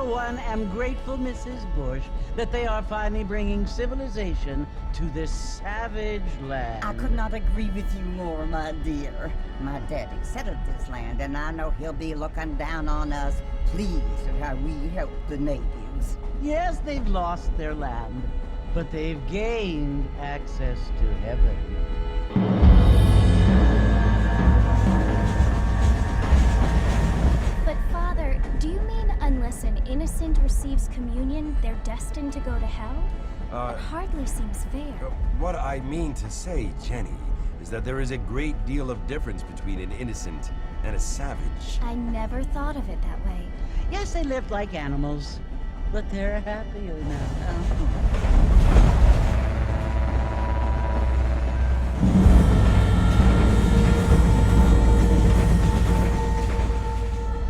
one, am grateful, Mrs. Bush, that they are finally bringing civilization to this savage land. I could not agree with you more, my dear. My daddy settled this land, and I know he'll be looking down on us, pleased at how we help the natives. Yes, they've lost their land, but they've gained access to heaven. But Father, do you mean unless an innocent receives communion, they're destined to go to hell? That hardly seems fair. What I mean to say, Jenny, is that there is a great deal of difference between an innocent and a savage. I never thought of it that way. Yes, they lived like animals, but they're happier now.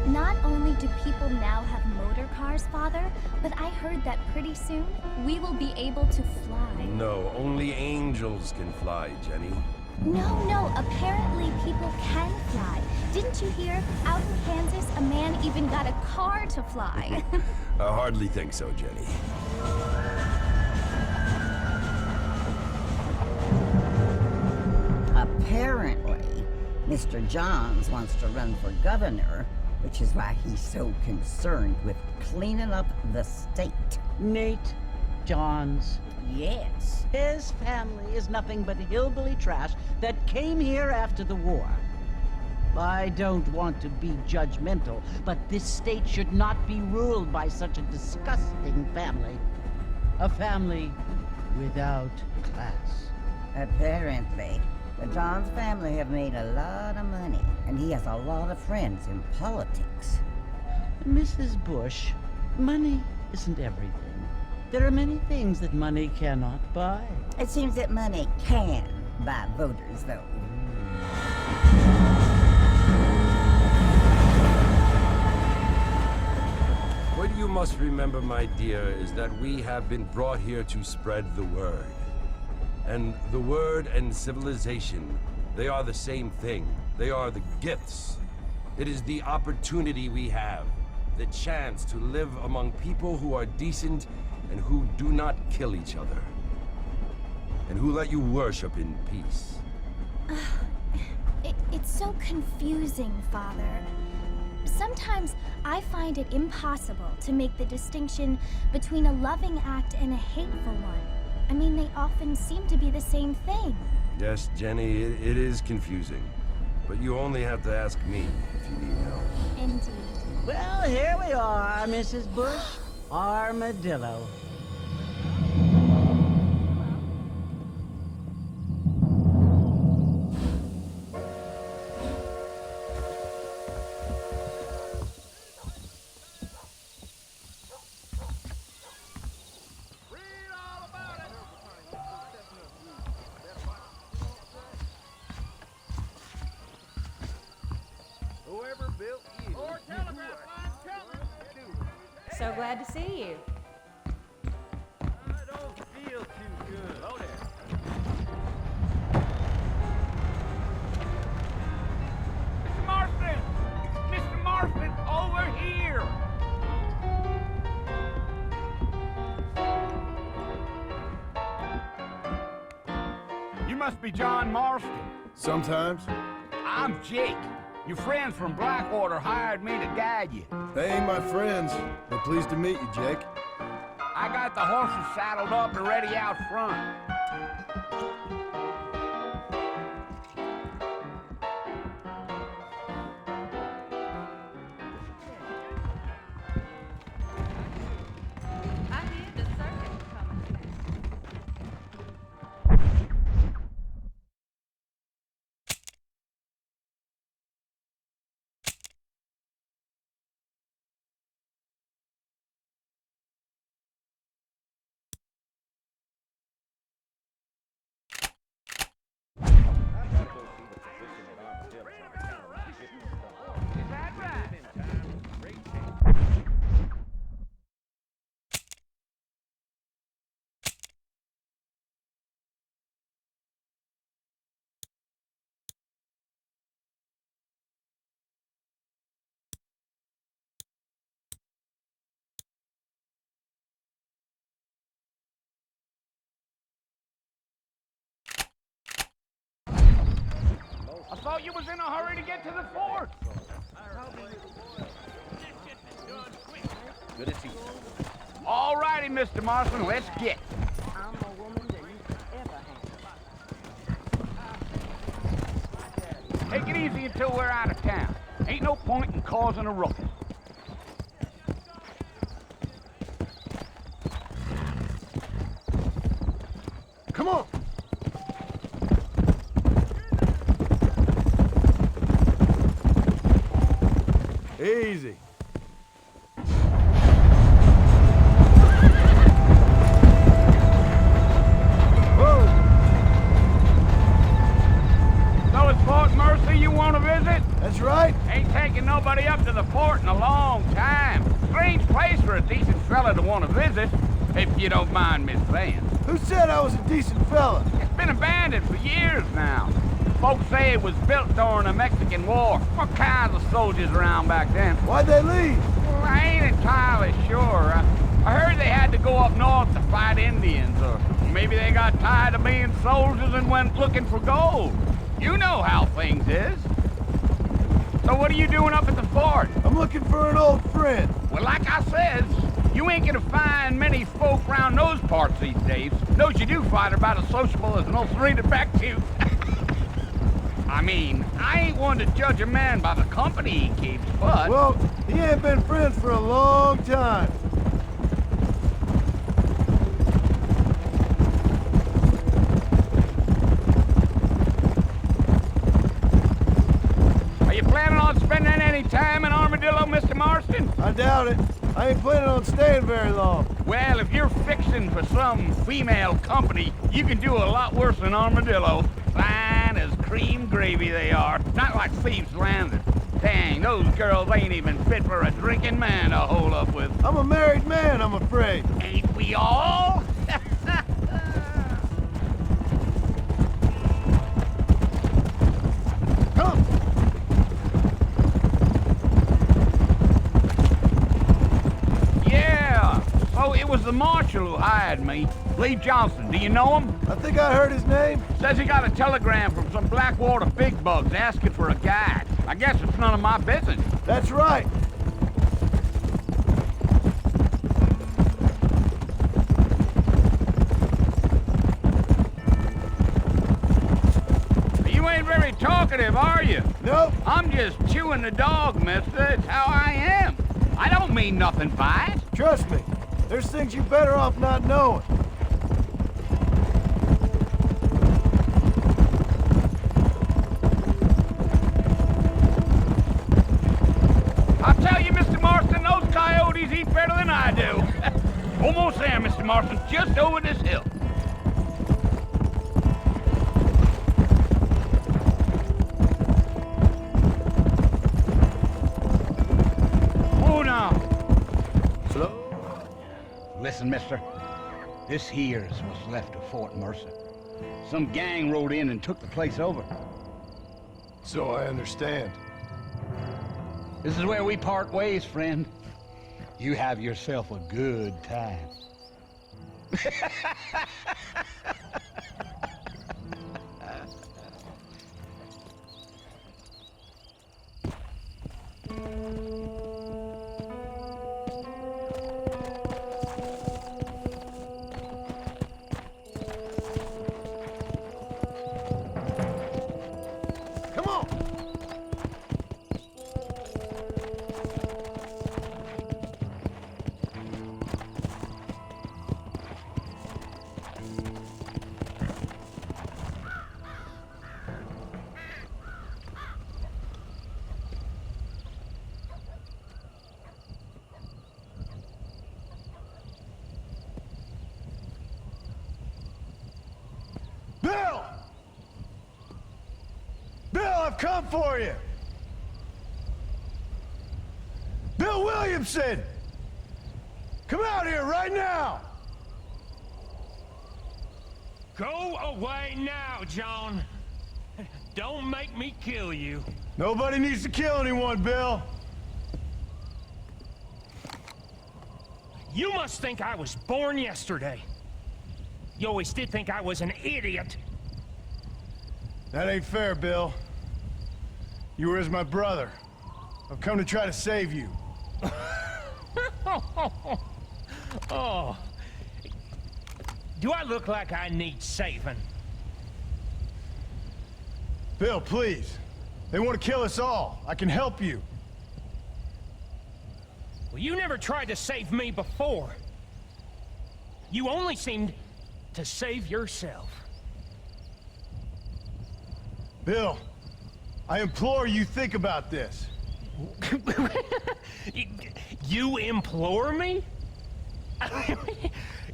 Not only do people now have motor cars, Father, but I heard that pretty soon we will be able to fly. No, only angels can fly, Jenny. No, apparently people can fly. Didn't you hear? Out in Kansas, a man even got a car to fly. I hardly think so, Jenny. Apparently, Mr. Johns wants to run for governor, which is why he's so concerned with cleaning up the state. Nate Johns. Yes. His family is nothing but hillbilly trash that came here after the war. I don't want to be judgmental, but this state should not be ruled by such a disgusting family. A family without class. Apparently, the Johns family have made a lot of money, and he has a lot of friends in politics. Mrs. Bush, money isn't everything. There are many things that money cannot buy. It seems that money can buy voters, though. What you must remember, my dear, is that we have been brought here to spread the word. And the word and civilization, they are the same thing. They are the gifts. It is the opportunity we have, the chance to live among people who are decent and who do not kill each other, and who let you worship in peace. It's so confusing, Father. Sometimes I find it impossible to make the distinction between a loving act and a hateful one. I mean, they often seem to be the same thing. Yes, Jenny, it is confusing. But you only have to ask me if you need help. Indeed. Well, here we are, Mrs. Bush. Armadillo. Whoever built you. Or telegraph lines coming. So glad to see you. I don't feel too good. Oh, there. Mr. Marston! Mr. Marston, over here! You must be John Marston. Sometimes. I'm Jake. Your friends from Blackwater hired me to guide you. They ain't my friends, but pleased to meet you, Jake. I got the horses saddled up and ready out front. thought you was in a hurry to get to the fort. Good to see you. All righty, Mr. Marston, let's get. I'm a woman that you ever had. Take it easy until we're out of town. Ain't no point in causing a ruckus. Come on! Easy. Whoa! So it's Fort Mercy you want to visit? That's right. Ain't taking nobody up to the fort in a long time. Strange place for a decent fella to want to visit, if you don't mind me saying. Who said I was a decent fella? It's been abandoned for years now. Folks say it was built during the Mexican War. What kinds of soldiers around back then? Why'd they leave? Well, I ain't entirely sure. I heard they had to go up north to fight Indians, or maybe they got tired of being soldiers and went looking for gold. You know how things is. So what are you doing up at the fort? I'm looking for an old friend. Well, like I says, you ain't gonna find many folk around those parts these days. Those you do find are about as sociable as an old serrated back tooth. I mean, I ain't one to judge a man by the company he keeps, but... Well, he ain't been friends for a long time. Are you planning on spending any time in Armadillo, Mr. Marston? I doubt it. I ain't planning on staying very long. Well, if you're fixing for some female company, you can do a lot worse than Armadillo. Fine as cream gravy they are. Not like Thieves' Landing. Dang, those girls ain't even fit for a drinking man to hold up with. I'm a married man, I'm afraid. Ain't we all? Come! Yeah. Oh, it was the marshal who hired me. Lee Johnson, do you know him? I think I heard his name. Says he got a telegram from some Blackwater big bugs asking for a guide. I guess it's none of my business. That's right. You ain't very talkative, are you? Nope. I'm just chewing the dog, mister. It's how I am. I don't mean nothing by it. Trust me. There's things you're better off not knowing. I'll tell you, Mr. Marston, those coyotes eat better than I do. Almost there, Mr. Marston, just over this hill. Oh, now. Slow. Listen, mister. This here's what's left of Fort Mercer. Some gang rode in and took the place over. So I understand. This is where we part ways, friend. You have yourself a good time. Come on! Bill! Bill, I've come for you! Bill Williamson! Come out here right now! Go away now, John. Don't make me kill you. Nobody needs to kill anyone, Bill. You must think I was born yesterday. You always did think I was an idiot. That ain't fair, Bill. You were as my brother. I've come to try to save you. Oh. Do I look like I need saving? Bill, please. They want to kill us all. I can help you. Well, you never tried to save me before. You only seemed to save yourself. Bill, I implore you think about this. You implore me?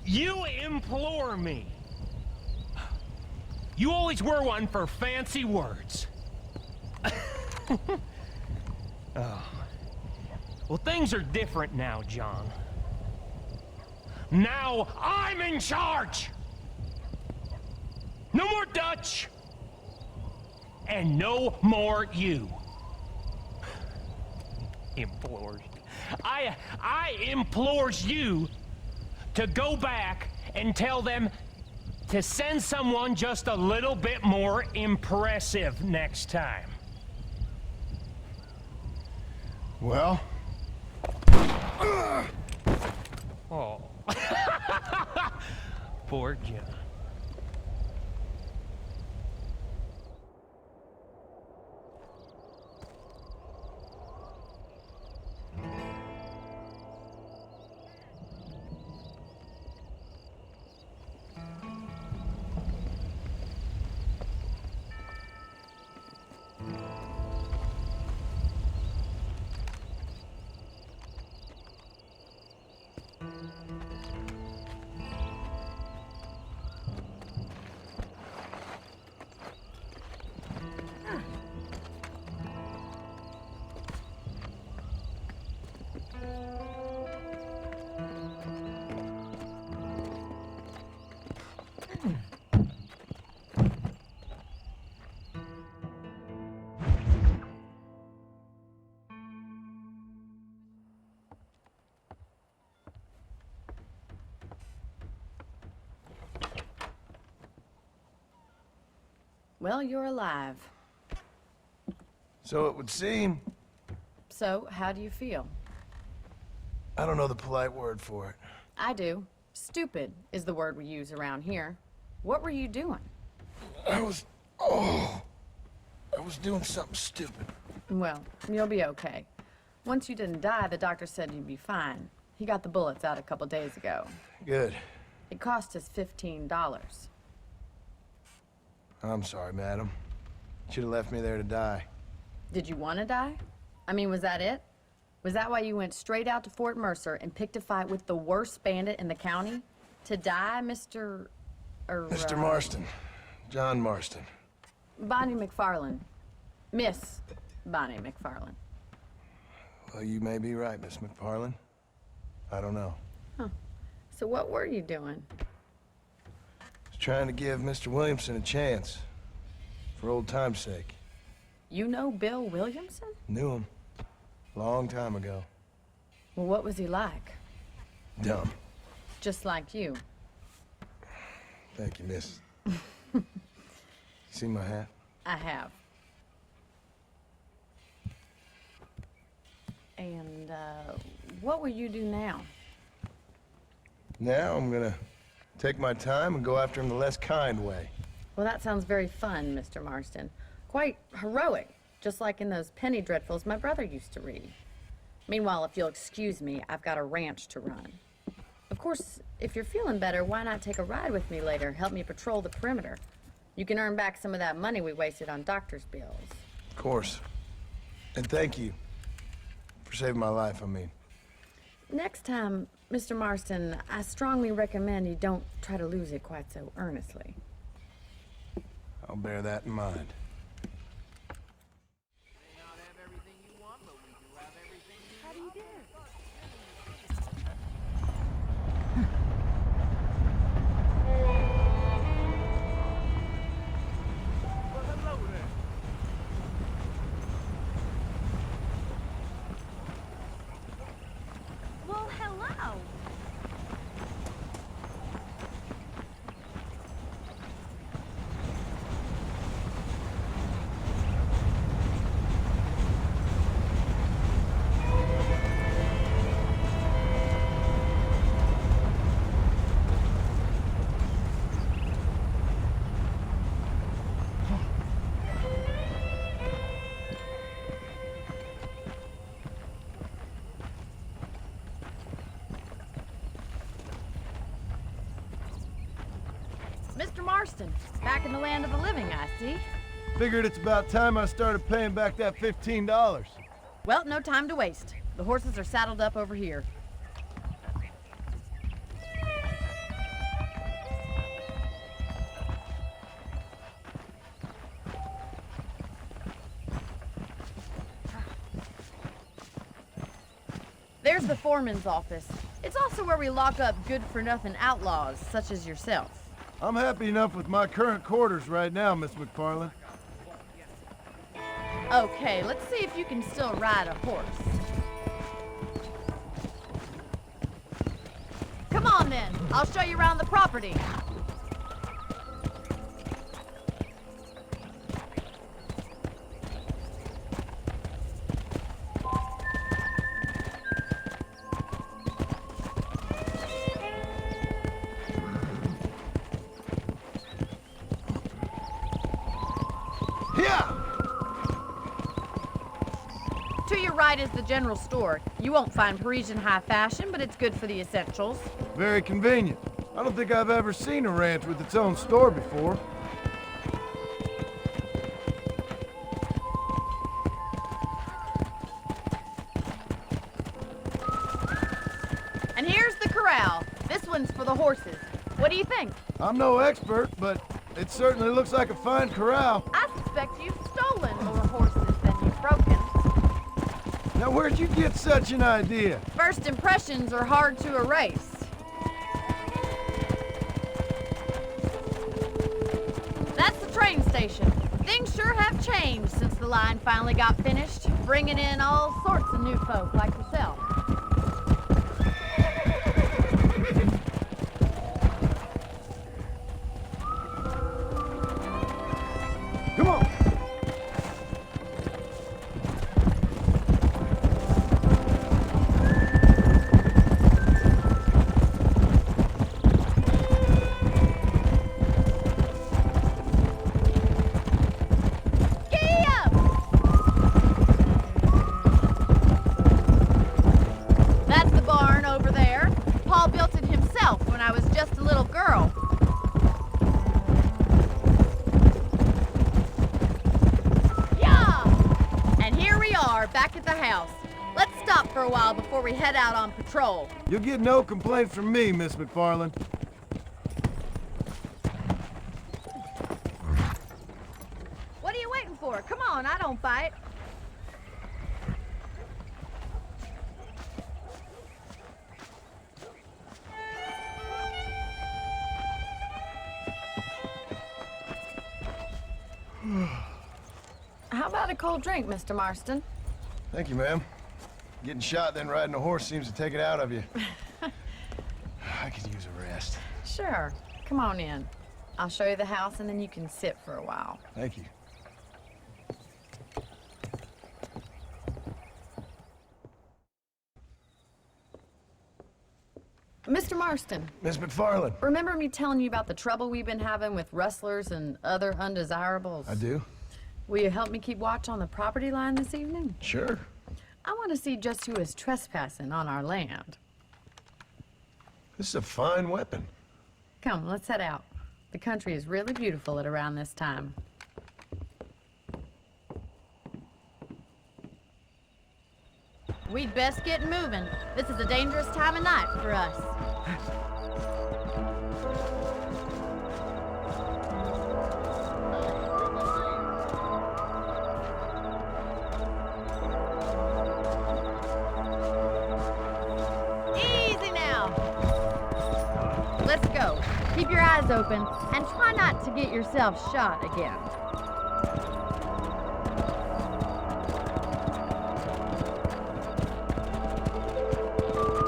You implore me? You always were one for fancy words. Oh. Well, things are different now, John. Now I'm in charge! No more Dutch! And no more you. Implores. I implores you to go back and tell them to send someone just a little bit more impressive next time. Well? Oh. Poor John. Well, you're alive. So it would seem. So, how do you feel? I don't know the polite word for it. I do. Stupid is the word we use around here. What were you doing? I was doing something stupid. Well, you'll be okay. Once you didn't die, the doctor said you'd be fine. He got the bullets out a couple days ago. Good. It cost us $15. I'm sorry, madam. Should have left me there to die. Did you want to die? I mean, was that it? Was that why you went straight out to Fort Mercer and picked a fight with the worst bandit in the county? To die, Mr. Mr. Marston. John Marston. Bonnie McFarlane. Miss Bonnie McFarlane. Well, you may be right, Miss McFarlane. I don't know. Huh. So what were you doing? I was trying to give Mr. Williamson a chance. For old time's sake. You know Bill Williamson? Knew him. Long time ago. Well, what was he like? Dumb. Just like you. Thank you, miss. See my hat? I have. And, what will you do now? Now I'm gonna take my time and go after him the less kind way. Well, that sounds very fun, Mr. Marston. Quite heroic, just like in those penny dreadfuls my brother used to read. Meanwhile, if you'll excuse me, I've got a ranch to run. Of course, if you're feeling better, why not take a ride with me later? Help me patrol the perimeter. You can earn back some of that money we wasted on doctor's bills. Of course. And thank you. For saving my life, I mean. Next time, Mr. Marston, I strongly recommend you don't try to lose it quite so earnestly. I'll bear that in mind. Well, hello. Marston. Back in the land of the living, I see. Figured it's about time I started paying back that $15. Well, no time to waste. The horses are saddled up over here. There's the foreman's office. It's also where we lock up good-for-nothing outlaws, such as yourself. I'm happy enough with my current quarters right now, Miss McFarland. Okay, let's see if you can still ride a horse. Come on then, I'll show you around the property. To your right is the general store. You won't find Parisian high fashion, but it's good for the essentials. Very convenient. I don't think I've ever seen a ranch with its own store before. And here's the corral. This one's for the horses. What do you think? I'm no expert, but it certainly looks like a fine corral. I suspect you've stolen more horses than you've broken. Now, where'd you get such an idea? First impressions are hard to erase. That's the train station. Things sure have changed since the line finally got finished, bringing in all sorts of new folk like yourself. Come on! That's the barn over there. Paul built it himself when I was just a little girl. Back at the house. Let's stop for a while before we head out on patrol. You'll get no complaint from me, Miss McFarland. What are you waiting for? Come on, I don't bite. How about a cold drink, Mr. Marston? Thank you, ma'am. Getting shot, then riding a horse seems to take it out of you. I could use a rest. Sure. Come on in. I'll show you the house and then you can sit for a while. Thank you. Mr. Marston. Miss McFarland. Remember me telling you about the trouble we've been having with rustlers and other undesirables? I do. Will you help me keep watch on the property line this evening? Sure. I want to see just who is trespassing on our land. This is a fine weapon. Come, let's head out. The country is really beautiful at around this time. We'd best get moving. This is a dangerous time of night for us. Easy now. Let's go. Keep your eyes open and try not to get yourself shot again.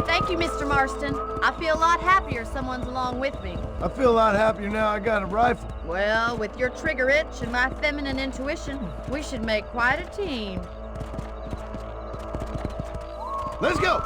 Thank you, Mr. Marston. I feel a lot happier someone's along with me. I feel a lot happier now I got a rifle. Well, with your trigger itch and my feminine intuition, we should make quite a team. Let's go!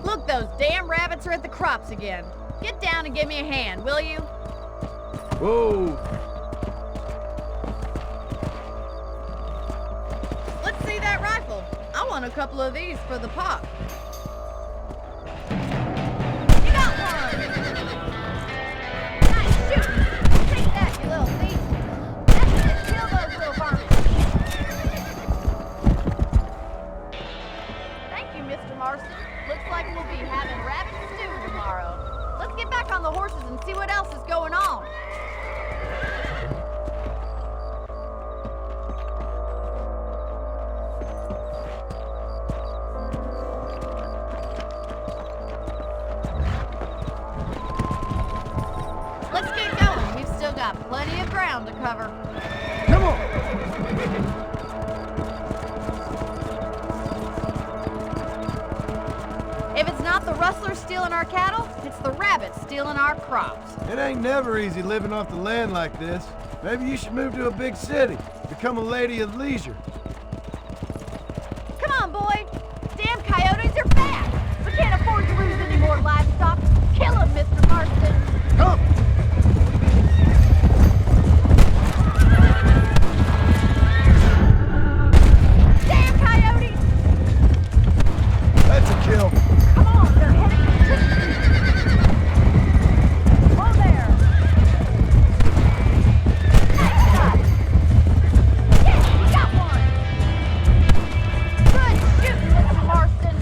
Look, those damn rabbits are at the crops again. Get down and give me a hand, will you? Whoa! want a couple of these for the pop. You got one! Nice shoot! Take that, you little thief! That's it! Kill those little varmints! Thank you, Mr. Marston. Looks like we'll be having rabbit stew tomorrow. Let's get back on the horses and see what else is going on. Let's get going. We've still got plenty of ground to cover. Come on! If it's not the rustlers stealing our cattle, it's the rabbits stealing our crops. It ain't never easy living off the land like this. Maybe you should move to a big city. Become a lady of leisure. Come on, boy. Damn coyotes are back. We can't afford to lose any more livestock. Kill them, Mr. Marston. Come! Damn coyotes! That's a kill. Come on, they're heading for the Whoa there! Nice shot! Yes, you got one! Good shooting, Mr. Marston!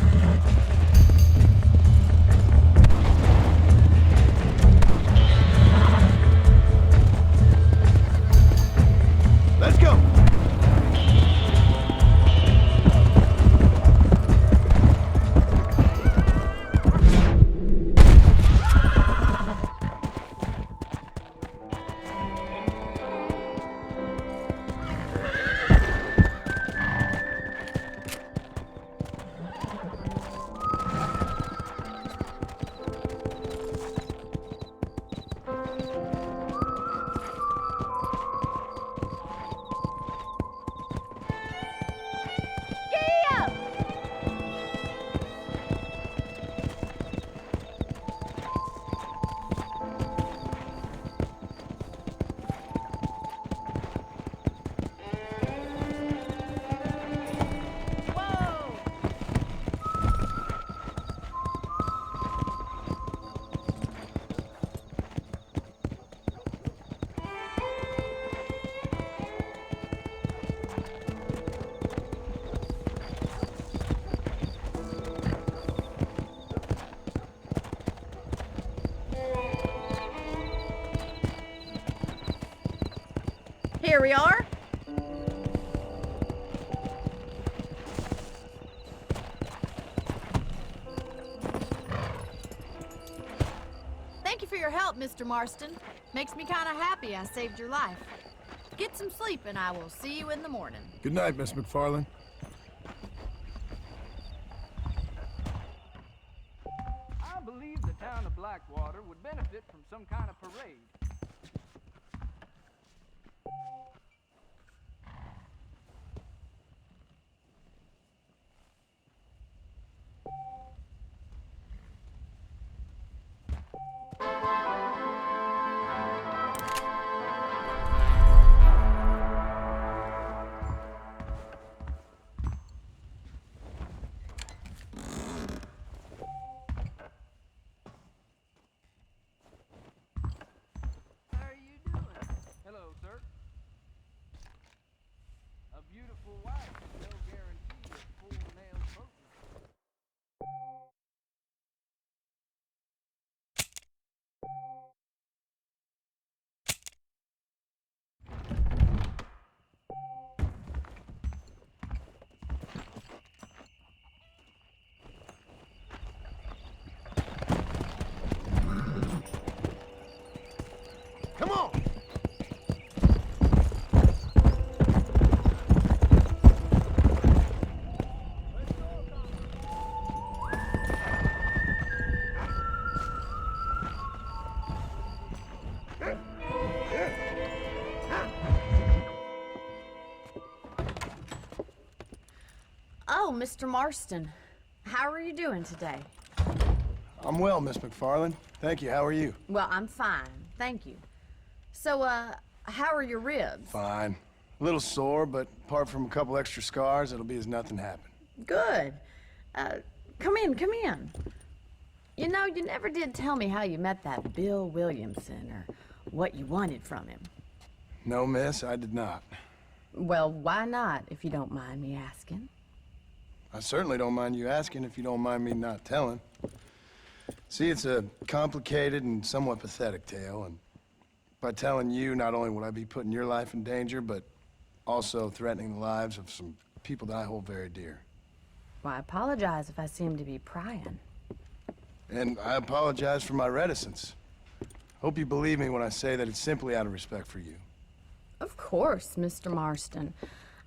Let's go! Giddy up! Whoa! Here we are. Thank you for your help, Mr. Marston. Makes me kind of happy I saved your life. Get some sleep and I will see you in the morning. Good night, Miss McFarland. I believe the town of Blackwater would benefit from some kind of parade. How are you doing? Hello, sir. A beautiful wife is no guarantee of full male potency. Come on! Oh, Mr. Marston. How are you doing today? I'm well, Miss McFarland. Thank you. How are you? Well, I'm fine. Thank you. So, how are your ribs? Fine. A little sore, but apart from a couple extra scars, it'll be as nothing happened. Good. Come in, come in. You know, you never did tell me how you met that Bill Williamson or what you wanted from him. No, miss, I did not. Well, why not, if you don't mind me asking? I certainly don't mind you asking if you don't mind me not telling. See, it's a complicated and somewhat pathetic tale, and by telling you, not only would I be putting your life in danger, but also threatening the lives of some people that I hold very dear. Well, I apologize if I seem to be prying. And I apologize for my reticence. Hope you believe me when I say that it's simply out of respect for you. Of course, Mr. Marston.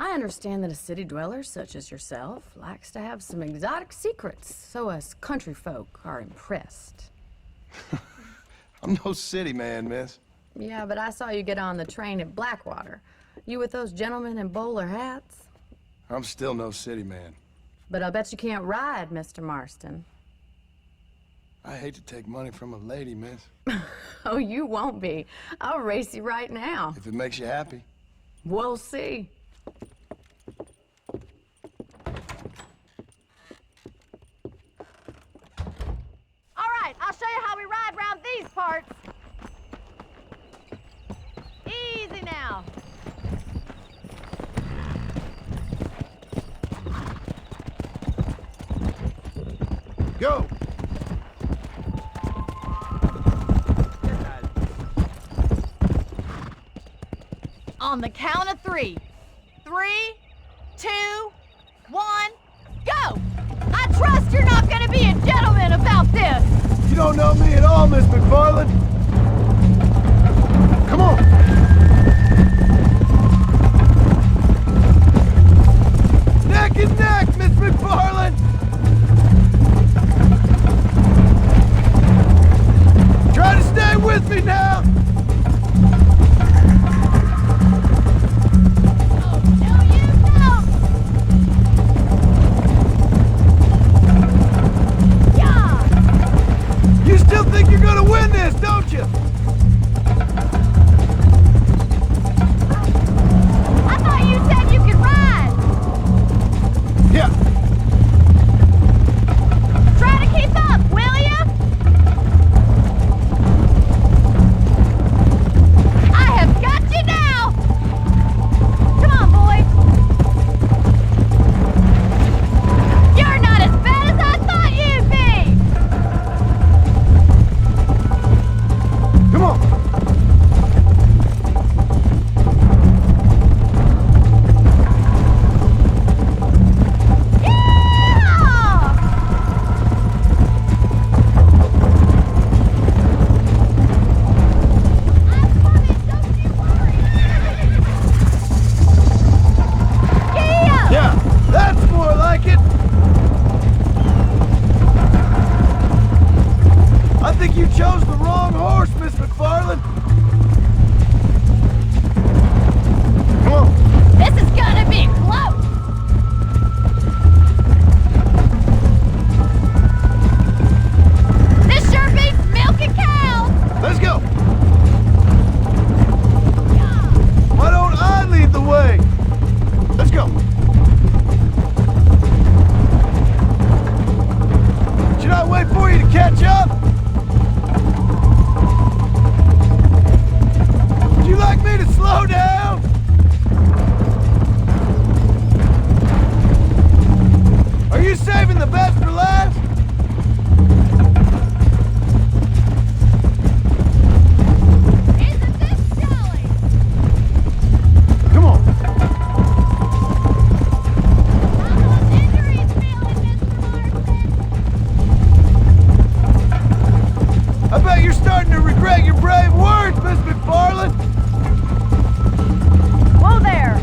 I understand that a city dweller such as yourself likes to have some exotic secrets, so us country folk are impressed. I'm no city man, miss. Yeah, but I saw you get on the train at Blackwater. You with those gentlemen in bowler hats? I'm still no city man. But I'll bet you can't ride, Mr. Marston. I hate to take money from a lady, miss. Oh, you won't be. I'll race you right now. If it makes you happy. We'll see. All right, I'll show you how we ride around these parts. Easy now. Go! On the count of 3. 3, 2, 1, go! I trust you're not gonna be a gentleman about this. You don't know me at all, Miss McFarland. Come on! Neck and neck, Miss McFarland! Try to stay with me now! Oh, no, you don't. Yeah! You still think you're gonna win this, don't you? I thought you said you could ride. Yeah. Try to keep up, will ya? I have got you now. Come on, boy. You're not as bad as I thought you'd be. Come on! Yeah! I'm coming, don't you worry. Yeah! Yeah, that's more like it! I think you chose the wrong horse, Miss McFarland! Come on! This is gonna be close. This sure beats milking cows. Let's go! Why don't I lead the way? Let's go! Should I wait for you to catch up? Would you like me to slow down? Are you saving the best for last? Isn't this jolly? Come on! How those injuries feeling, Mr. Marston? I bet you're starting to regret your brave words, Miss McFarland! Whoa there.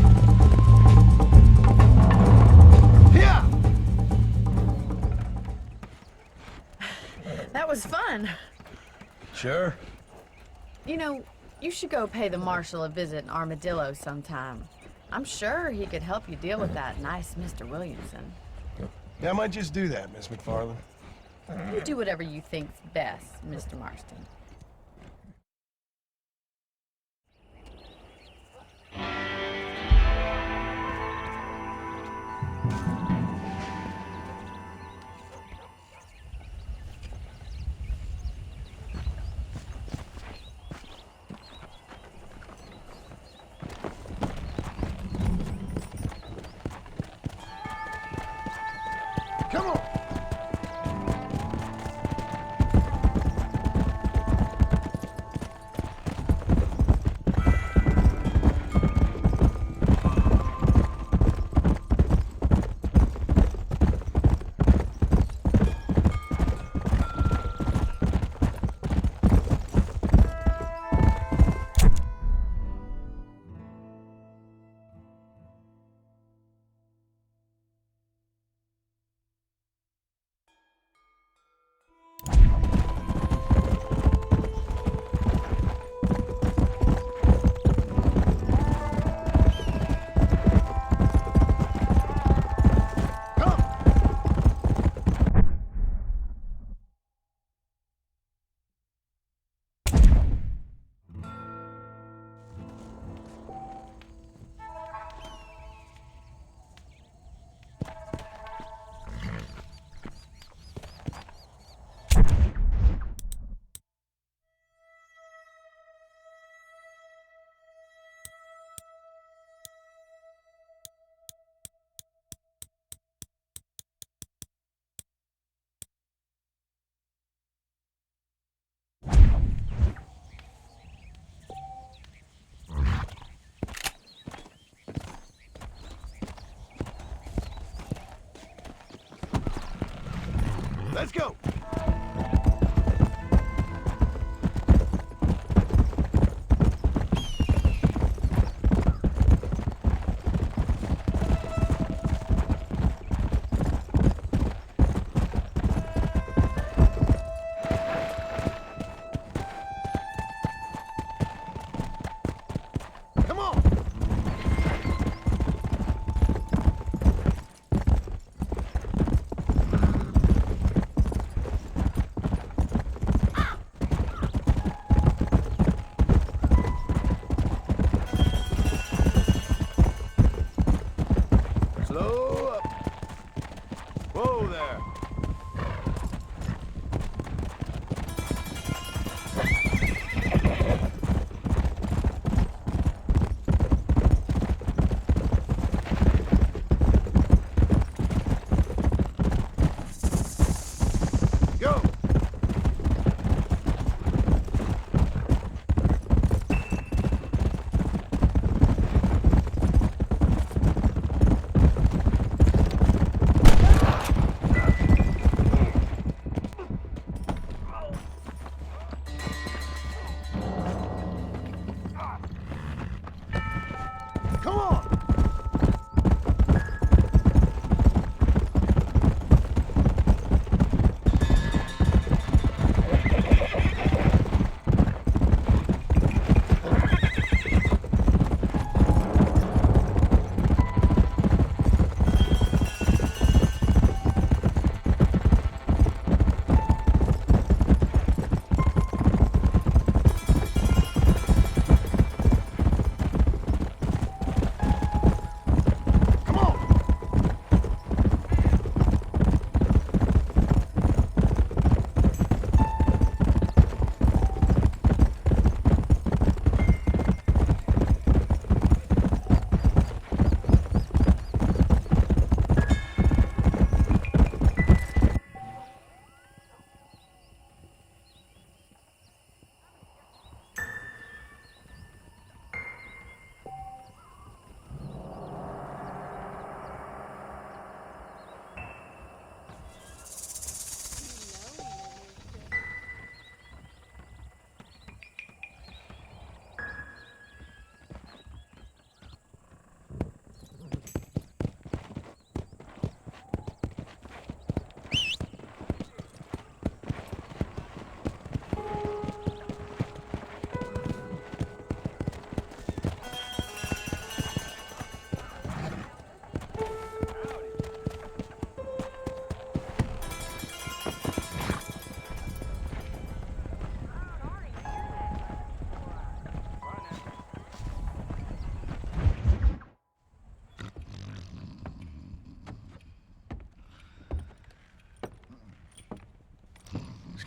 Yeah! That was fun. Sure. You know, you should go pay the marshal a visit in Armadillo sometime. I'm sure he could help you deal with that nice Mr. Williamson. Yeah, I might just do that, Miss McFarland. You do whatever you think's best, Mr. Marston.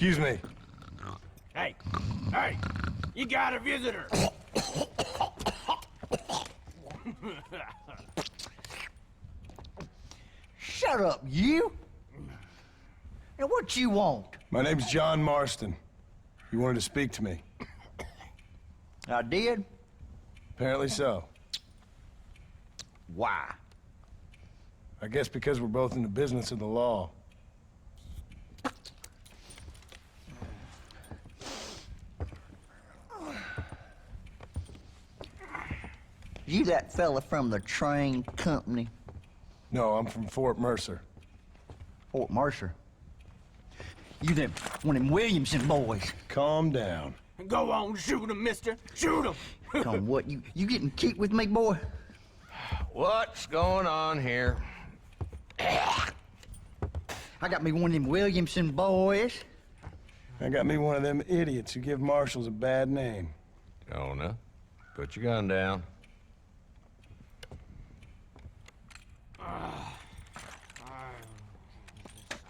Excuse me. Hey, you got a visitor. Shut up, you! And what you want? My name's John Marston. You wanted to speak to me. I did? Apparently so. Why? I guess because we're both in the business of the law. You that fella from the train company? No, I'm from Fort Mercer. Fort Mercer? You them one of them Williamson boys. Calm down. Go on, shoot him, mister. Shoot him. Come on, what, you getting kicked with me, boy? What's going on here? I got me one of them Williamson boys. I got me one of them idiots who give marshals a bad name. Jonah, put your gun down.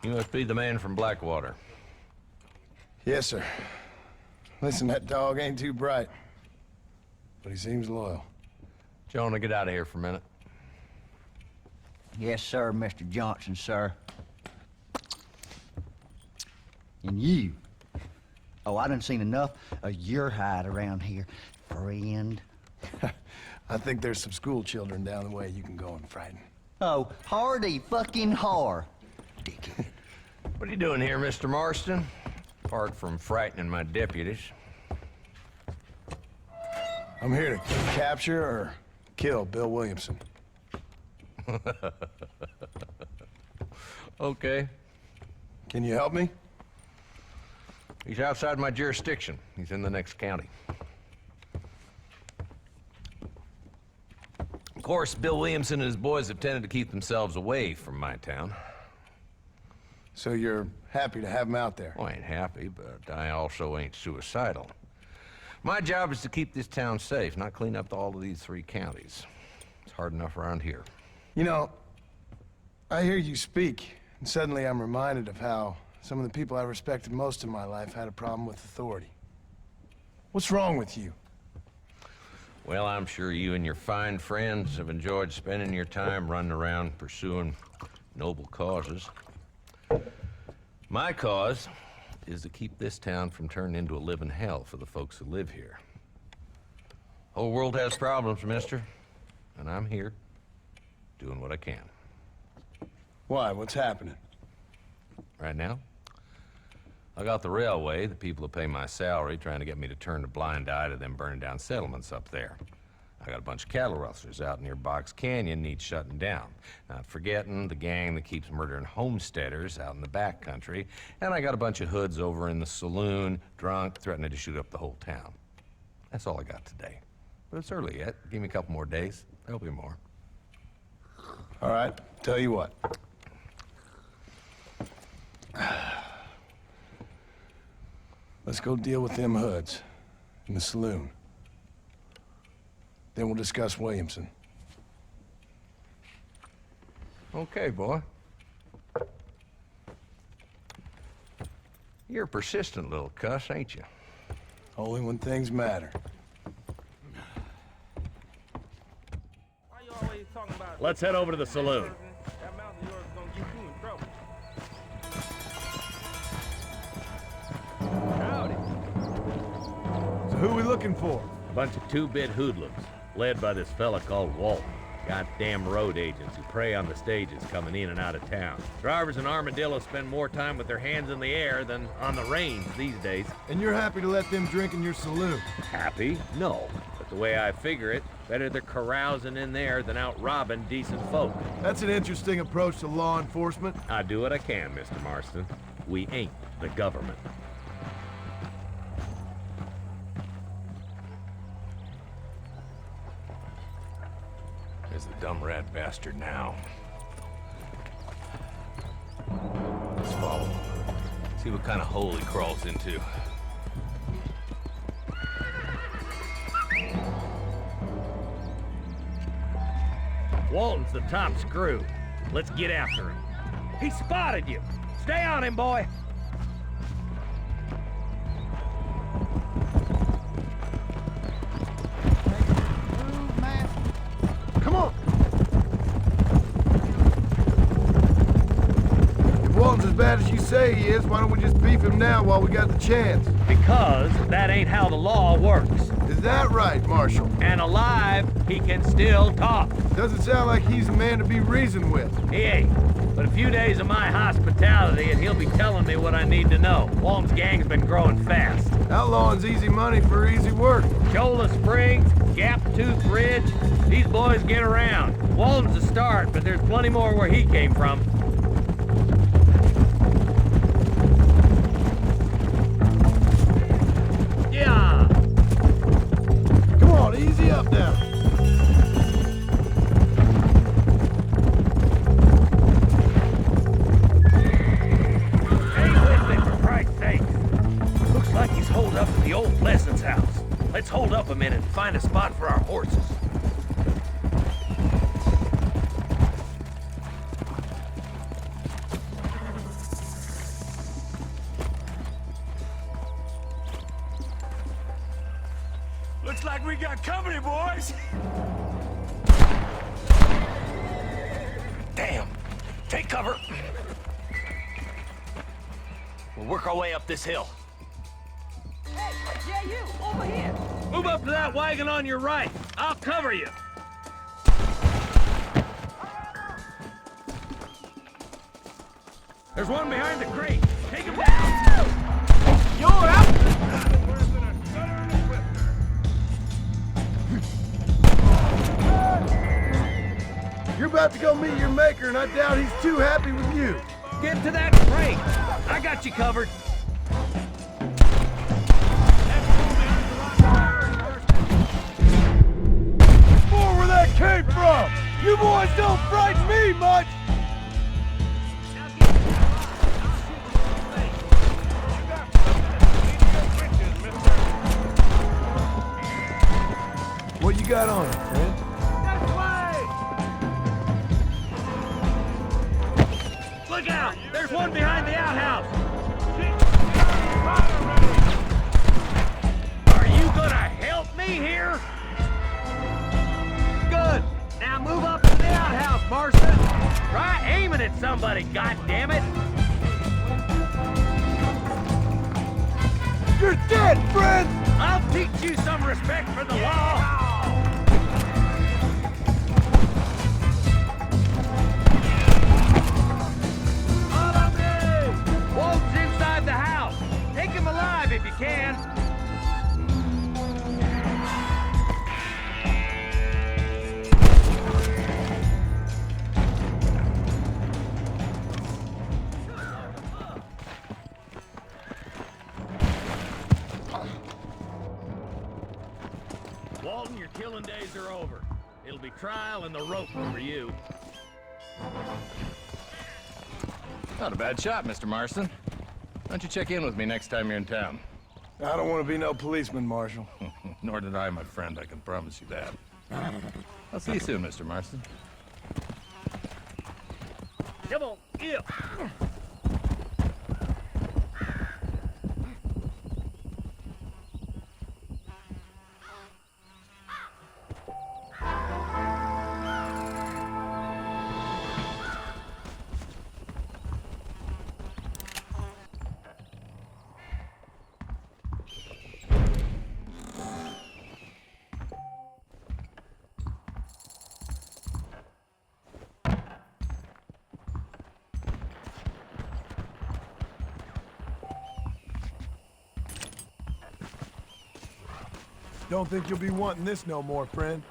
You must be the man from Blackwater. Yes, sir. Listen, that dog ain't too bright, but he seems loyal. Jonah, get out of here for a minute. Yes, sir, Mr. Johnson, sir. And you. Oh, I done seen enough of your hide around here, friend. I think there's some school children down the way you can go and frighten. Oh, hardy fucking har. Dickhead. What are you doing here, Mr. Marston? Apart from frightening my deputies. I'm here to capture or kill Bill Williamson. Okay. Can you help me? He's outside my jurisdiction. He's in the next county. Of course, Bill Williamson and his boys have tended to keep themselves away from my town. So you're happy to have him out there? Well, I ain't happy, but I also ain't suicidal. My job is to keep this town safe, not clean up all of these 3 counties. It's hard enough around here. You know, I hear you speak, and suddenly I'm reminded of how some of the people I respected most in my life had a problem with authority. What's wrong with you? Well, I'm sure you and your fine friends have enjoyed spending your time running around pursuing noble causes. My cause is to keep this town from turning into a living hell for the folks who live here. Whole world has problems, mister, and I'm here doing what I can. Why? What's happening? Right now, I got the railway, the people who pay my salary, trying to get me to turn a blind eye to them burning down settlements up there. I got a bunch of cattle rustlers out near Box Canyon needs shutting down. Not forgetting the gang that keeps murdering homesteaders out in the back country. And I got a bunch of hoods over in the saloon, drunk, threatening to shoot up the whole town. That's all I got today. But it's early yet. Give me a couple more days. There'll be more. All right, tell you what. Let's go deal with them hoods in the saloon. Then we'll discuss Williamson. Okay, boy. You're a persistent little cuss, ain't you? Only when things matter. Let's head over to the saloon. Howdy. So who we looking for? A bunch of 2-bit hoodlums, led by this fella called Walt. Goddamn road agents who prey on the stages coming in and out of town. Drivers in Armadillo spend more time with their hands in the air than on the reins these days. And you're happy to let them drink in your saloon? Happy? No. But the way I figure it, better they're carousing in there than out robbing decent folk. That's an interesting approach to law enforcement. I do what I can, Mr. Marston. We ain't the government. There's the dumb rat bastard now. Let's follow him. See what kind of hole he crawls into. Walton's the top screw. Let's get after him. He spotted you. Stay on him, boy. say he is, why don't we just beef him now while we got the chance? Because that ain't how the law works. Is that right, Marshal? And alive, he can still talk. Doesn't sound like he's a man to be reasoned with. He ain't. But a few days of my hospitality and he'll be telling me what I need to know. Walton's gang's been growing fast. Outlawing's easy money for easy work. Cholla Springs, Gap Tooth Ridge, these boys get around. Walton's a start, but there's plenty more where he came from. Yeah! Come on, easy up now. Hey, listen, for Christ's sake. Looks like he's holed up at the old Pleasance house. Let's hold up a minute and find a spot for our horses. Looks like we got company, boys! Damn! Take cover! We'll work our way up this hill. Hey, yeah, you, over here. Move up to that wagon on your right. I'll cover you. There's one behind the crate. Take him down. You're out! You're about to go meet your maker, and I doubt he's too happy with you. Get to that crate. I got you covered. More where that came from! You boys don't frighten me much! What you got on it, friend? Look out! There's one behind the outhouse. Are you gonna help me here? Good. Now move up to the outhouse, Marston. Try aiming at somebody, goddammit. You're dead, friend! I'll teach you some respect for the law. Follow me! Walton's inside the house. Take him alive if you can. Walton, your killing days are over. It'll be trial and the rope for you. Not a bad shot, Mr. Marston. Why don't you check in with me next time you're in town? I don't want to be no policeman, Marshal. Nor did I, my friend, I can promise you that. I'll see you soon, Mr. Marston. Come on, yeah. Don't think you'll be wanting this no more, friend.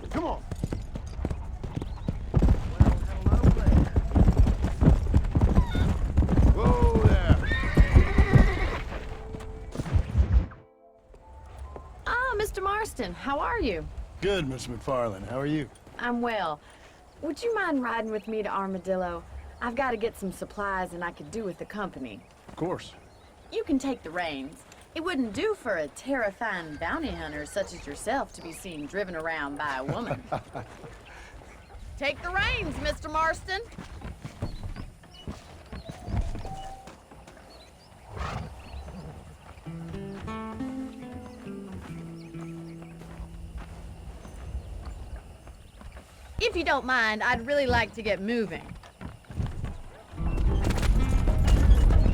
Come on. Whoa there. Ah, Mr. Marston, how are you? Good, Miss McFarland. How are you? I'm well. Would you mind riding with me to Armadillo? I've got to get some supplies and I could do with the company. Of course. You can take the reins. It wouldn't do for a terrifying bounty hunter such as yourself to be seen driven around by a woman. Take the reins, Mr. Marston. If you don't mind, I'd really like to get moving.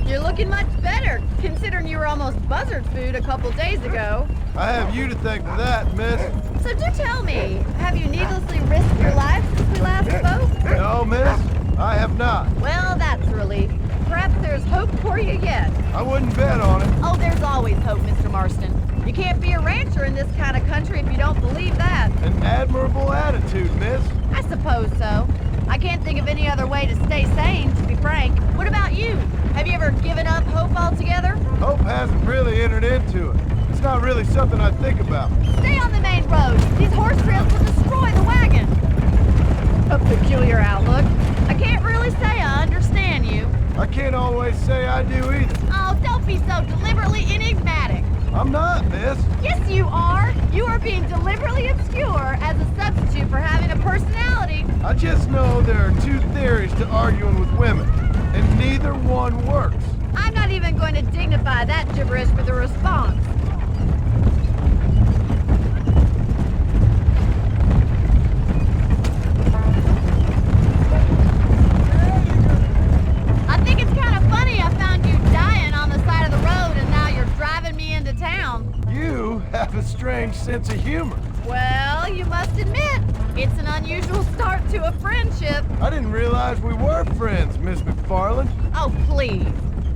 You're looking much better, considering you were almost buzzard food a couple days ago. I have you to thank for that, miss. So do tell me, have you needlessly risked your life since we last spoke? No, miss, I have not. Well, that's a relief. Perhaps there's hope for you yet. I wouldn't bet on it. Oh, there's always hope, Mr. Marston. You can't be a rancher in this kind of country if you don't believe that. An admirable attitude, miss. I suppose so. I can't think of any other way to stay sane, to be frank. What about you? Have you ever given up hope altogether? Hope hasn't really entered into it. It's not really something I think about. Stay on the main road. These horse trails will destroy the wagon. A peculiar outlook. I can't really say I understand you. I can't always say I do either. Oh, don't be so deliberately enigmatic. I'm not, miss. Yes, you are. You are being deliberately obscure as a substitute for having a personality. I just know there are two theories to arguing with women, and neither one works. I'm not even going to dignify that gibberish with a response. I think it's kind of funny I found you dying on the side of the road and now you're driving me into town. You have a strange sense of humor. Well, you must admit, it's an unusual start to a friendship. I didn't realize we were friends, Miss McFarland. Oh, please.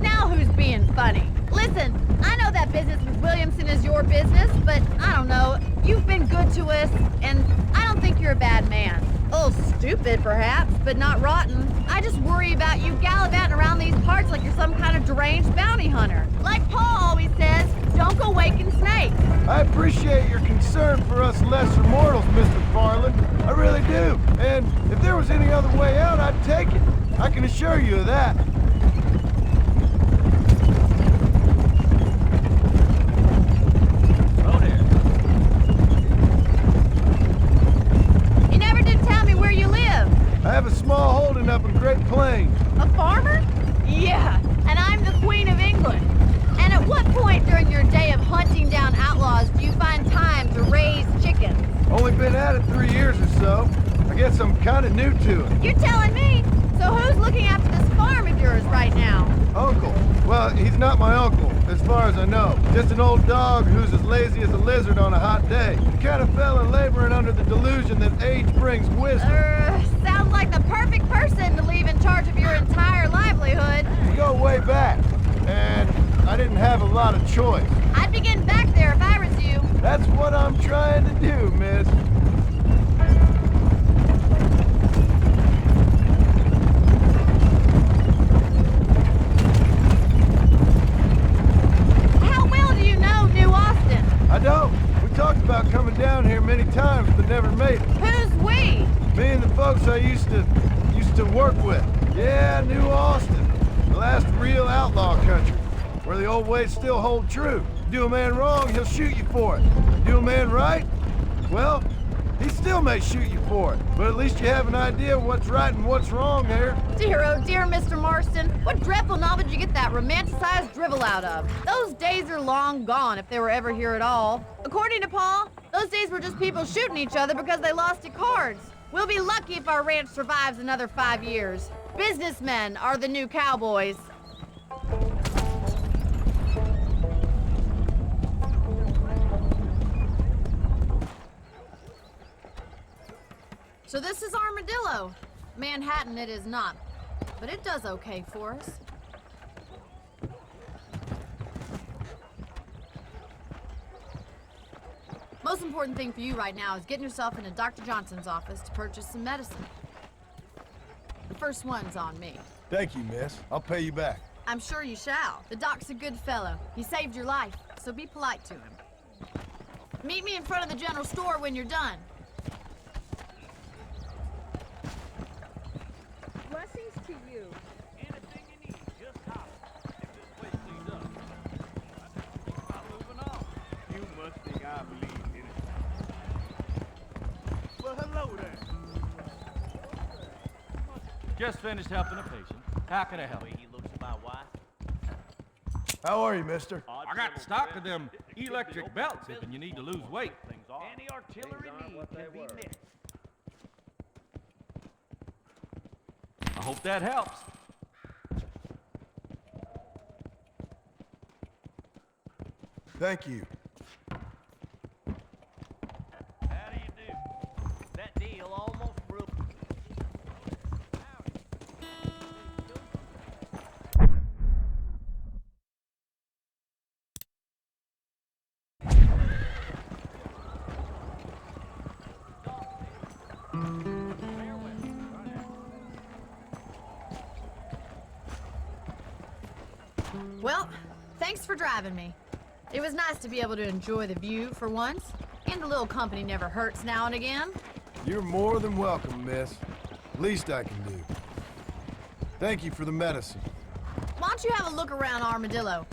Now who's being funny? Listen, I know that business with Williamson is your business, but I don't know. You've been good to us, and I don't think you're a bad man. A little stupid, perhaps, but not rotten. I just worry about you gallivanting around these parts like you're some kind of deranged bounty hunter. Like Paul always says, don't go waking snakes. I appreciate your concern for us lesser mortals, Miss McFarland. I really do. And if there was any other way out, I'd take it. I can assure you of that. You never did tell me where you live. I have a small holding up in Great Plains. A farmer? Yeah, and I'm the Queen of England. And at what point during your day of hunting down outlaws do you find time to raise chickens? Only been at it 3 years or so. I guess I'm kind of new to it. You're telling me? So who's looking after this farm of yours right now? Uncle. Well, he's not my uncle, as far as I know. Just an old dog who's as lazy as a lizard on a hot day. The kind of fella laboring under the delusion that age brings wisdom. Sounds like the perfect person to leave in charge of your entire livelihood. We go way back, and I didn't have a lot of choice. I'd be getting back there if I was you. That's what I'm trying to do, miss. How well do you know New Austin? I don't. We talked about coming down here many times, but never made it. Who's we? Me and the folks I used to work with. Yeah, New Austin. The last real outlaw country, where the old ways still hold true. Do a man wrong, he'll shoot you for it. Do a man right, well, he still may shoot you for it. But at least you have an idea of what's right and what's wrong there. Dear, oh dear, Mr. Marston. What dreadful novel did you get that romanticized drivel out of? Those days are long gone, if they were ever here at all. According to Paul, those days were just people shooting each other because they lost at cards. We'll be lucky if our ranch survives another 5 years. Businessmen are the new cowboys. So this is Armadillo. Manhattan it is not, but it does okay for us. Most important thing for you right now is getting yourself into Dr. Johnson's office to purchase some medicine. The first one's on me. Thank you, miss. I'll pay you back. I'm sure you shall. The doc's a good fellow. He saved your life, so be polite to him. Meet me in front of the general store when you're done. Blessings to you. Anything you need, just holler. If this place cleans up, I think about moving on. You must think I believe in it. Well, hello there. Just finished helping a patient. How can I help? He looks at my wife. How are you, mister? I got stock of them electric belts if you need to lose weight. Any artillery need can be met. I hope that helps. Thank you. How do you do? That deal almost broke. Well, thanks for driving me. It was nice to be able to enjoy the view for once, and a little company never hurts now and again. You're more than welcome, miss. Least I can do. Thank you for the medicine. Why don't you have a look around Armadillo?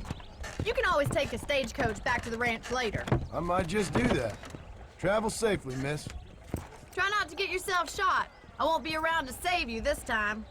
You can always take a stagecoach back to the ranch later. I might just do that. Travel safely, miss. Try not to get yourself shot. I won't be around to save you this time.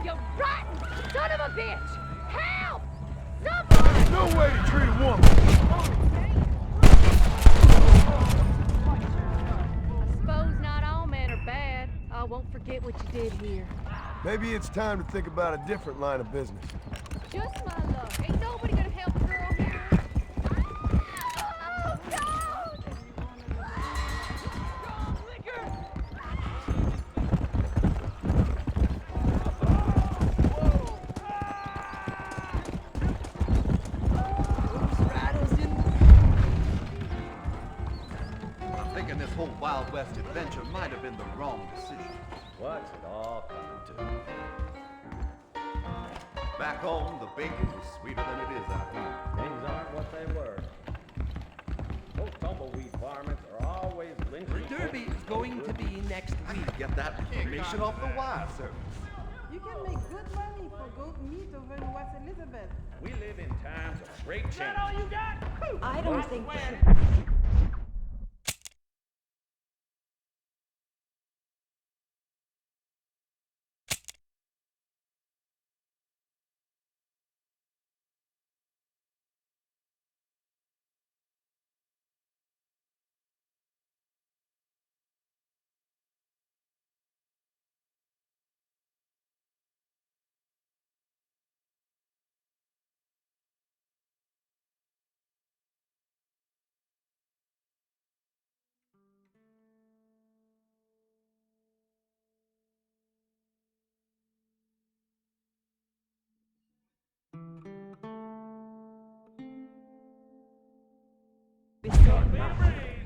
You rotten son of a bitch! Help! Somebody! No way to treat a woman! I suppose not all men are bad. I won't forget what you did here. Maybe it's time to think about a different line of business. Just my luck. Ain't nobody gonna help a girl here. Oh, God! I'm thinking this whole Wild West adventure might have been the wrong decision. What's it all coming to? Back home, the bacon is sweeter than it is out here. Things aren't what they were. Those tumbleweed varmints are always lynching. Derby is going to be next week. Get that information off the wire service. You can make good money for goat meat over in West Elizabeth. We live in times of great change. Is that all you got? I don't think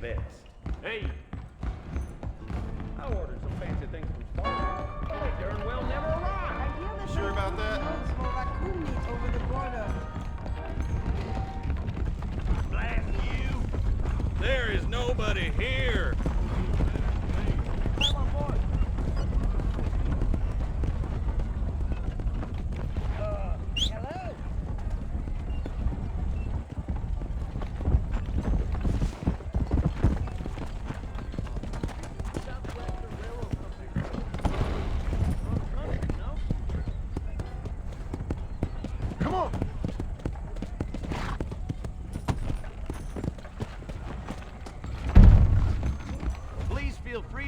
Vets. Hey! I ordered some fancy things from Sparta, but they darn well never arrived. I hear that Sure about that? roads for raccoon meat over the border. Blast you! There is nobody here! Come on, boy! Hello?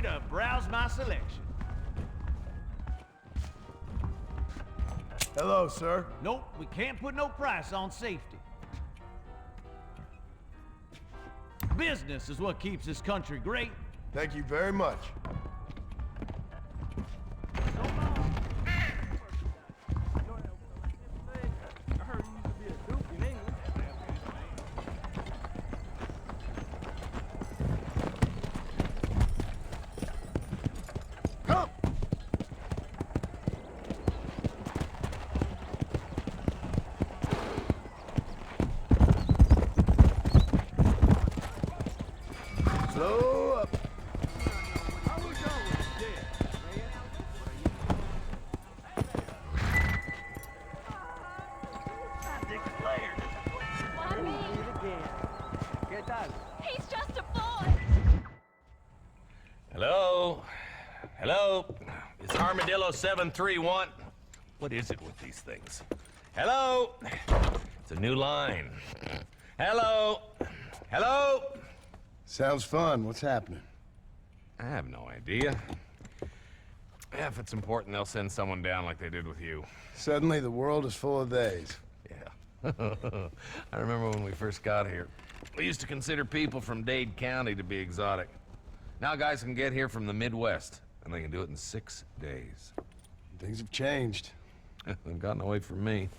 to browse my selection. Hello, sir. Nope, we can't put no price on safety. Business is what keeps this country great. Thank you very much. Slow up. He's just a boy. Hello? Hello? Is Armadillo 731? What is it with these things? Hello? It's a new line. Hello? Hello? Sounds fun. What's happening? I have no idea. Yeah, if it's important, they'll send someone down like they did with you. Suddenly, the world is full of theys. Yeah. I remember when we first got here. We used to consider people from Dade County to be exotic. Now guys can get here from the Midwest, and they can do it in 6 days. Things have changed. They've gotten away from me.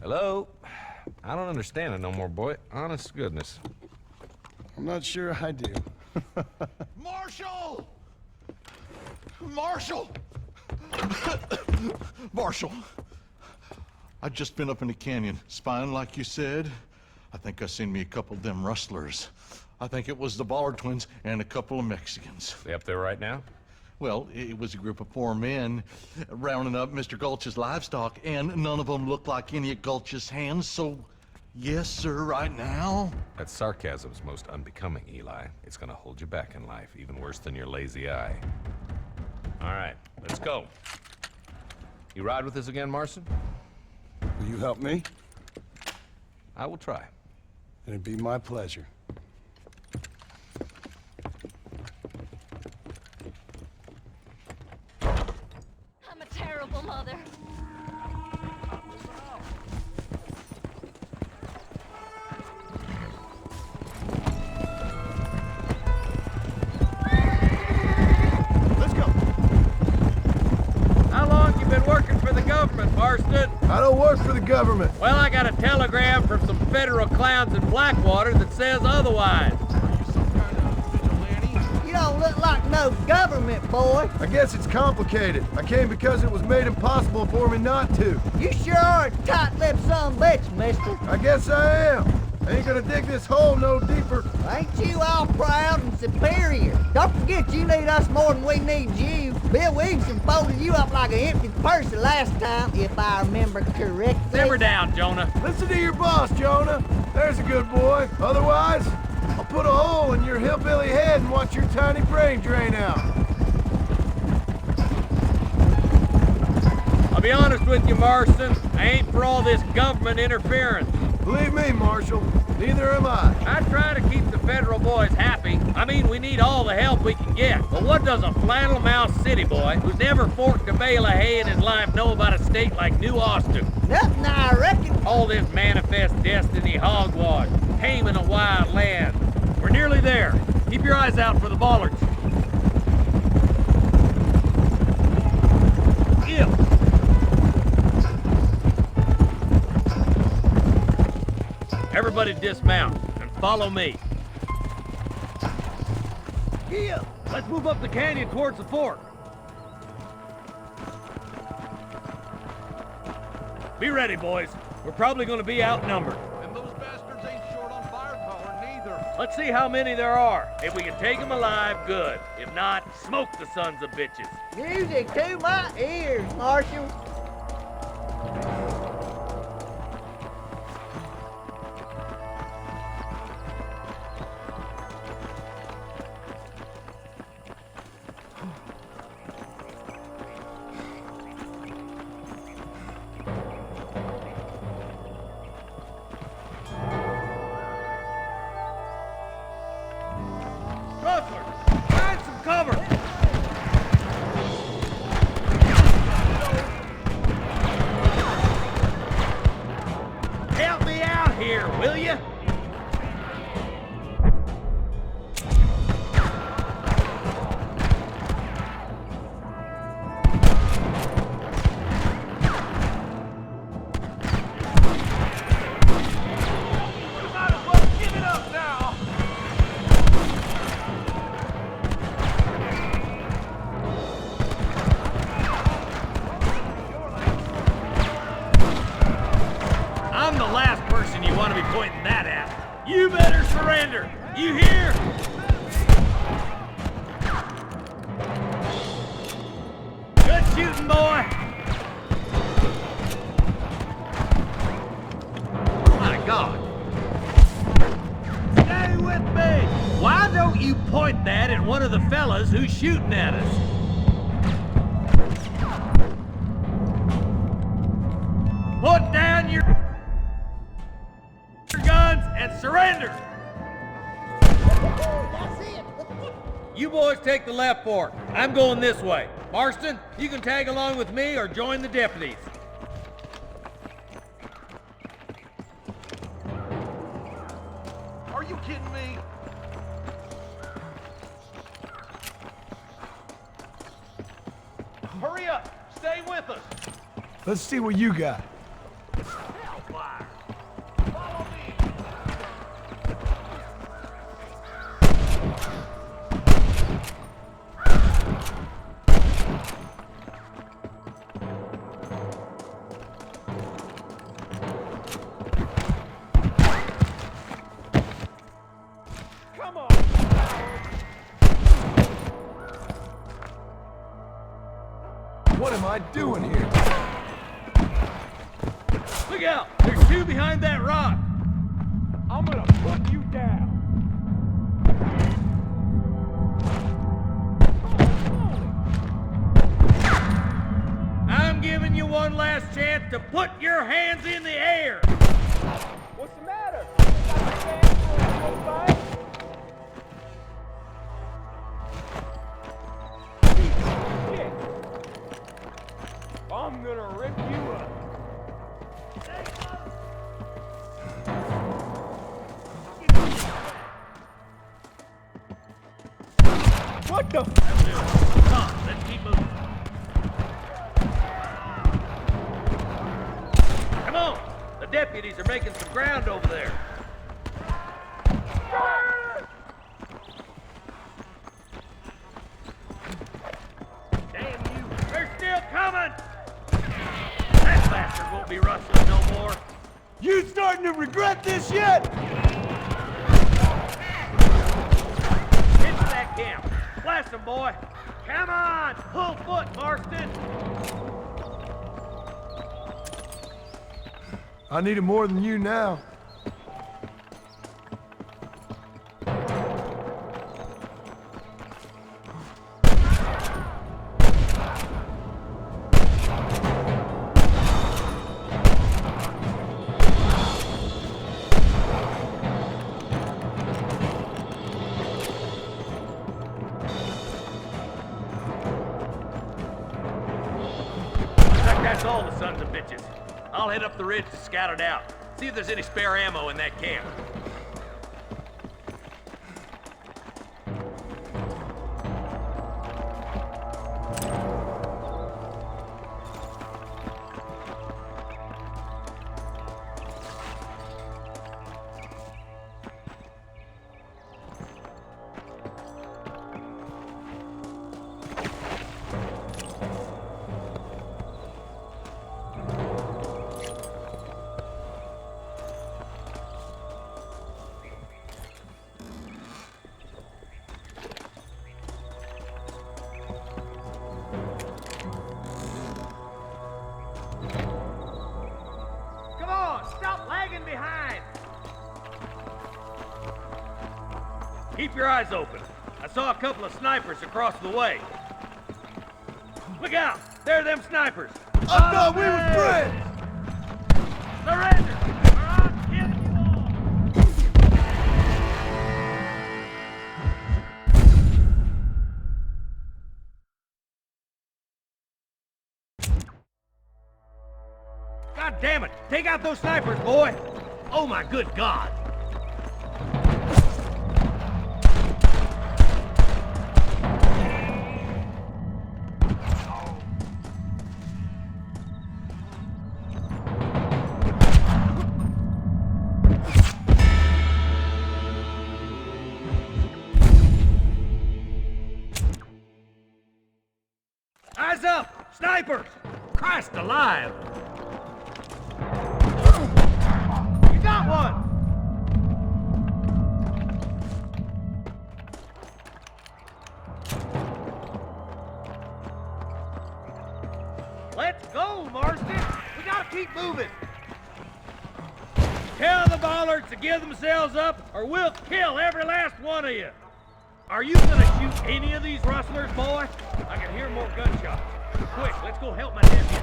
Hello? I don't understand it no more, boy. Honest to goodness. I'm not sure I do. Marshal! Marshal! Marshal! I've just been up in the canyon, spying like you said. I think I seen me a couple of them rustlers. I think it was the Ballard twins and a couple of Mexicans. They up there right now? Well, it was a group of poor men rounding up Mr. Gulch's livestock, and none of them looked like any of Gulch's hands, so yes, sir, right now. That sarcasm's most unbecoming, Eli. It's gonna hold you back in life, even worse than your lazy eye. All right, let's go. You ride with us again, Marston? Will you help me? I will try. It'd be my pleasure. I'm a terrible mother. Let's go. How long you been working for the government, Marston? I don't work for the government. Well, I got a telegram from some federal clowns in Blackwater that says otherwise. You don't look like no government, boy. I guess it's complicated. I came because it was made impossible for me not to. You sure are a tight-lipped son of a bitch, mister. I guess I am. I ain't gonna dig this hole no deeper. Ain't you all proud and superior? Don't forget you need us more than we need you. Bill Williamson folded you up like an empty purse the last time, if I remember correctly. Simmer down, Jonah. Listen to your boss, Jonah. There's a good boy. Otherwise, I'll put a hole in your hillbilly head and watch your tiny brain drain out. I'll be honest with you, Marston. I ain't for all this government interference. Believe me, Marshal, neither am I. I try to keep the federal boys happy. I mean, we need all the help we can get. But what does a flannel-mouthed city boy who's never forked a bale of hay in his life know about a state like New Austin? Nothing, I reckon. All this manifest destiny hogwash, taming a wild land. We're nearly there. Keep your eyes out for the bollards. Everybody dismount and follow me. Yeah, let's move up the canyon towards the fort. Be ready, boys. We're probably going to be outnumbered. And those bastards ain't short on firepower neither. Let's see how many there are. If we can take them alive, good. If not, smoke the sons of bitches. Music to my ears, Marshal. Rustlers, find some cover! shooting, boy? My God. Stay with me. Why don't you point that at one of the fellas who's shooting at us? Put down your guns and surrender. That's it. You boys take the left fork. I'm going this way. Marston, you can tag along with me or join the deputies. Are you kidding me? Hurry up! Stay with us! Let's see what you got. Hellfire! Follow me! Come on! What am I doing here? Look out! There's two behind that rock. I'm gonna put you down. I'm giving you one last chance to put your hands in the air. What's the matter? Got your hands full of fight? Shit. I'm gonna rip you up. What the? Come on, let's keep moving. Come on! The deputies are making some ground over there. Damn you! They're still coming! That bastard won't be rustling no more. You starting to regret this yet? Into that camp. Blast them, boy. Come on! Full foot, Marston! I need it more than you now. That's all the sons of bitches. I'll head up the ridge to scout it out. See if there's any spare ammo in that camp. Keep your eyes open. I saw a couple of snipers across the way. Look out! There are them snipers! I thought we were friends! Surrender! Or I'm killing you all! God damn it! Take out those snipers, boy! Oh my good God! Eyes up! Snipers! Christ alive! You got one! Let's go, Marston. We gotta keep moving. Tell the bollards to give themselves up, or we'll kill every last one of you. Are you gonna shoot any of these rustlers, boy? I can hear more gunshots. Quick, let's go help my nephew.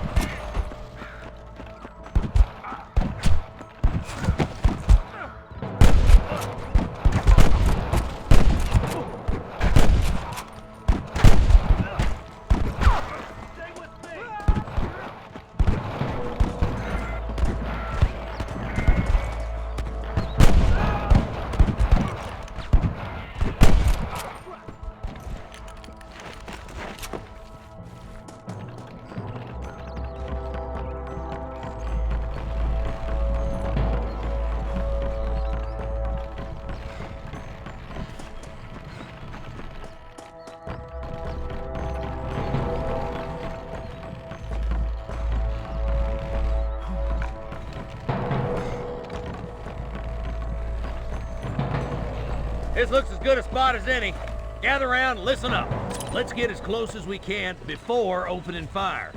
This looks as good a spot as any. Gather around and listen up. Let's get as close as we can before opening fire.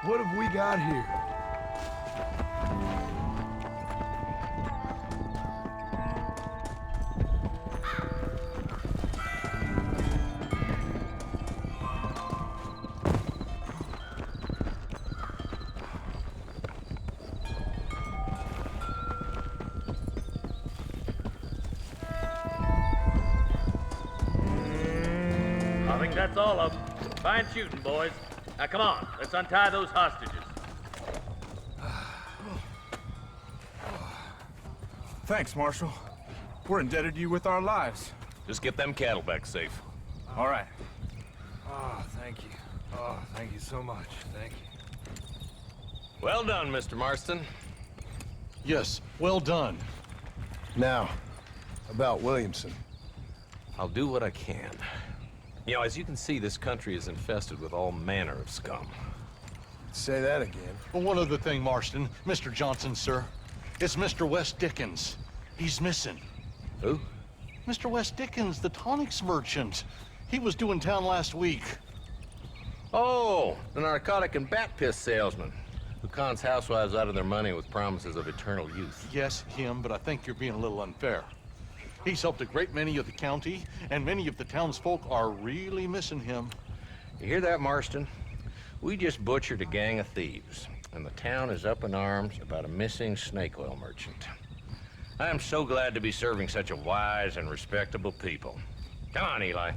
What have we got here? I think that's all of them. Fine shooting, boys. Now come on, let's untie those hostages. Thanks, Marshal. We're indebted to you with our lives. Just get them cattle back safe. All right. Oh, thank you. Oh, thank you so much. Thank you. Well done, Mr. Marston. Yes, well done. Now, about Williamson. I'll do what I can. You know, as you can see, this country is infested with all manner of scum. Say that again. Well, one other thing, Marston. Mr. Johnson, sir. It's Mr. Wes Dickens. He's missing. Who? Mr. Wes Dickens, the tonics merchant. He was due in town last week. Oh, the narcotic and bat piss salesman who cons housewives out of their money with promises of eternal youth. Yes, him, but I think you're being a little unfair. He's helped a great many of the county, and many of the townsfolk are really missing him. You hear that, Marston? We just butchered a gang of thieves, and the town is up in arms about a missing snake oil merchant. I am so glad to be serving such a wise and respectable people. Come on, Eli.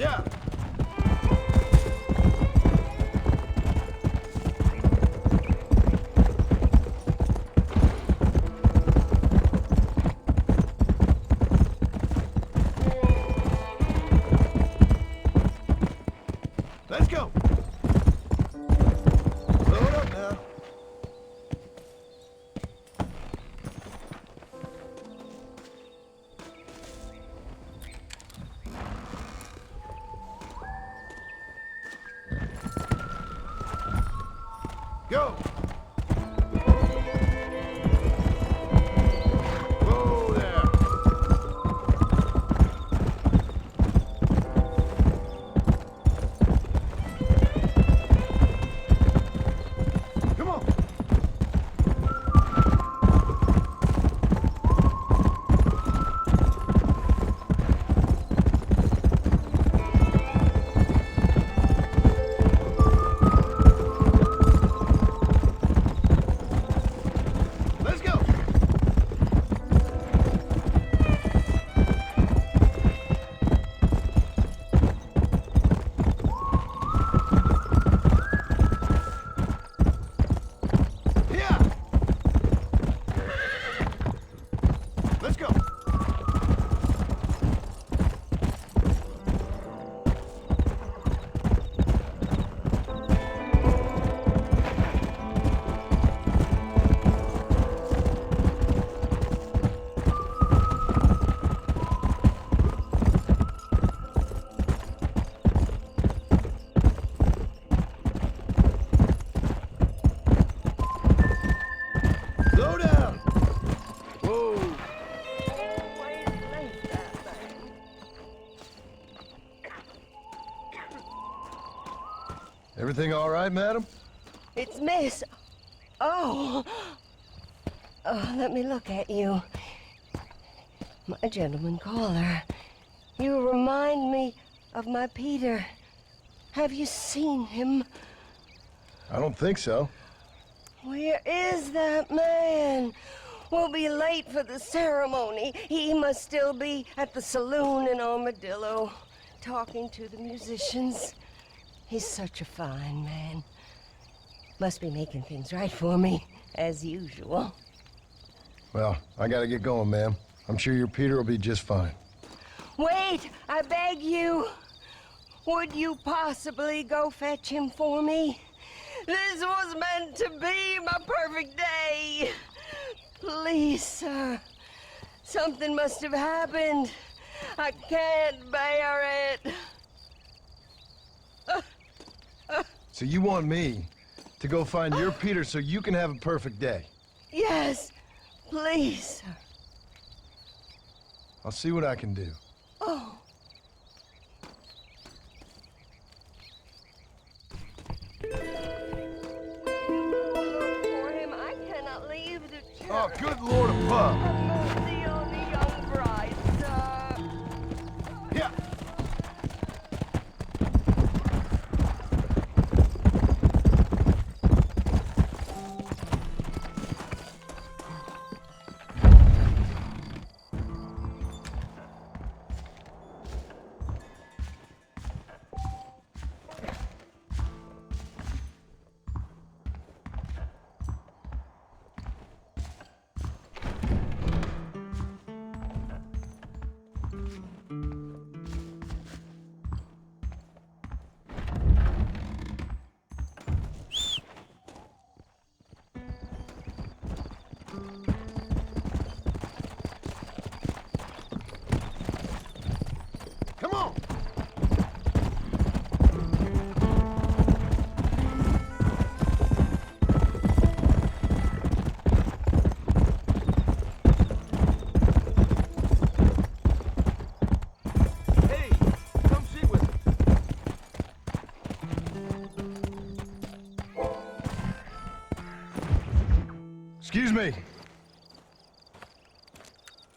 Yeah. Let's go. Load up now. Go. Whoa there. Come on. Let's go. Yeah. Let's go. Slow down. Whoa. Everything all right, madam? It's Miss. Oh. Oh, let me look at you. My gentleman caller. You remind me of my Peter. Have you seen him? I don't think so. Where is that man? We'll be late for the ceremony. He must still be at the saloon in Armadillo, talking to the musicians. He's such a fine man. Must be making things right for me, as usual. Well, I gotta get going, ma'am. I'm sure your Peter will be just fine. Wait, I beg you. Would you possibly go fetch him for me? This was meant to be my perfect day. Please, sir. Something must have happened. I can't bear it. So you want me to go find your Peter so you can have a perfect day? Yes, please, sir. I'll see what I can do. Oh. For him, I cannot leave the church. Oh, good Lord above. Have mercy on the young bride, sir. Yeah. Come on. Hey, come sit with me. Excuse me.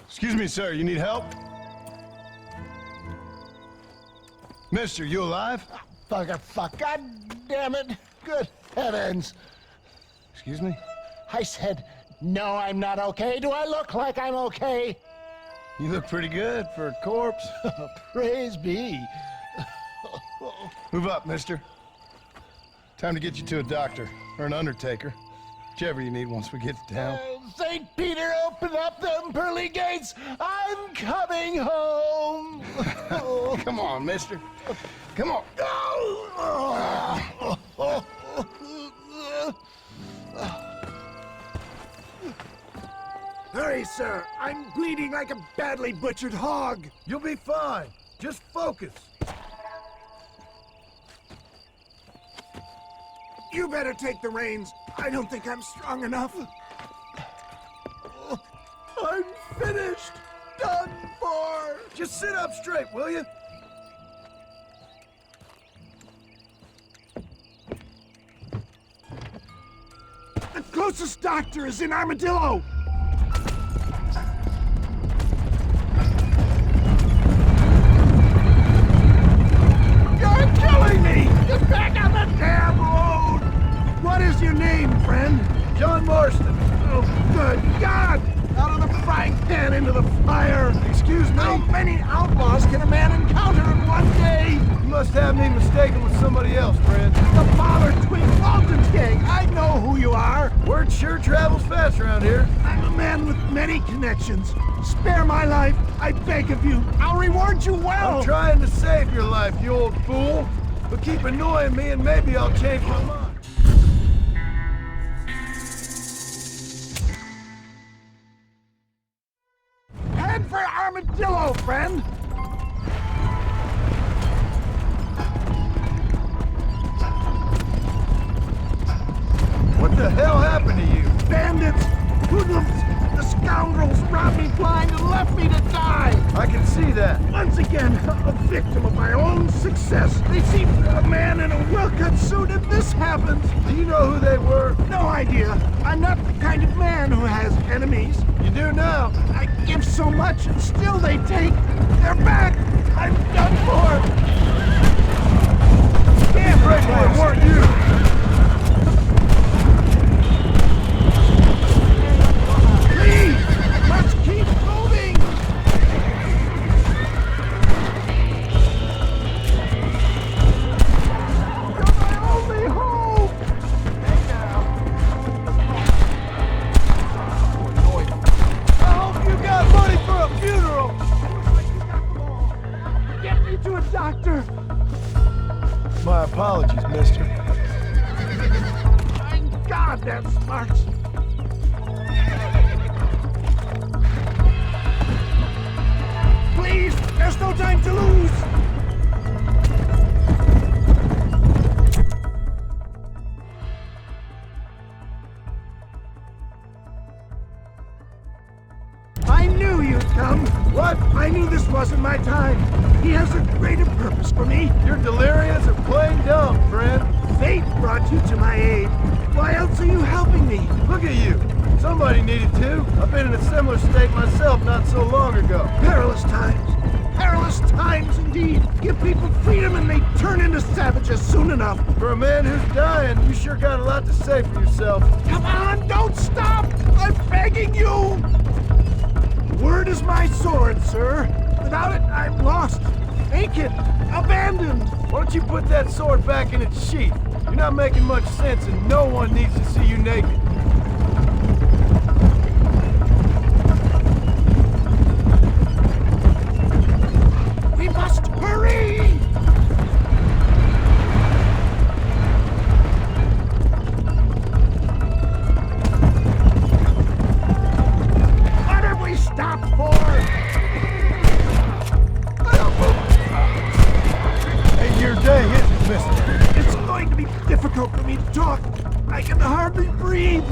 Excuse me, sir. You need help? Mister, you alive? Fuck, God damn it. Good heavens. Excuse me? I said, no, I'm not okay. Do I look like I'm okay? You look pretty good for a corpse. Praise be. Move up, mister. Time to get you to a doctor, or an undertaker. Whichever you need once we get to town. St. Peter, open up them pearly gates. I'm coming home. Come on, mister. Come on. Hurry, sir. I'm bleeding like a badly butchered hog. You'll be fine. Just focus. You better take the reins. I don't think I'm strong enough. I'm finished. Done for. Just sit up straight, will you? The closest doctor is in Armadillo. You're killing me! Get back on the damn road! What is your name, friend? John Marston. Oh, good God! Out of the frying pan into the fire! Excuse me? How many outlaws can a man encounter in one day? You must have me mistaken with somebody else, friend. The Father Twin Walton's gang! I know who you are! Word sure travels fast around here. I'm a man with many connections. Spare my life, I beg of you. I'll reward you well! I'm trying to save your life, you old fool. But keep annoying me and maybe I'll change my mind. Head for Armadillo, friend! What the hell happened to you? Bandits! Hoodlums! The scoundrels robbed me blind and left me to die! I can see that. Once again, a victim of my own success. They see a man in a well-cut suit and this happens. Do you know who they were? No idea. I'm not the kind of man who has enemies. You do now. I give so much and still they take. They're back! I'm done for! Damn right, it weren't you! Please! Let's keep moving! You're my only hope! Hey now. I hope you got money for a funeral! Get me to a doctor! My apologies, mister. My God, that smarts! Please, there's no time to lose! I knew you'd come! What? I knew this wasn't my time! He has a greater purpose for me! You're delirious and plain dumb, friend. Fate brought you to my aid! Why else are you helping me? Look at you. Somebody needed to. I've been in a similar state myself not so long ago. Perilous times! Perilous times indeed! Give people freedom and they turn into savages soon enough! For a man who's dying, you sure got a lot to say for yourself. Come on, don't stop! I'm begging you! Word is my sword, sir. Without it, I'm lost, vacant, abandoned. Why don't you put that sword back in its sheath? You're not making much sense and no one needs to see you naked. We must hurry! What have we stopped for? Ain't your day, is it, mister? It's going to be difficult for me to talk. I can hardly breathe.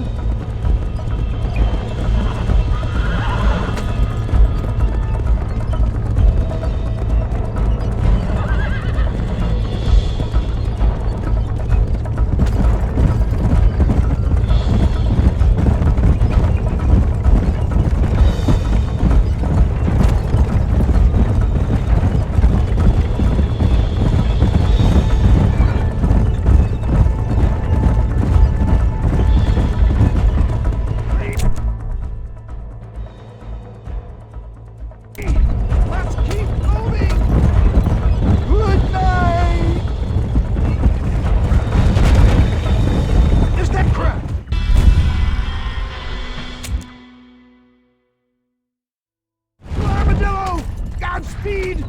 speed!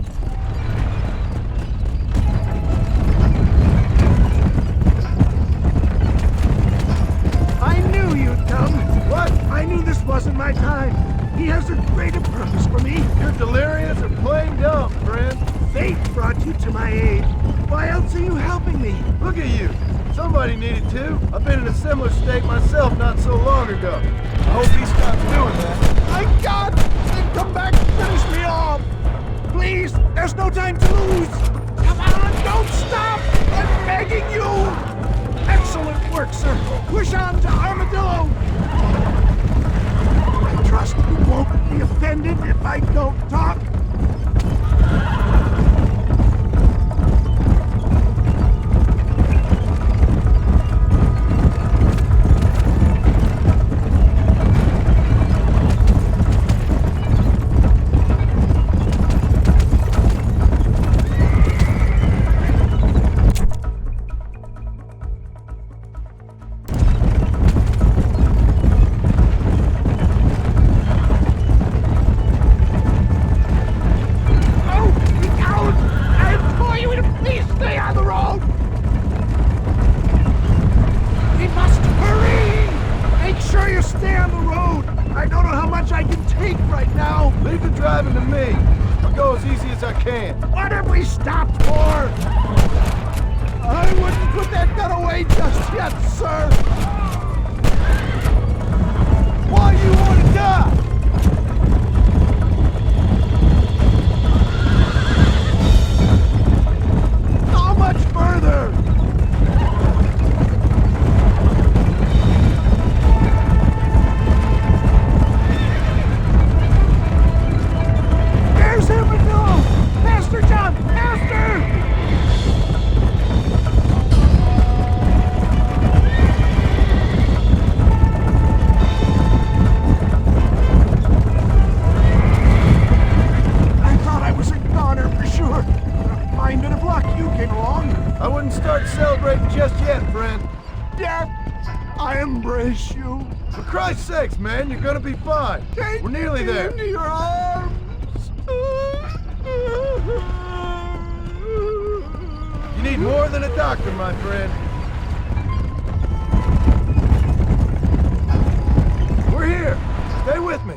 I knew you'd come. What? I knew this wasn't my time. He has a greater purpose for me. You're delirious or plain dumb, friend. Fate brought you to my aid. Why else are you helping me? Look at you. Somebody needed to. I've been in a similar state myself not so long ago. I hope he stops doing that. My God! Then come back and finish me off! Please, there's no time to lose! Come on, don't stop! I'm begging you! Excellent work, sir. Push on to Armadillo! I trust you won't be offended if I don't talk. Man, you're gonna be fine. We're nearly there. Into your arms. You need more than a doctor, my friend. We're here. Stay with me.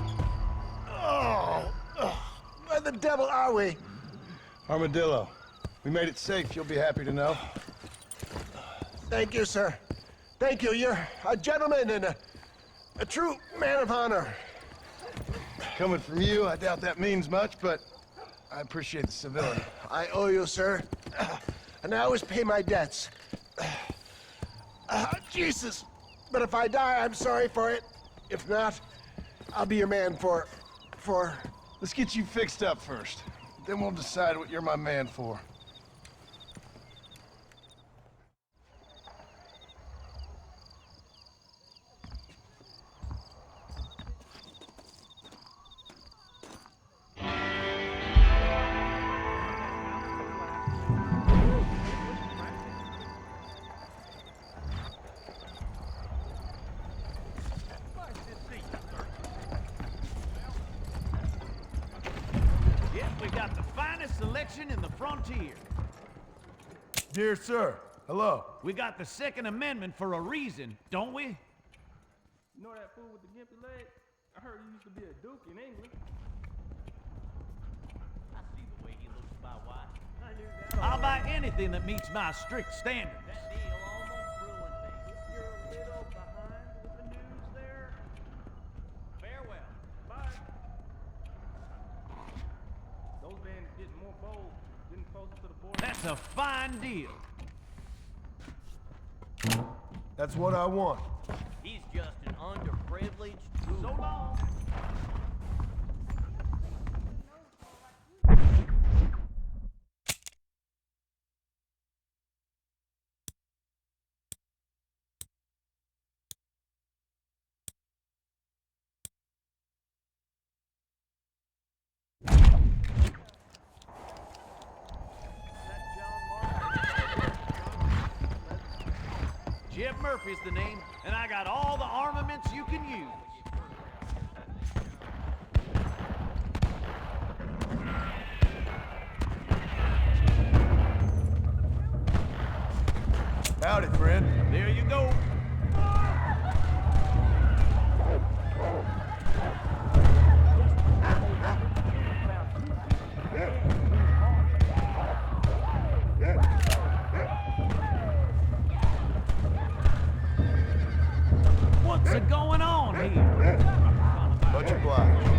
Where the devil are we? Armadillo. We made it safe, you'll be happy to know. Thank you, sir. Thank you. You're a gentleman and a true man of honor. Coming from you, I doubt that means much, but I appreciate the civility. I owe you, sir. And I always pay my debts. Jesus! But if I die, I'm sorry for it. If not, I'll be your man for... Let's get you fixed up first. Then we'll decide what you're my man for. In the frontier. Dear sir, hello. We got the Second Amendment for a reason, don't we? You know that fool with the gimpy leg? I heard he used to be a duke in England. I see the way he looks, my wife. I'll buy anything that meets my strict standards. That deal almost ruined me. You're a little behind with the news there. Farewell. Bye. Those bandits getting more bold, getting closer to the border. That's a fine deal. That's what I want. He's just an underprivileged fool. So long. Jeff Murphy's the name, and I got all the armaments you can use. about it, friend? There you go. What's going on here? Much obliged.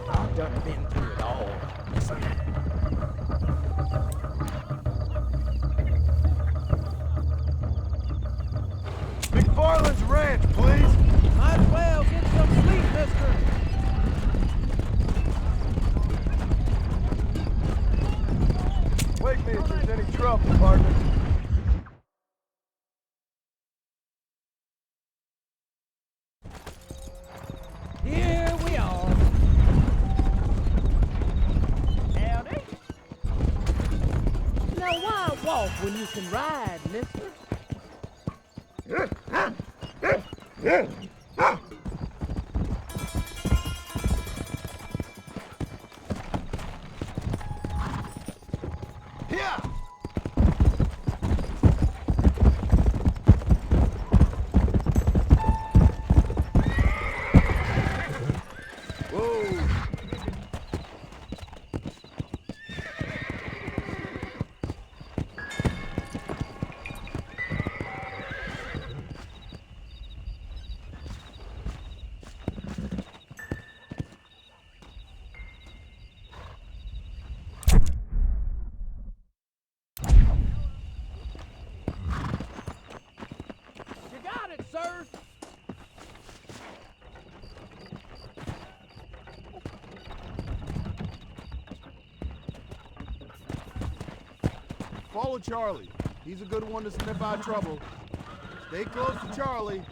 I've done been through it all. McFarland's Ranch, please. Might as well get some sleep, mister. Wake me if there's any trouble, partner. Here we are. Howdy. Now why walk when you can ride, mister? Here! Whoa! You got it, sir. Follow Charlie. He's a good one to sniff out trouble. Stay close to Charlie.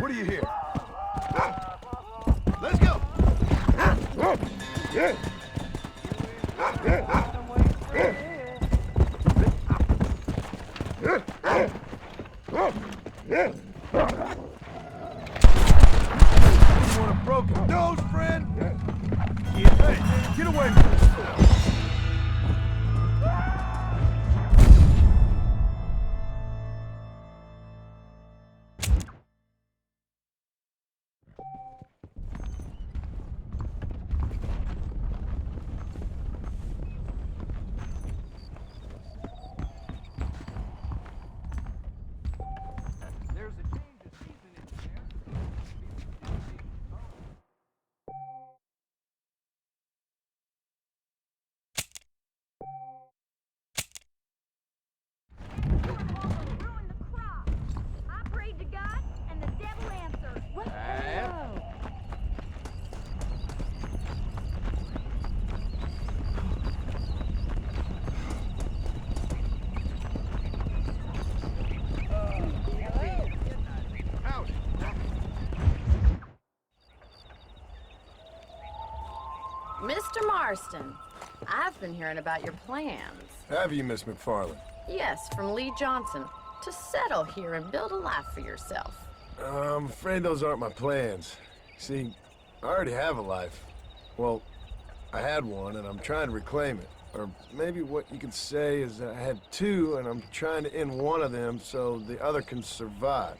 What do you hear? Let's go! nose, friend! Hey, get away from this! Mr. Marston, I've been hearing about your plans. Have you, Miss McFarland? Yes, from Lee Johnson. To settle here and build a life for yourself. I'm afraid those aren't my plans. See, I already have a life. Well, I had one, and I'm trying to reclaim it. Or maybe what you could say is that I had two, and I'm trying to end one of them so the other can survive.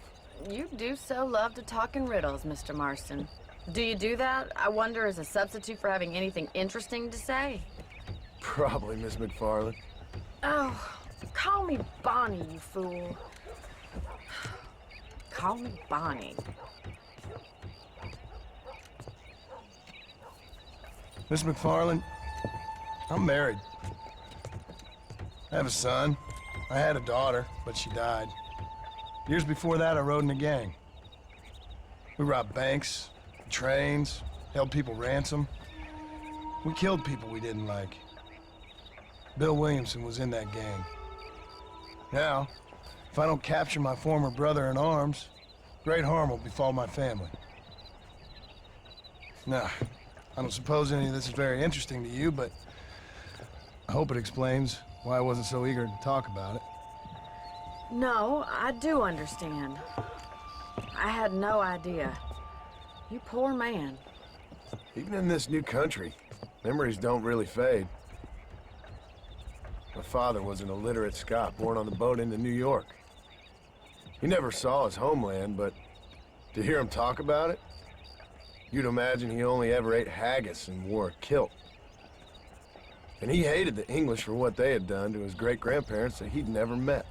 You do so love to talk in riddles, Mr. Marston. Do you do that, I wonder, as a substitute for having anything interesting to say? Probably, Miss McFarland. Oh, call me Bonnie, you fool. Call me Bonnie. Miss McFarland, I'm married. I have a son. I had a daughter, but she died. Years before that, I rode in a gang. We robbed banks, trains, held people ransom. We killed people we didn't like. Bill Williamson was in that gang. Now, if I don't capture my former brother in arms, great harm will befall my family. Now, I don't suppose any of this is very interesting to you, but I hope it explains why I wasn't so eager to talk about it. No, I do understand. I had no idea. You poor man. Even in this new country, memories don't really fade. My father was an illiterate Scot born on the boat into New York. He never saw his homeland, but to hear him talk about it, you'd imagine he only ever ate haggis and wore a kilt. And he hated the English for what they had done to his great-grandparents that he'd never met.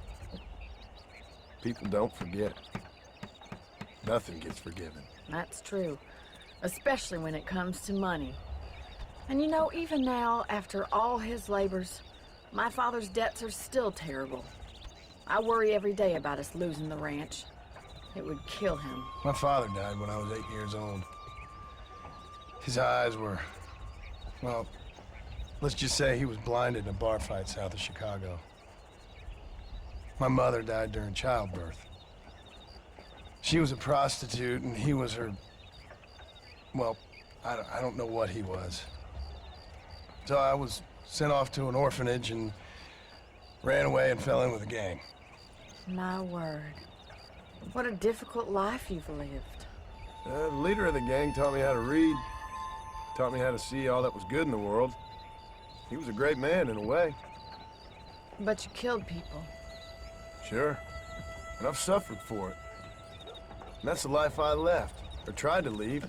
People don't forget. Nothing gets forgiven. That's true. Especially when it comes to money. And you know, even now, after all his labors, my father's debts are still terrible. I worry every day about us losing the ranch. It would kill him. My father died when I was 8 years old. His eyes were, well, let's just say he was blinded in a bar fight south of Chicago. My mother died during childbirth. She was a prostitute, and he was her... Well, I don't know what he was. So I was sent off to an orphanage and ran away and fell in with a gang. My word. What a difficult life you've lived. The leader of the gang taught me how to read. Taught me how to see all that was good in the world. He was a great man in a way. But you killed people. Sure. And I've suffered for it. And that's the life I left, or tried to leave.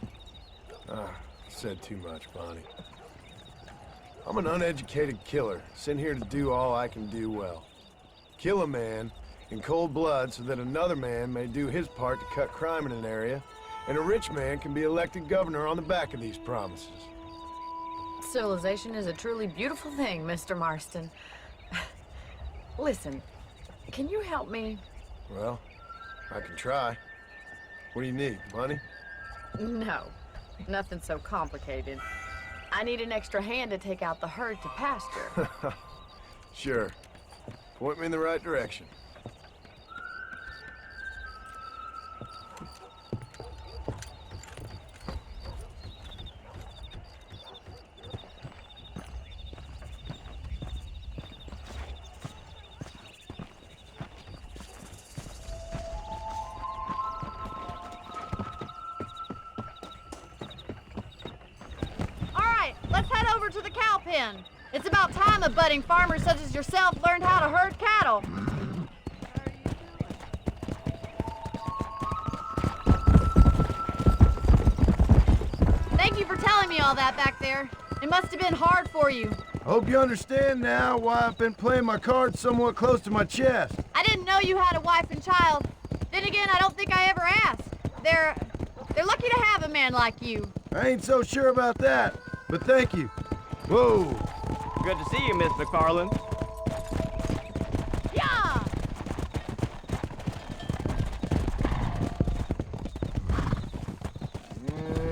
I said too much, Bonnie. I'm an uneducated killer, sent here to do all I can do well. Kill a man in cold blood so that another man may do his part to cut crime in an area, and a rich man can be elected governor on the back of these promises. Civilization is a truly beautiful thing, Mr. Marston. Listen, can you help me? Well, I can try. What do you need, money? No, nothing so complicated. I need an extra hand to take out the herd to pasture. Sure. Point me in the right direction. in. It's about time a budding farmer such as yourself learned how to herd cattle. Thank you for telling me all that back there. It must have been hard for you. I hope you understand now why I've been playing my cards somewhat close to my chest. I didn't know you had a wife and child. Then again, I don't think I ever asked. They're lucky to have a man like you. I ain't so sure about that, but thank you. Whoa. Good to see you, Miss McFarland. Yeah!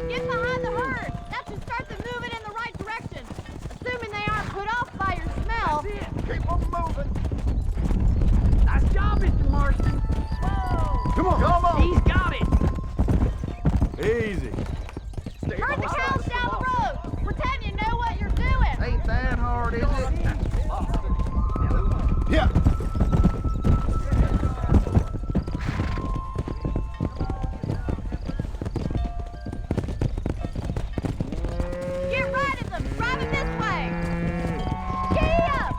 Get behind the herd. That should start them moving in the right direction. Assuming they aren't put off by your smell. That's it. Keep on moving. Nice job, Mr. Marston. Whoa! Come on. Come on. He's got it. Easy. Herd the cows down the road. Pretend you know what you're doing. Ain't that hard, is it? Yeah. Get right at them. Drive it this way. Giddy up.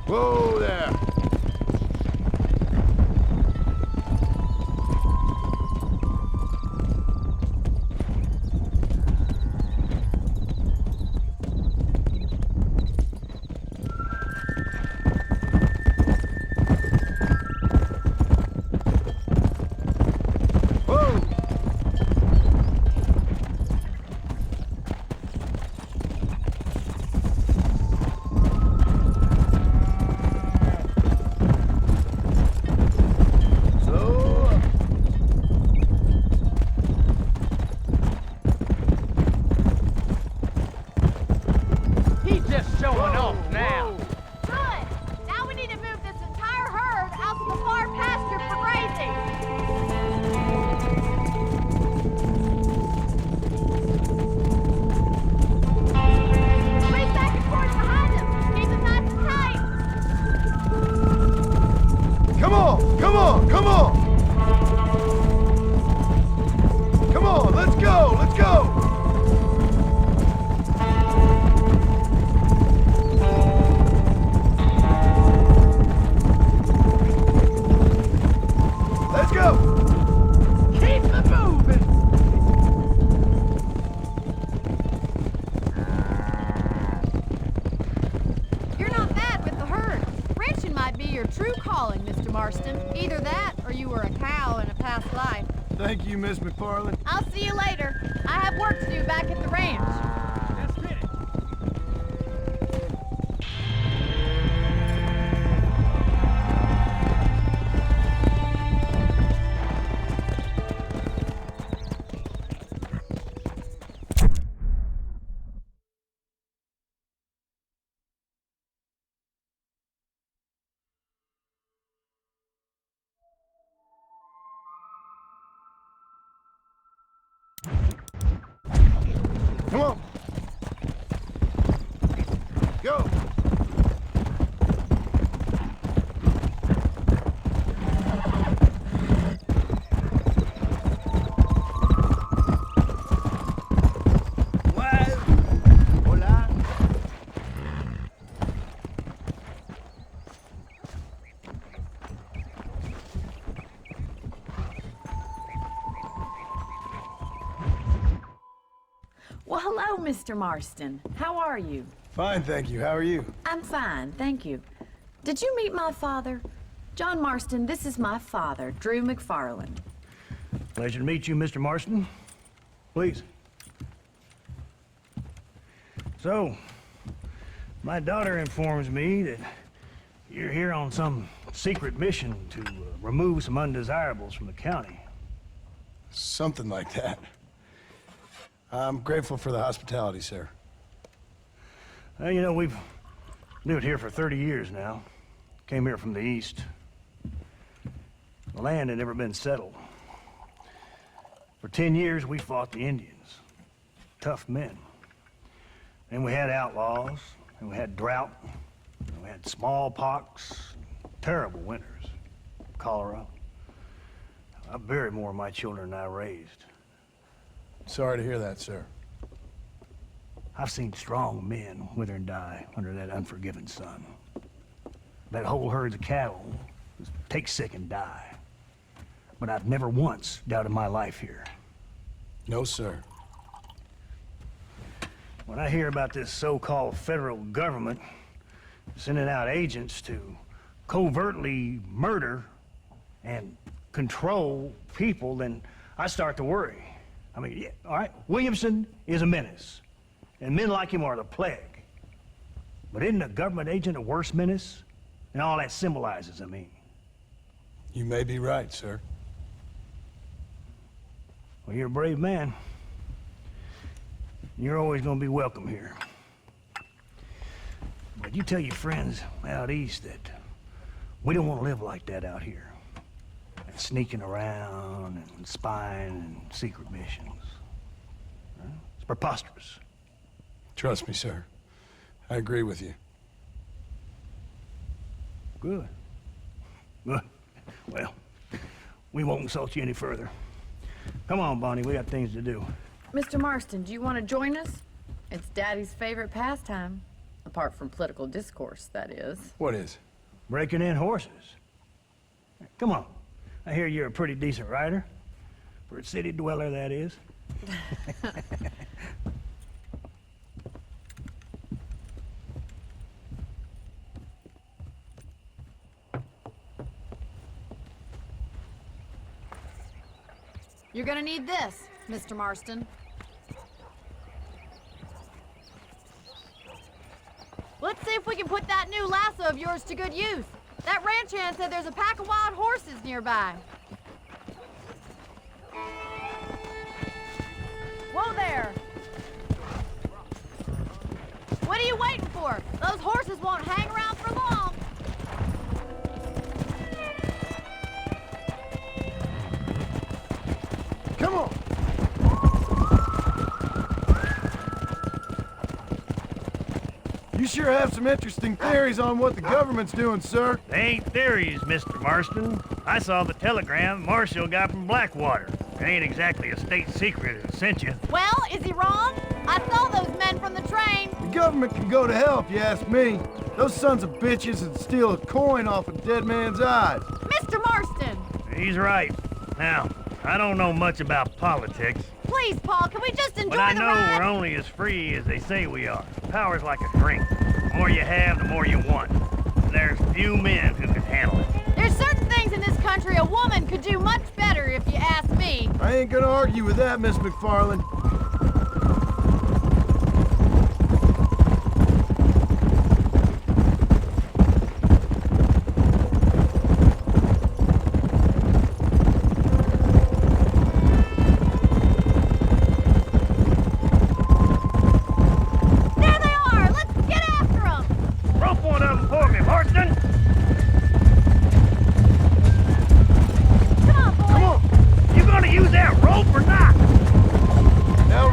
Whoa there. Either that, or you were a cow in a past life. Thank you, Miss McFarland. I'll see you later. I have work to do back at the ranch. Let's get it. Come on. Go. Hola. Well, hello, Mr. Marston. How are you? Fine, thank you. How are you? I'm fine, thank you. Did you meet my father? John Marston, this is my father, Drew McFarland. Pleasure to meet you, Mr. Marston. Please. So, my daughter informs me that you're here on some secret mission to remove some undesirables from the county. Something like that. I'm grateful for the hospitality, sir. Well, you know, we've lived here for 30 years now. Came here from the east. The land had never been settled. For 10 years, we fought the Indians. Tough men. And we had outlaws, and we had drought, and we had smallpox, terrible winters, cholera. I buried more of my children than I raised. Sorry to hear that, sir. I've seen strong men wither and die under that unforgiving sun. That whole herds of cattle just take sick and die. But I've never once doubted my life here. No, sir. When I hear about this so-called federal government sending out agents to covertly murder and control people, then I start to worry. I mean, yeah, all right, Williamson is a menace, and men like him are the plague. But isn't a government agent a worse menace? And all that symbolizes, I mean. You may be right, sir. Well, you're a brave man. You're always gonna be welcome here. But you tell your friends out east that we don't want to live like that out here. And sneaking around and spying and secret missions. Huh? It's preposterous. Trust me, sir. I agree with you. Good. Good. Well, we won't insult you any further. Come on, Bonnie, we got things to do. Mr. Marston, do you want to join us? It's Daddy's favorite pastime. Apart from political discourse, that is. What is? Breaking in horses. Come on. I hear you're a pretty decent rider. For a city dweller, that is. You're gonna need this, Mr. Marston. Let's see if we can put that new lasso of yours to good use. That ranch hand said there's a pack of wild horses nearby. Whoa there! What are you waiting for? Those horses won't hang around for long. Come on! You sure have some interesting theories on what the government's doing, sir. They ain't theories, Mr. Marston. I saw the telegram Marshall got from Blackwater. It ain't exactly a state secret that sent you. Well, is he wrong? I saw those men from the train. The government can go to hell if you ask me. Those sons of bitches would steal a coin off a dead man's eyes. Mr. Marston! He's right. Now, I don't know much about politics. Please, Paul, can we just enjoy But I the know ride? we're only as free as they say we are. Power's like a drink. The more you have, the more you want. And there's few men who can handle it. There's certain things in this country a woman could do much better, if you ask me. I ain't gonna argue with that, Miss McFarland. There they are! Let's get after them! Rope one of them for me, Marston! Come on, boy! Come on! You gonna use that rope or not? Now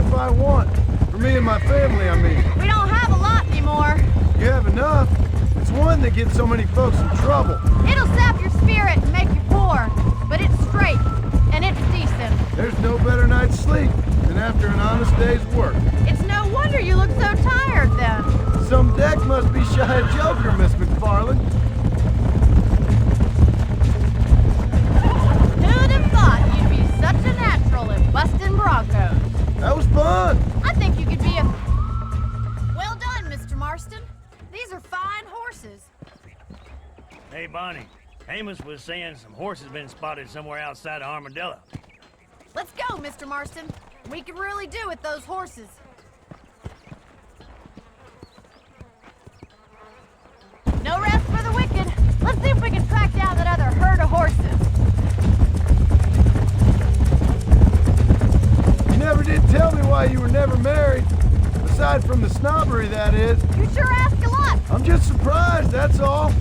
life I want. For me and my family, I mean. We don't have a lot anymore. You have enough. It's one that gets so many folks in trouble. It'll sap your spirit and make you poor, but it's straight, and it's decent. There's no better night's sleep than after an honest day's work. It's no wonder you look so tired then. Some deck must be shy of Joker, Miss McFarland. Who'd have thought you'd be such a natural at busting Broncos? That was fun. I think you could be a... Well done, Mr. Marston. These are fine horses. Hey, Bonnie. Amos was saying some horses been spotted somewhere outside of Armadillo. Let's go, Mr. Marston. We can really do with those horses. No rest for the wicked. Let's see if we can track down that other herd of horses. You never did tell me why you were never married. Aside from the snobbery, that is. You sure ask a lot. I'm just surprised, that's all.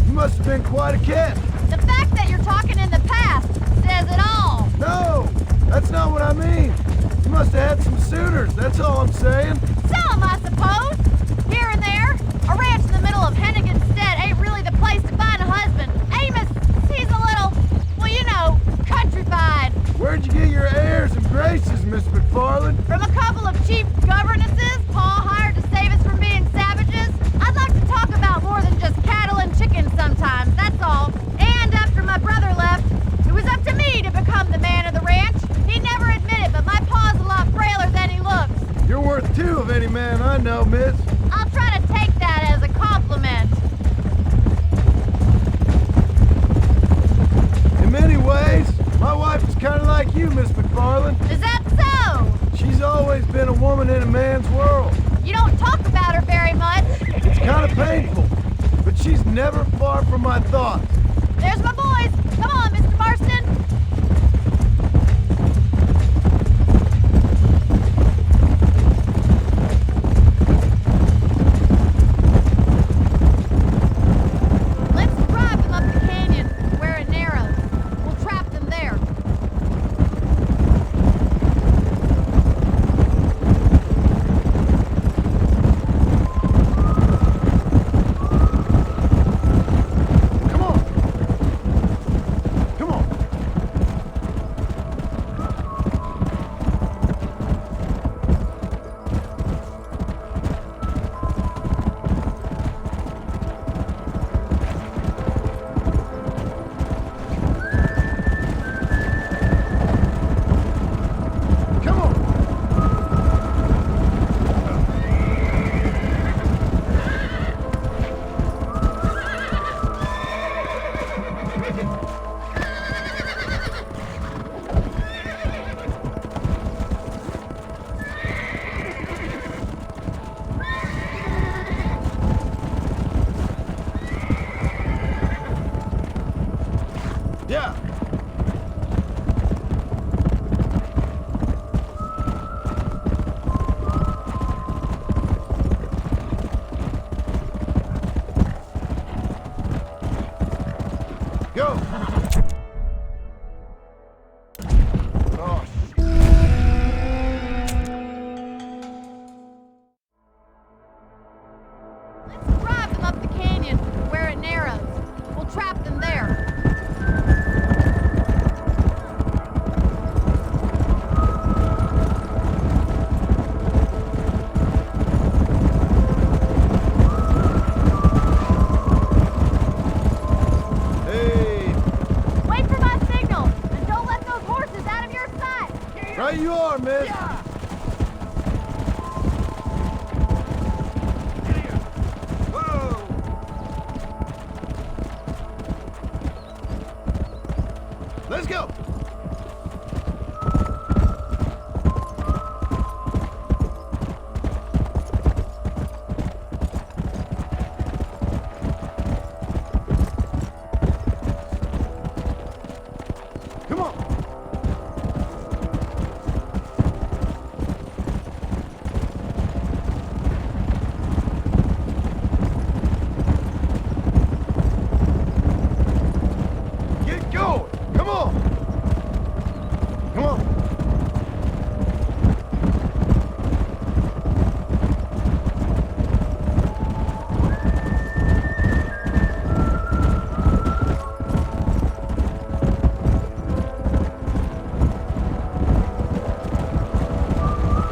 You must have been quite a cat. The fact that you're talking in the past says it all. No, that's not what I mean. You must have had some suitors, that's all I'm saying. Some, I suppose. Here and there. A ranch in the middle of Hennigan's Stead ain't really the place to find a husband. Amos, he's a little, well, you know, countrified. Where'd you get your airs and graces, Miss McFarland? From a couple of cheap governesses Pa hired to save us from being savages. I'd like to talk about more than just cattle and chickens sometimes, that's all. And after my brother left, it was up to me to become the man of the ranch. He never admitted, but my pa's a lot frailer than he looks. You're worth two of any man I know, miss. I'll try to take that as a compliment. In many ways, my wife is kind of like you, Miss McFarland. Is that so? She's always been a woman in a man's world. You don't talk about her very much. It's kind of painful, but she's never far from my thoughts. There's my boys. Come on, Mr. Marston. Let's drive them up the canyon where it narrows. We'll trap them there. Yeah. Go. Oh. Let's drive them up the canyon where it narrows. We'll trap them there. Right you are, miss. Yeah.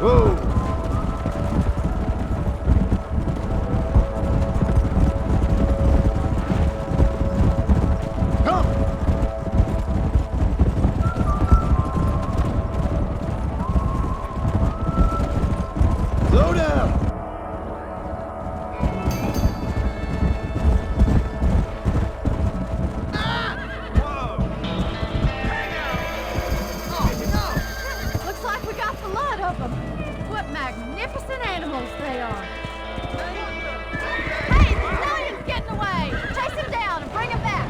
Whoa! Slow down! Looks like we got the lot of them. What magnificent animals they are. Hey, the stallion's getting away. Chase him down and bring him back.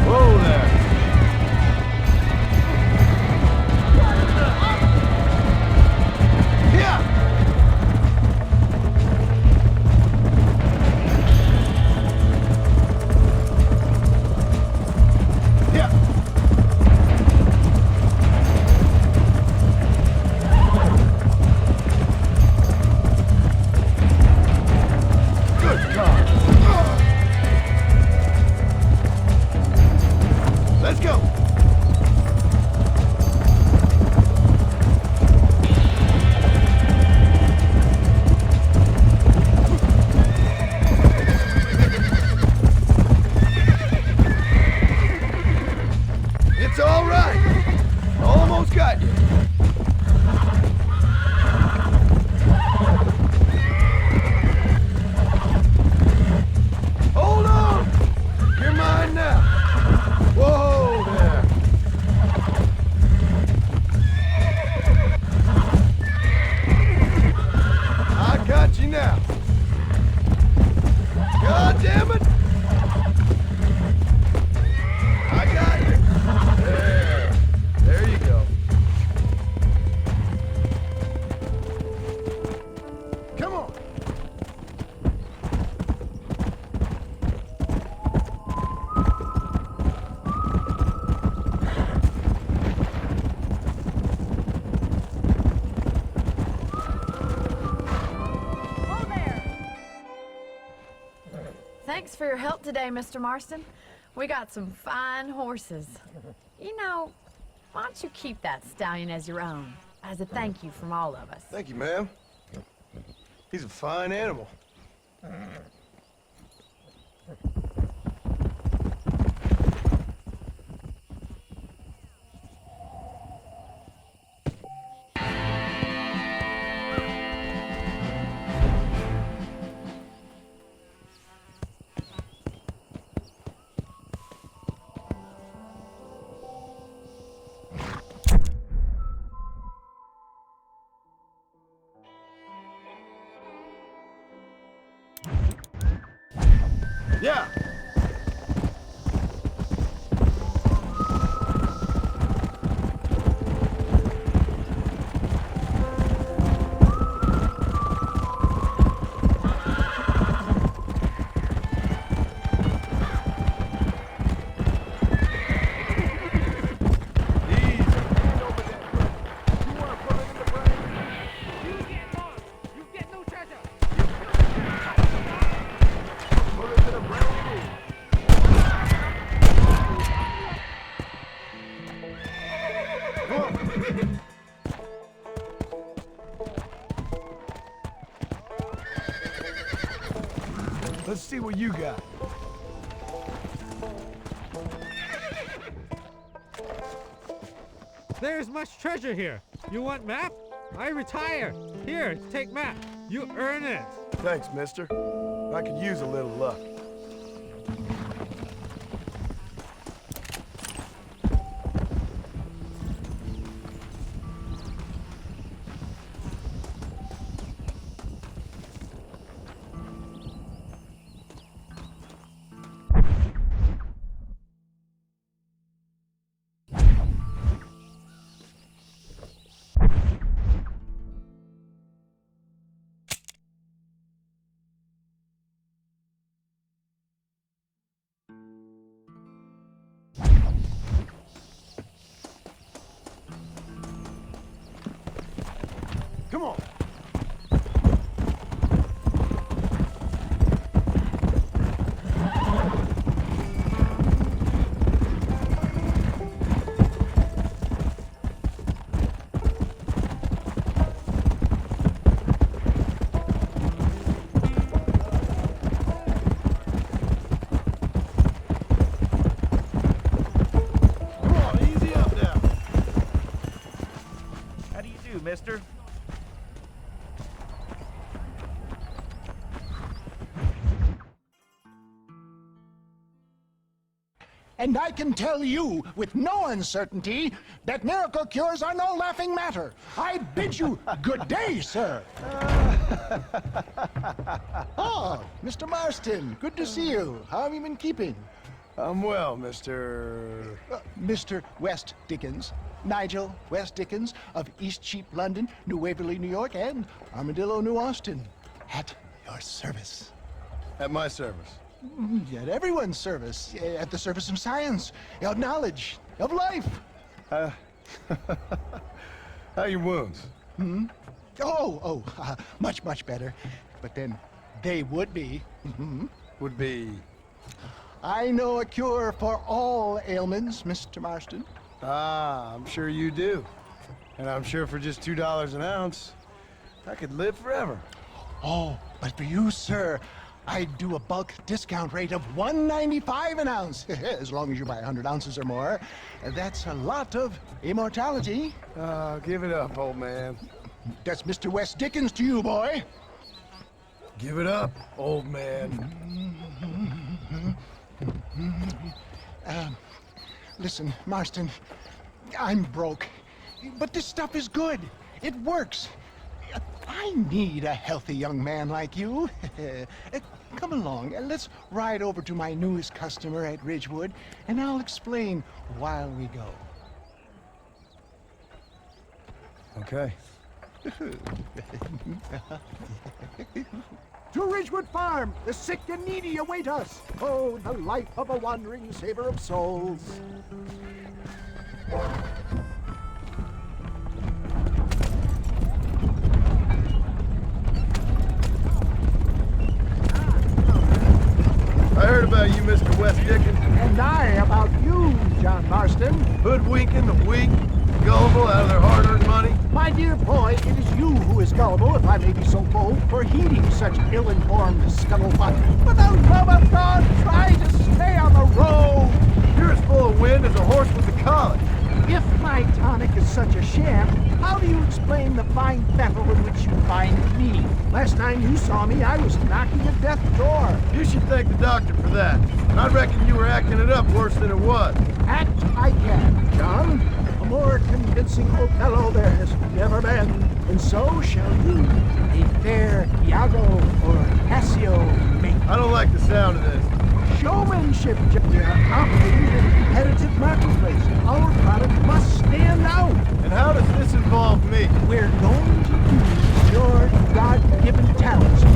Whoa there! Yeah! Yeah! Good God! Let's go! It's all right. Almost got you. Hold on. You're mine now. Whoa there. I got you now. God damn it. I got you. There you go. Come on. Thanks for your help today, Mr. Marston. We got some fine horses. You know, why don't you keep that stallion as your own, as a thank you from all of us? Thank you, ma'am. He's a fine animal. Yeah. Let's see what you got. There's much treasure here. You want map? I retire. Here, take map. You earn it. Thanks, mister. I could use a little luck. Come on. too, mister. And I can tell you with no uncertainty that miracle cures are no laughing matter. I bid you good day, sir. Oh, Mr. Marston, good to see you. How have you been keeping? I'm well, Mr. Mr. West Dickens. Nigel West Dickens of East Cheap, London, New Waverly, New York, and Armadillo, New Austin. At your service. At my service. At everyone's service. At the service of science, of knowledge, of life. How are your wounds? Much, much better. But then they would be. Would be? I know a cure for all ailments, Mr. Marston. Ah, I'm sure you do. And I'm sure for just $2 an ounce, I could live forever. Oh, but for you, sir, I'd do a bulk discount rate of $1.95 an ounce, as long as you buy 100 ounces or more. That's a lot of immortality. Give it up, old man. That's Mr. West Dickens to you, boy. Give it up, old man. Listen, Marston, I'm broke, but this stuff is good. It works. I need a healthy young man like you. Come along, and let's ride over to my newest customer at Ridgewood, and I'll explain while we go. Okay. To Ridgewood Farm, the sick and needy await us. Oh, the life of a wandering saver of souls. I heard about you, Mr. West Dickens. And I about you, John Marston. Hoodwinking the weak, gullible out of their hard-earned money. My dear boy, it is you who is gullible, if I may be so bold, for heeding such ill-informed scuttlebutt. For the love of God, try to stay on the road. You're as full of wind as a horse with the colic. If my tonic is such a sham, how do you explain the fine fettle in which you find me? Last time you saw me, I was knocking at death's door. You should thank the doctor for that. I reckon you were acting it up worse than it was. Act I can, John. A more convincing Othello there has never been. And so shall you, a fair Iago or Cassio make. I don't like the sound of this. Showmanship. We are operating in a competitive marketplace. Our product must stand out. And how does this involve me? We're going to use your God-given talents to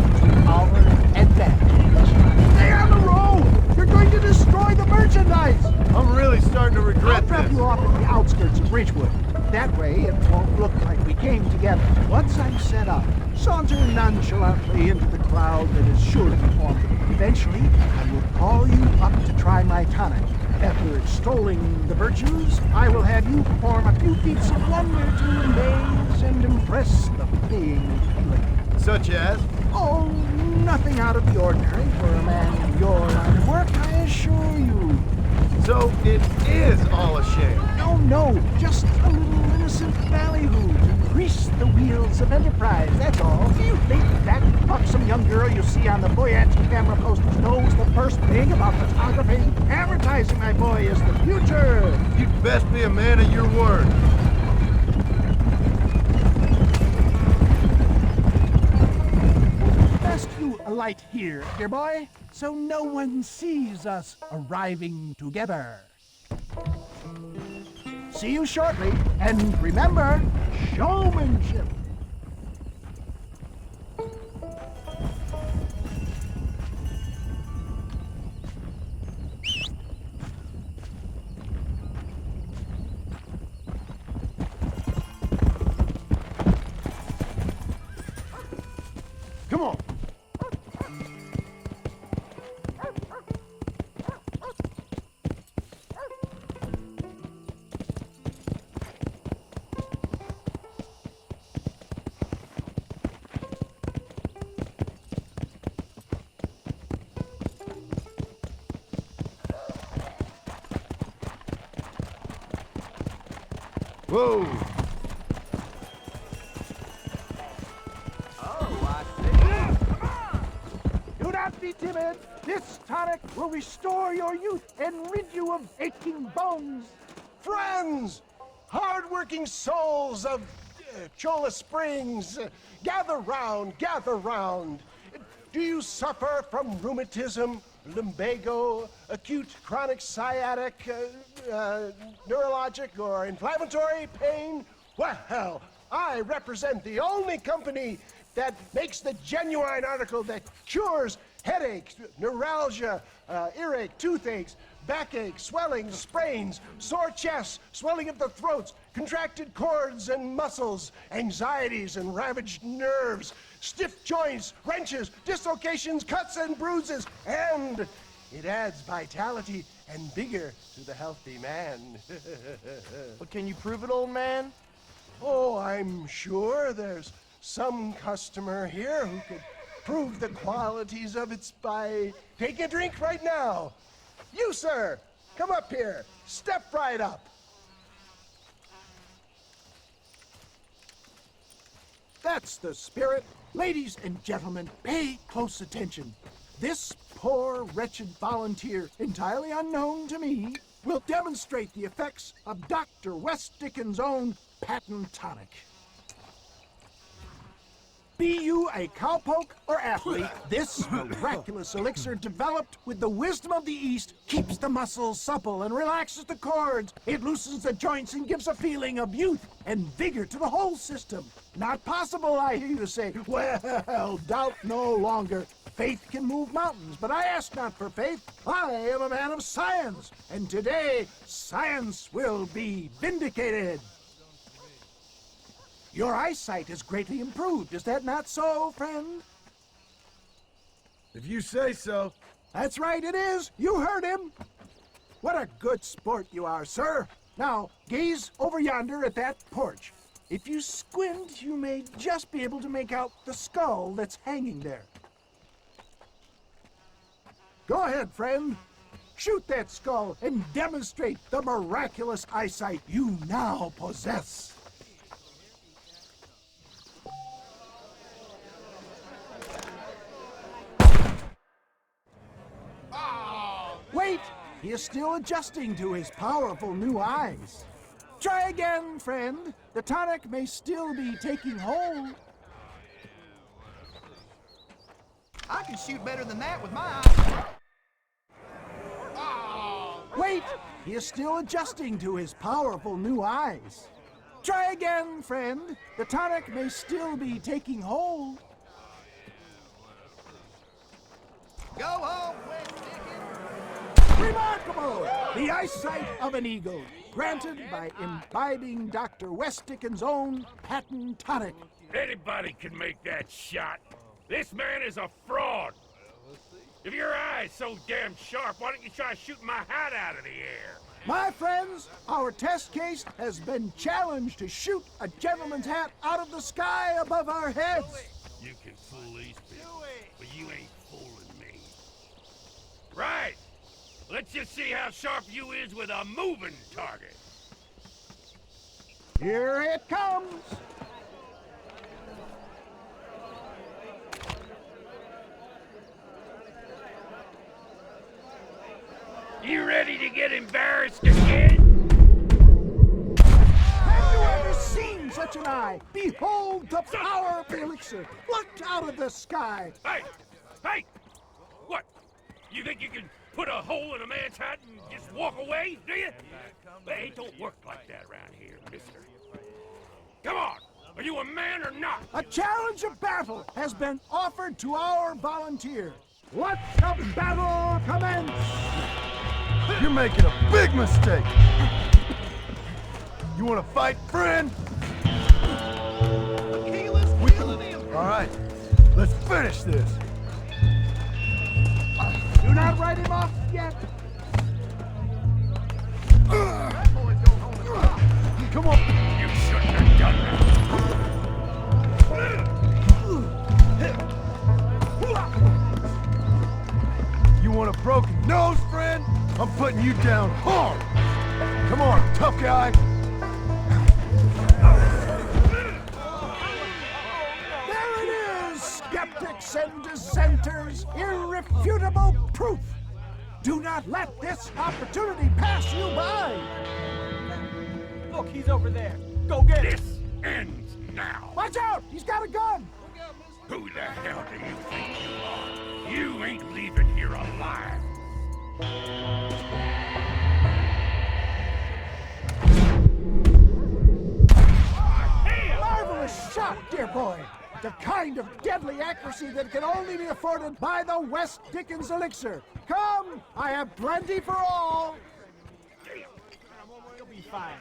our advantage. Stay on the road! You're going to destroy the merchandise! I'm really starting to regret this. I'll drop you off at the outskirts of Ridgewood. That way, it won't look like we came together. Once I'm set up, saunter nonchalantly into the crowd that is sure to form. Eventually, I will call you up to try my tonic. After extolling the virtues, I will have you perform a few feats of wonder to amaze and impress the paying public. Such as? Oh, nothing out of the ordinary for a man in your line of work, I assure you. So it is all a sham? No, just a little innocent ballyhoo to grease the wheels of enterprise, that's all. Do you think that buxom young girl you see on the Voyage camera posters knows the first thing about photography? Advertising, my boy, is the future. You'd best be a man of your word. Best you alight here, dear boy, so no one sees us arriving together. See you shortly, and remember, showmanship. Come on. Whoa! be timid. This tonic will restore your youth and rid you of aching bones. Friends, hard-working souls of Cholla Springs, gather round, gather round. Do you suffer from rheumatism, lumbago, acute chronic sciatic, neurologic, or inflammatory pain? Well, I represent the only company that makes the genuine article that cures headaches, neuralgia, earache, toothaches, backache, swelling, sprains, sore chests, swelling of the throats, contracted cords and muscles, anxieties and ravaged nerves, stiff joints, wrenches, dislocations, cuts and bruises, and it adds vitality and vigor to the healthy man. But can you prove it, old man? Oh, I'm sure there's some customer here who could prove the qualities of it by taking a drink right now. You, sir, come up here. Step right up. That's the spirit. Ladies and gentlemen, pay close attention. This poor, wretched volunteer, entirely unknown to me, will demonstrate the effects of Dr. West Dickens' own patent tonic. Be you a cowpoke or athlete, this miraculous elixir developed with the wisdom of the East keeps the muscles supple and relaxes the cords. It loosens the joints and gives a feeling of youth and vigor to the whole system. Not possible, I hear you say. Well, doubt no longer. Faith can move mountains, but I ask not for faith. I am a man of science, and today science will be vindicated. Your eyesight has greatly improved. Is that not so, friend? If you say so. That's right, it is. You heard him. What a good sport you are, sir. Now, gaze over yonder at that porch. If you squint, you may just be able to make out the skull that's hanging there. Go ahead, friend. Shoot that skull and demonstrate the miraculous eyesight you now possess. Wait! He is still adjusting to his powerful new eyes. Try again, friend. The tonic may still be taking hold. I can shoot better than that with my eyes. Wait! He is still adjusting to his powerful new eyes. Try again, friend. The tonic may still be taking hold. Go home, West Dickens. Remarkable! The eyesight of an eagle, granted by imbibing Dr. West Dickens' own patent tonic. Anybody can make that shot. This man is a fraud. If your eye's so damn sharp, why don't you try shooting my hat out of the air? My friends, our test case has been challenged to shoot a gentleman's hat out of the sky above our heads. You can fool these people, but you ain't fooling me. Right. Let's just see how sharp you is with a moving target. Here it comes. You ready to get embarrassed again? Have you ever seen such an eye? Behold the power of the elixir. Look out of the sky. Hey! Hey! What? You think you can put a hole in a man's hat and just walk away, do you? Hey, it don't work like that around here, mister. Come on! Are you a man or not? A challenge of battle has been offered to our volunteer. Let the battle commence! You're making a big mistake. You want to fight, friend? All right, let's finish this. Do not write him off yet. Come on. You shouldn't have done that. You want a broken nose, friend? I'm putting you down hard. Come on, tough guy. There it is, skeptics. deserters and dissenters irrefutable proof. Do not let this opportunity pass you by. Look, he's over there. Go get him. This ends now. Watch out! He's got a gun! Who the hell do you think you are? You ain't leaving here alive. Marvelous shot, dear boy. The kind of deadly accuracy that can only be afforded by the West Dickens elixir. Come, I have plenty for all. You'll be fine.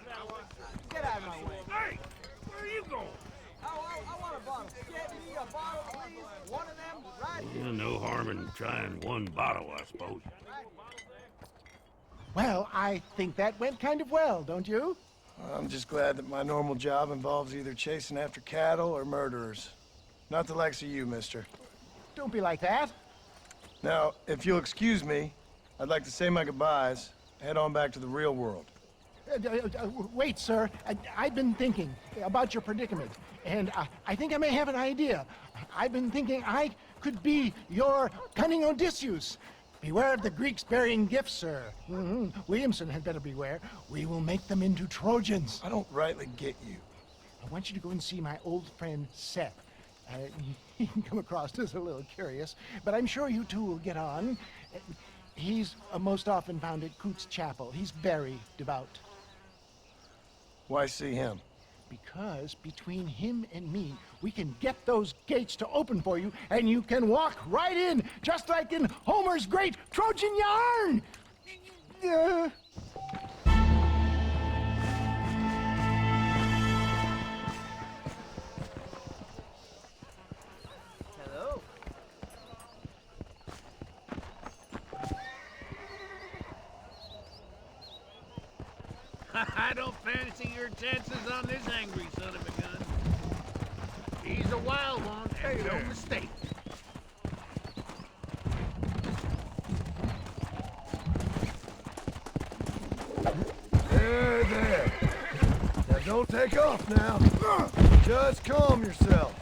Get out of my way. Hey, where are you going? I want a bottle. Get me a bottle, please. One of them right here. No harm in trying one bottle, I suppose. Well, I think that went kind of well, don't you? I'm just glad that my normal job involves either chasing after cattle or murderers. Not the likes of you, mister. Don't be like that. Now, if you'll excuse me, I'd like to say my goodbyes, head on back to the real world. Wait, sir. I've been thinking about your predicament, and I think I may have an idea. I've been thinking I could be your cunning Odysseus. Beware of the Greeks burying gifts, sir. Williamson had better beware. We will make them into Trojans. I don't rightly get you. I want you to go and see my old friend Seth. He can come across as a little curious, but I'm sure you two will get on. He's most often found at Coots Chapel. He's very devout. Why see him? Because between him and me, we can get those gates to open for you, and you can walk right in, just like in Homer's great Trojan yarn! Hello. I don't fancy your chances on this angry son of a gun. He's a wild one, and no mistake. There. Now don't take off now. Just calm yourself.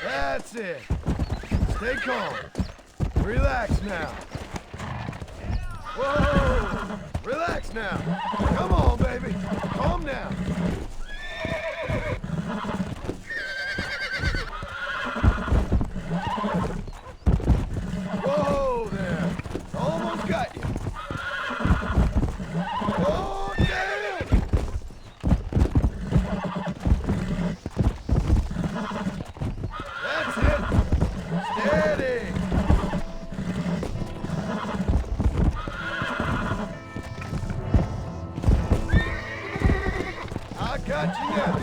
That's it. Stay calm. Relax now. Whoa! Relax now. Come on, baby. Calm down. Whoa there. Almost got you. Oh, damn! That's it. Steady. I got you now.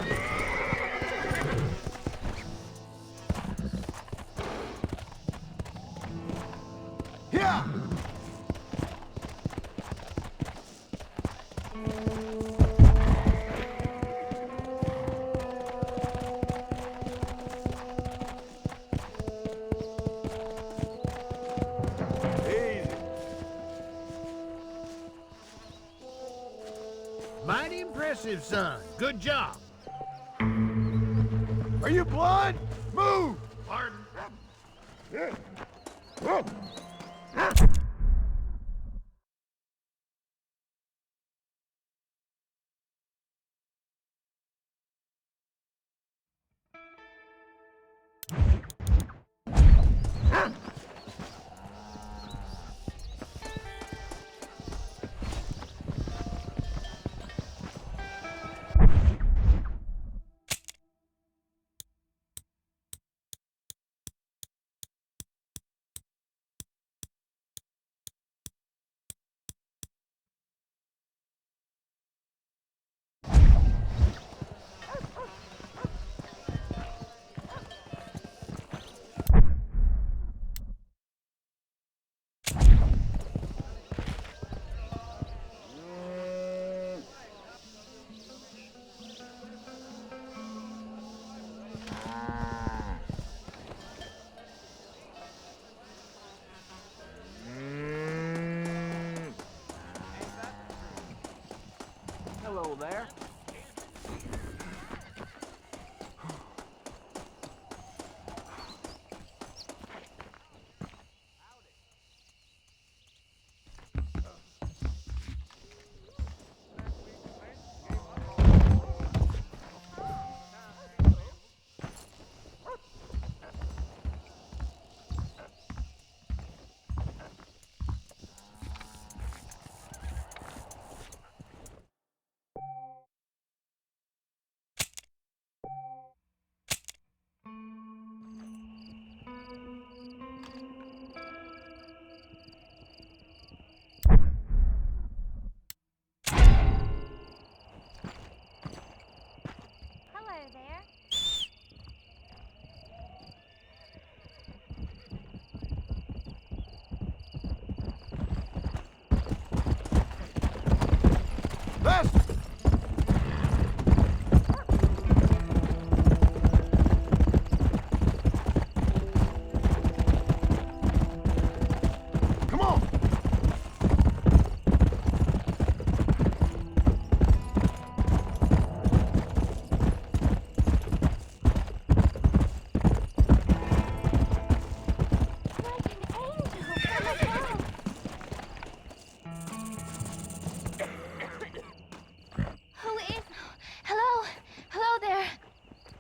Yeah. Easy. Mighty impressive, son. Good job. Are you blind? Move! Pardon? Hello there.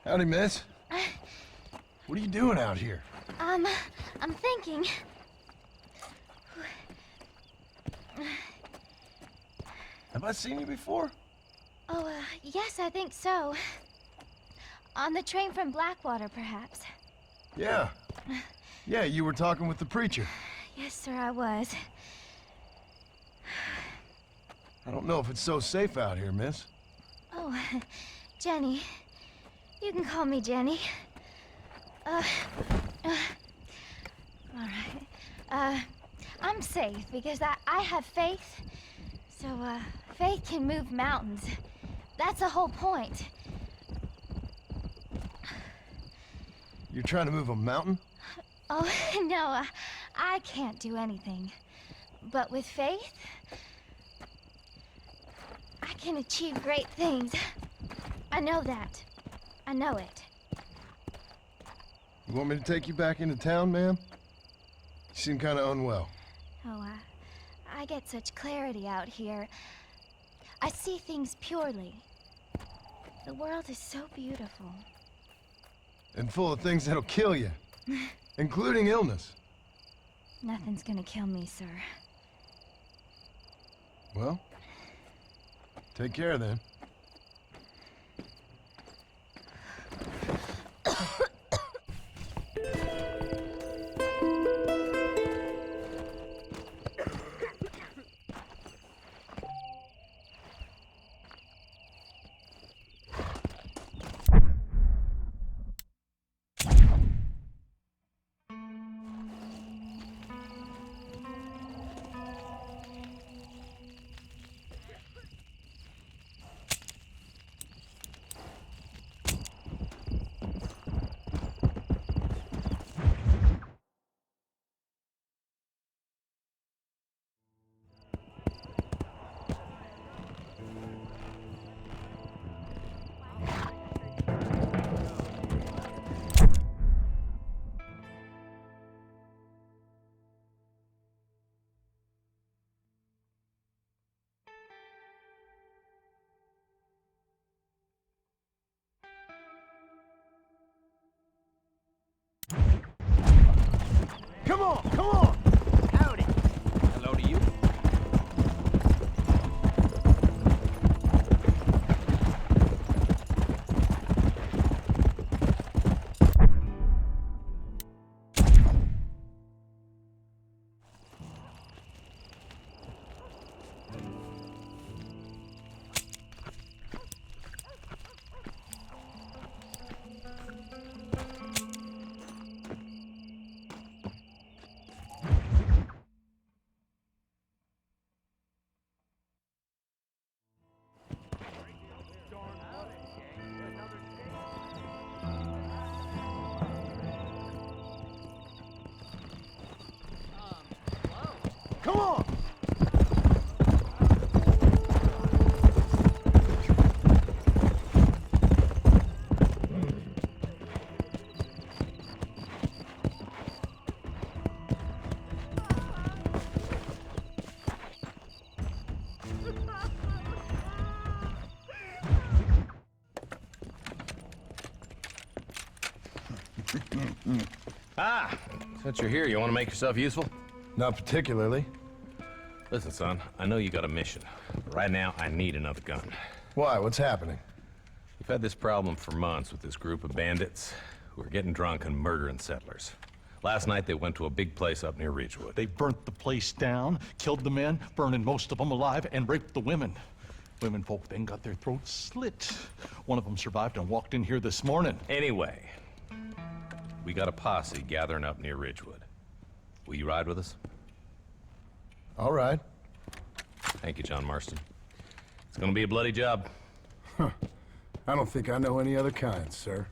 Howdy, miss. What are you doing out here? I'm thinking. Have I seen you before? Oh, yes, I think so. On the train from Blackwater, perhaps. Yeah. Yeah, you were talking with the preacher. Yes, sir, I was. I don't know if it's so safe out here, miss. Oh, Jenny. You can call me Jenny. All right. I'm safe because I have faith. So, faith can move mountains. That's the whole point. You're trying to move a mountain? Oh, no, I can't do anything. But with faith, I can achieve great things. I know that. I know it. You want me to take you back into town, ma'am? You seem kind of unwell. Oh, I get such clarity out here. I see things purely. The world is so beautiful. And full of things that'll kill you. Including illness. Nothing's gonna kill me, sir. Well, take care then. Come on, come on! Howdy. Hello to you. Come on! Ah, since you're here, you want to make yourself useful? Not particularly. Listen, son, I know you got a mission. But right now, I need another gun. Why? What's happening? We've had this problem for months with this group of bandits who are getting drunk and murdering settlers. Last night, they went to a big place up near Ridgewood. They burnt the place down, killed the men, burning most of them alive, and raped the women. Women folk then got their throats slit. One of them survived and walked in here this morning. Anyway, we got a posse gathering up near Ridgewood. Will you ride with us? All right. Thank you, John Marston. It's gonna be a bloody job. Huh. I don't think I know any other kind, sir.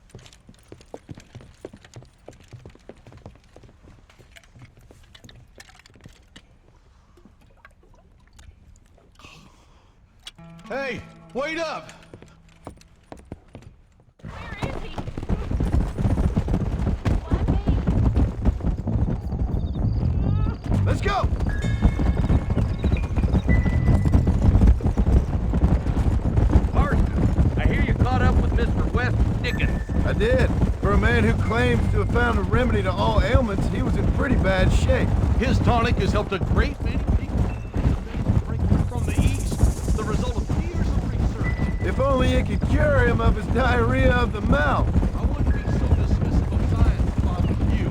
Hey, wait up! Let's go! Marston, I hear you caught up with Mr. West Dickens. I did. For a man who claims to have found a remedy to all ailments, he was in pretty bad shape. His tonic has helped a great many people break from the east. The result of years of research. If only it could cure him of his diarrhea of the mouth. I wouldn't be so dismissive of science if I were you.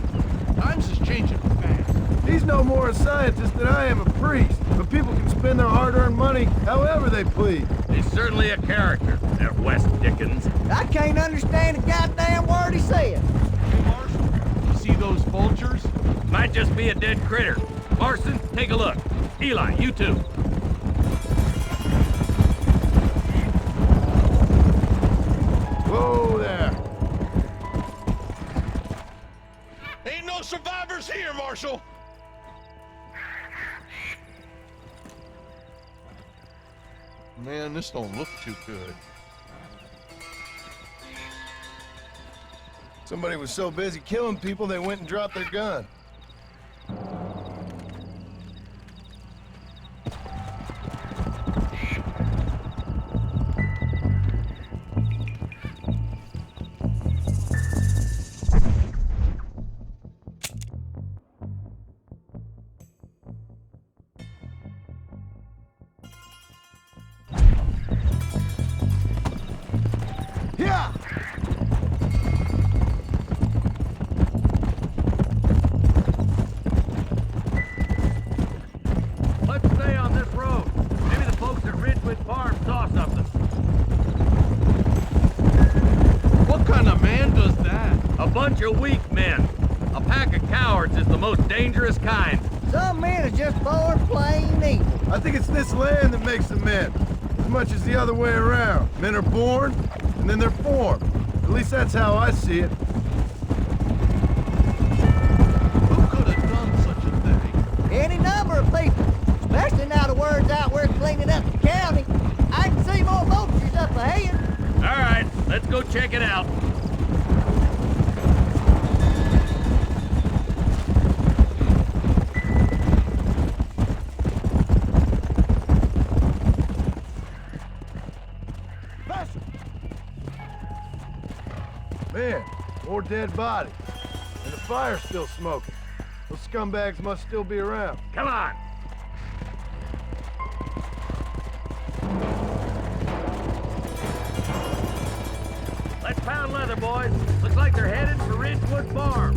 Times is changing fast. He's no more a scientist than I am a priest. But people can spend their hard-earned money however they please. He's certainly a character, that West Dickens. I can't understand a goddamn word he said. Hey, Marshal, you see those vultures? Might just be a dead critter. Marston, take a look. Eli, you too. Whoa there. Ain't no survivors here, Marshal. Man, this don't look too good. Somebody was so busy killing people, they went and dropped their gun. Yeah! Let's stay on this road. Maybe the folks at Ridgewood Farm saw something. What kind of man does that? A bunch of weak men. A pack of cowards is the most dangerous kind. Some men are just born plain evil. I think it's this land that makes them men, as much as the other way around. Men are born, and then they're formed. At least that's how I see it. Who could have done such a thing? Any number of people, especially now the word's out we're cleaning up the county. I can see more vultures up ahead. All right, let's go check it out. Man, more dead bodies. And the fire's still smoking. Those scumbags must still be around. Come on. Let's pound leather, boys. Looks like they're headed for Ridgewood Farm.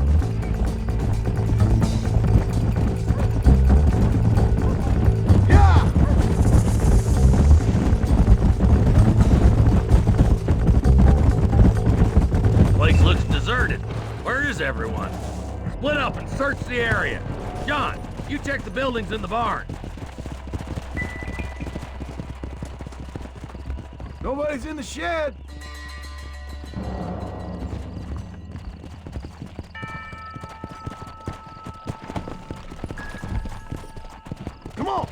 Yeah! Place looks deserted. Where is everyone? Split up and search the area. John, you check the buildings in the barn. Nobody's in the shed. Come on.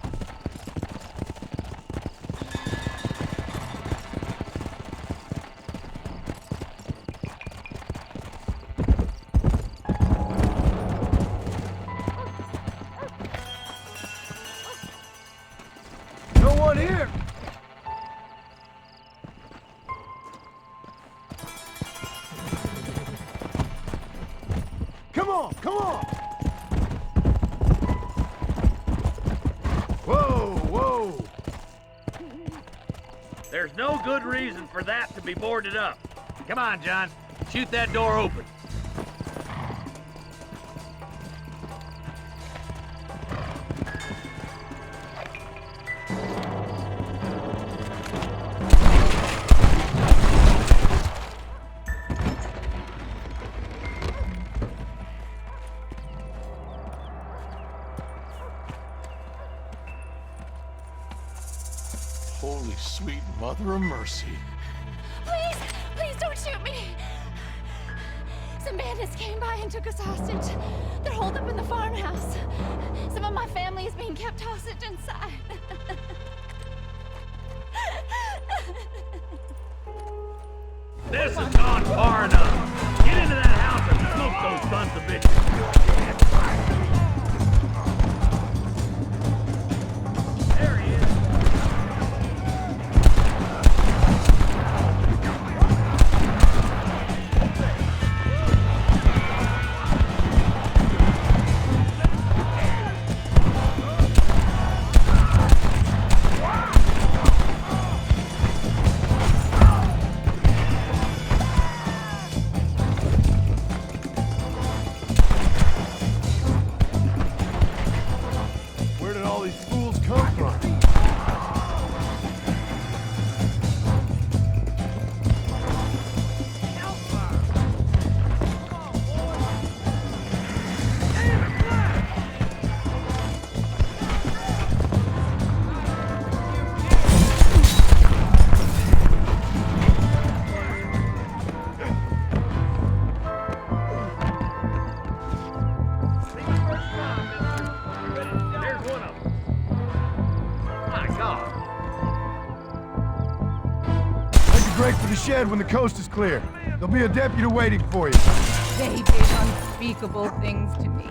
No one here. Come on, come on. Whoa, whoa. There's no good reason for that to be boarded up. Come on, John. Shoot that door open. Holy sweet mother of mercy. Please, please don't shoot me. Some bandits came by and took us hostage. They're holed up in the farmhouse. Some of my family is being kept hostage inside. This has gone far enough. Get into that house and smoke those sons of bitches. There he is. break for the shed when the coast is clear. There'll be a deputy waiting for you. They did unspeakable things to me.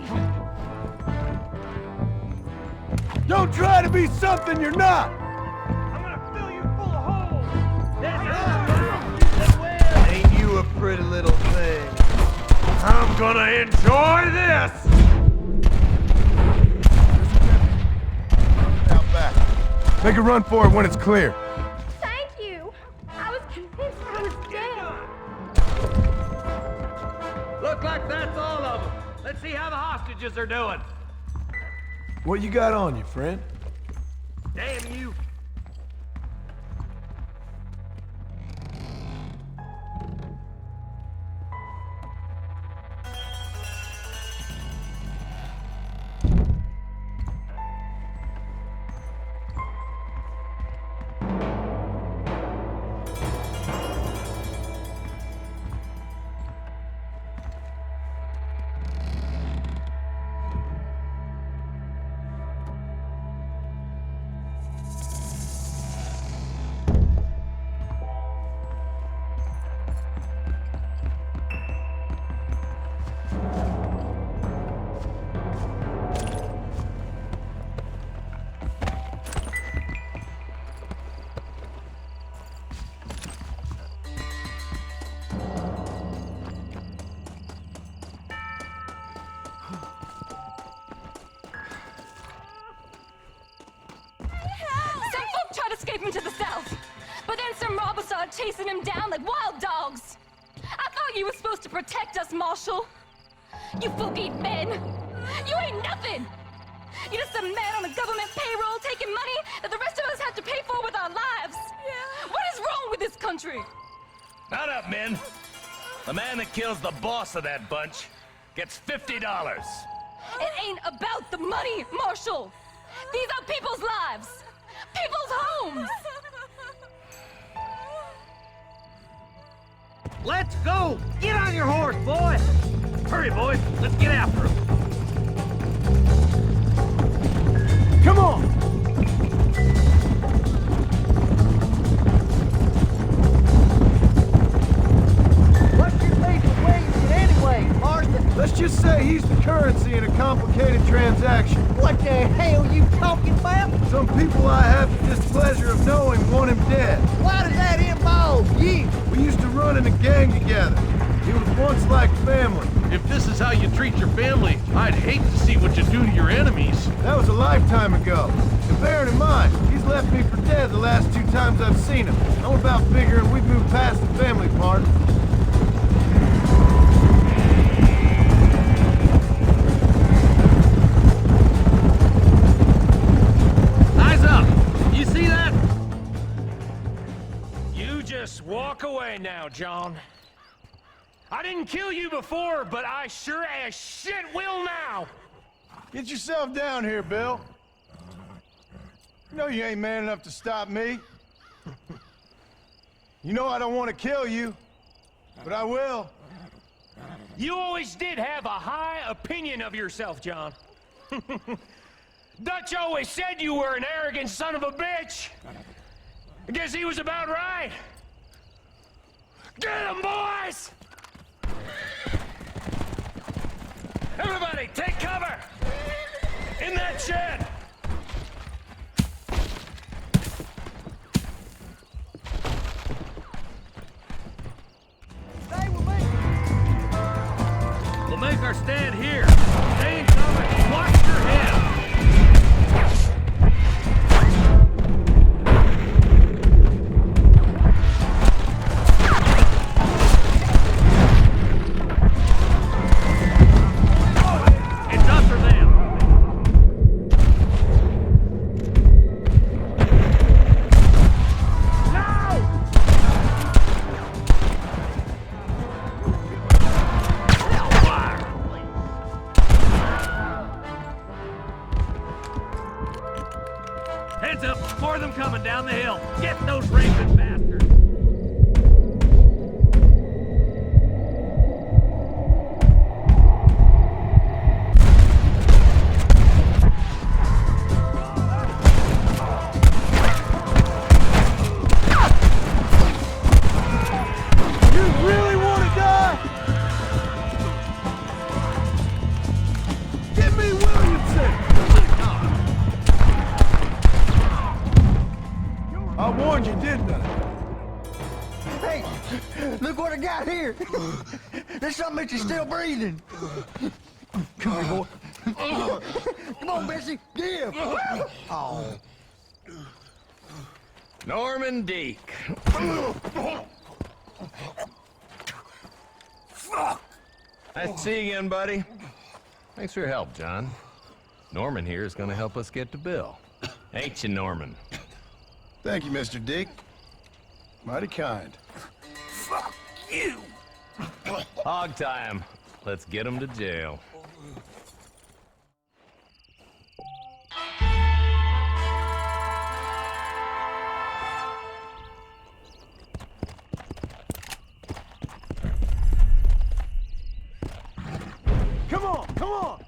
Don't try to be something you're not! I'm gonna fill you full of holes! That's right! Ain't you a pretty little thing? I'm gonna enjoy this! Out back. Make a run for it when it's clear. Thank you. I was convinced I was dead. Look like that's all of them. Let's see how the hostages are doing. What you got on you, friend? Damn you. To the south, but then some robbers started chasing him down like wild dogs. I thought you were supposed to protect us, Marshal. You folk-eat men. You ain't nothing. You're just a man on a government payroll taking money that the rest of us have to pay for with our lives. Yeah. What is wrong with this country? Not up, men. The man that kills the boss of that bunch gets $50. It ain't about the money, Marshal. These are people's lives. People's homes! Let's go! Get on your horse, boy! Hurry, boys. Let's get after him. Come on! What's your face of Williamson anyway, Marston? Let's just say he's the currency in a complicated transaction. What the hell you talking about? Some people I have the displeasure of knowing want him dead. Why does that involve you? We used to run in a gang together. He was once like family. If this is how you treat your family, I'd hate to see what you do to your enemies. That was a lifetime ago. And bearing in mind, he's left me for dead the last 2 times I've seen him. I'm about figuring we've moved past the family part. Eyes up! You see that? You just walk away now, John. I didn't kill you before, but I sure as shit will now! Get yourself down here, Bill. You know you ain't man enough to stop me. You know I don't want to kill you, but I will. You always did have a high opinion of yourself, John. Dutch always said you were an arrogant son of a bitch. I guess he was about right. Get him, boys! Everybody, take cover! In that shed! Stay with me. We'll make our stand here. Stay in cover and watch your head. It's us or them. Hey, look what I got here. There's something that you're still breathing. Come here, boy. Come on, Bessie, give. Oh. Norman Deek. Nice to see you again, buddy. Thanks for your help, John. Norman here is going to help us get to Bill. Ain't you, Norman? Thank you, Mr. Dick. Mighty kind. Fuck you! Hog time. Let's get him to jail. Come on, come on!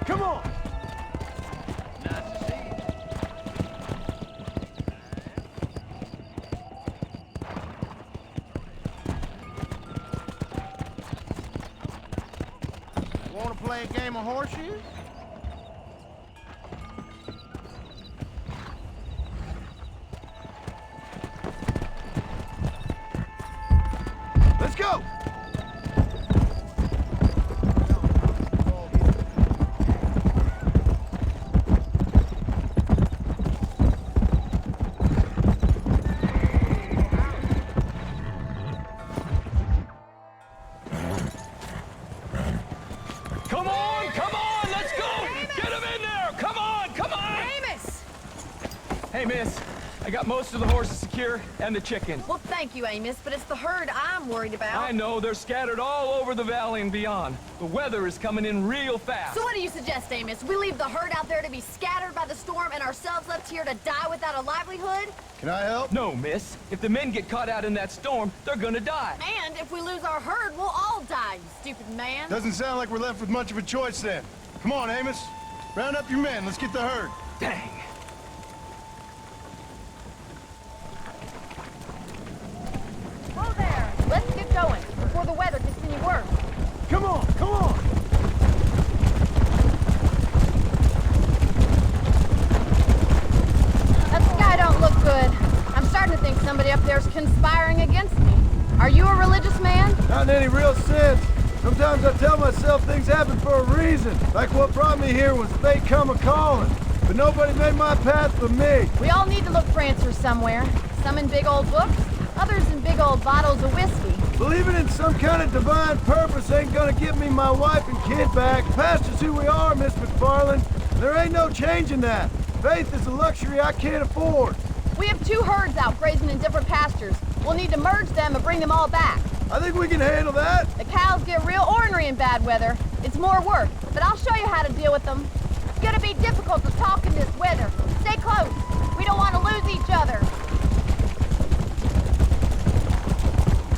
Come on! Nice to see you. Want to play a game of horseshoes? Let's go! Come on, let's go! Get him in there! Come on! Amos! Hey, miss, I got most of the horses secure and the chickens. Well, thank you, Amos, but it's the herd I'm worried about. I know, they're scattered all over the valley and beyond. The weather is coming in real fast. So what do you suggest, Amos? We leave the herd out there to be scattered by the storm and ourselves left here to die without a livelihood? Can I help? No, miss. If the men get caught out in that storm, they're gonna die. And if we lose our herd, we'll all die, you stupid man. Doesn't sound like we're left with much of a choice then. Come on, Amos. Round up your men. Let's get the herd. Dang. Whoa there! Let's get going before the weather gets any worse. Come on, come on! That sky don't look good. I'm starting to think somebody up there's conspiring against me. Are you a religious man? Not in any real sense. Sometimes I tell myself things happen for a reason. Like what brought me here was fate come a-calling. but nobody made my path but me. We all need to look for answers somewhere. Some in big old books, others in big old bottles of whiskey. Believing in some kind of divine purpose ain't gonna give me my wife and kid back. Past is who we are, Miss McFarland. There ain't no changing that. Faith is a luxury I can't afford. We have 2 herds out grazing in different pastures. We'll need to merge them and bring them all back. I think we can handle that. The cows get real ornery in bad weather. It's more work, but I'll show you how to deal with them. It's gonna be difficult to talk in this weather. Stay close. We don't want to lose each other.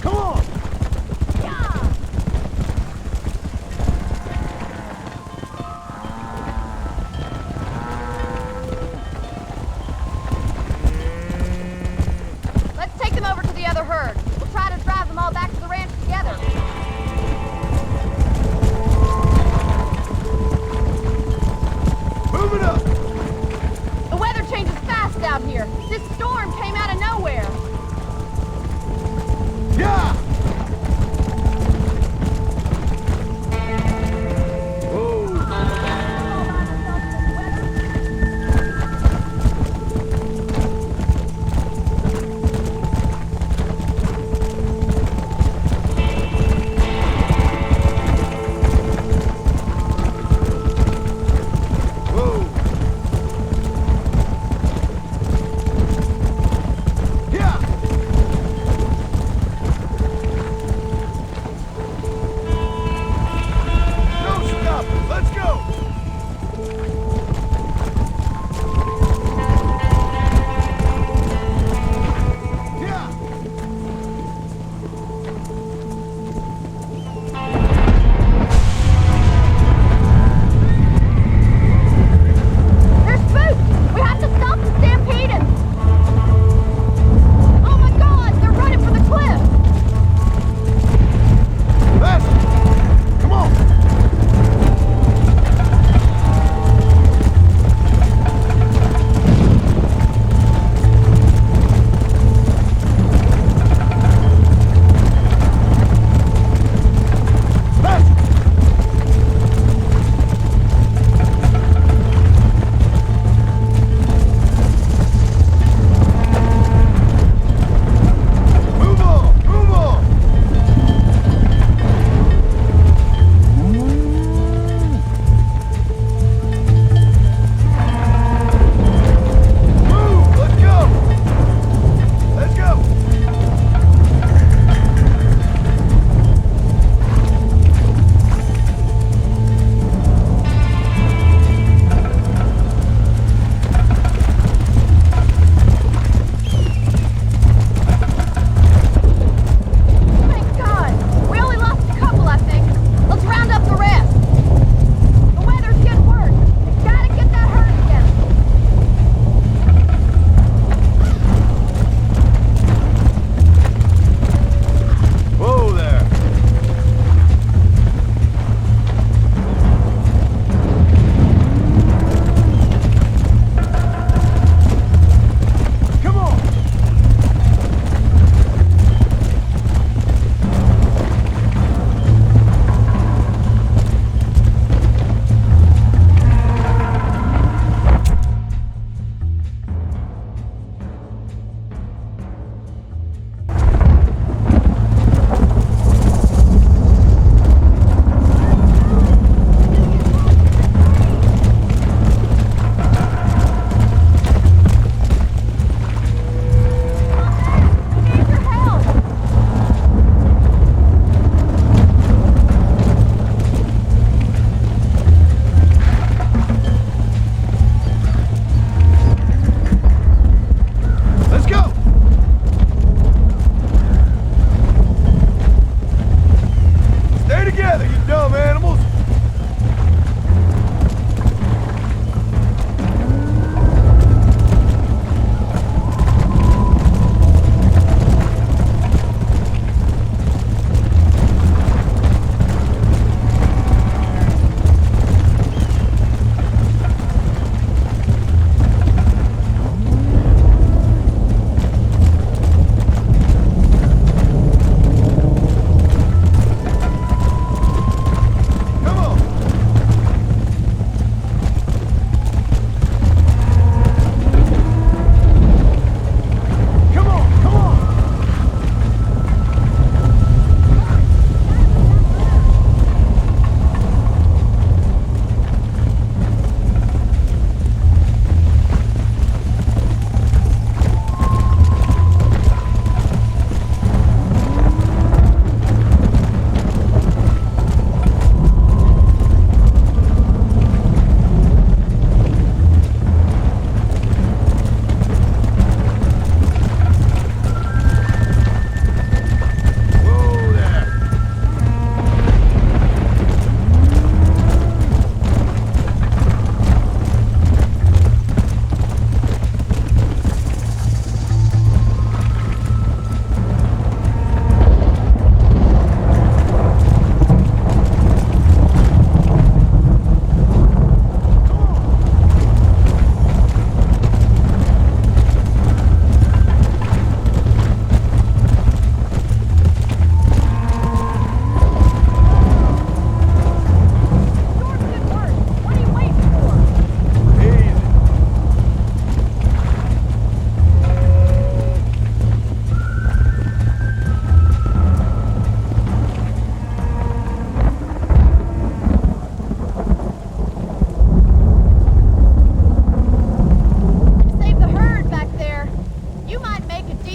Come on! Let's take them over to the other herd. We'll try to drive them all back to the ranch together. Move it up! The weather changes fast out here. This storm came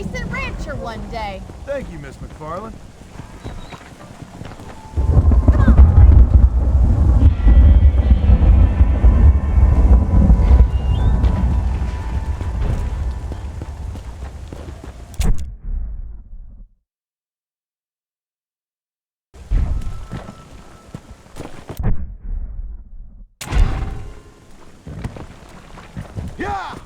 decent rancher one day. Thank you, Miss McFarland. Yeah!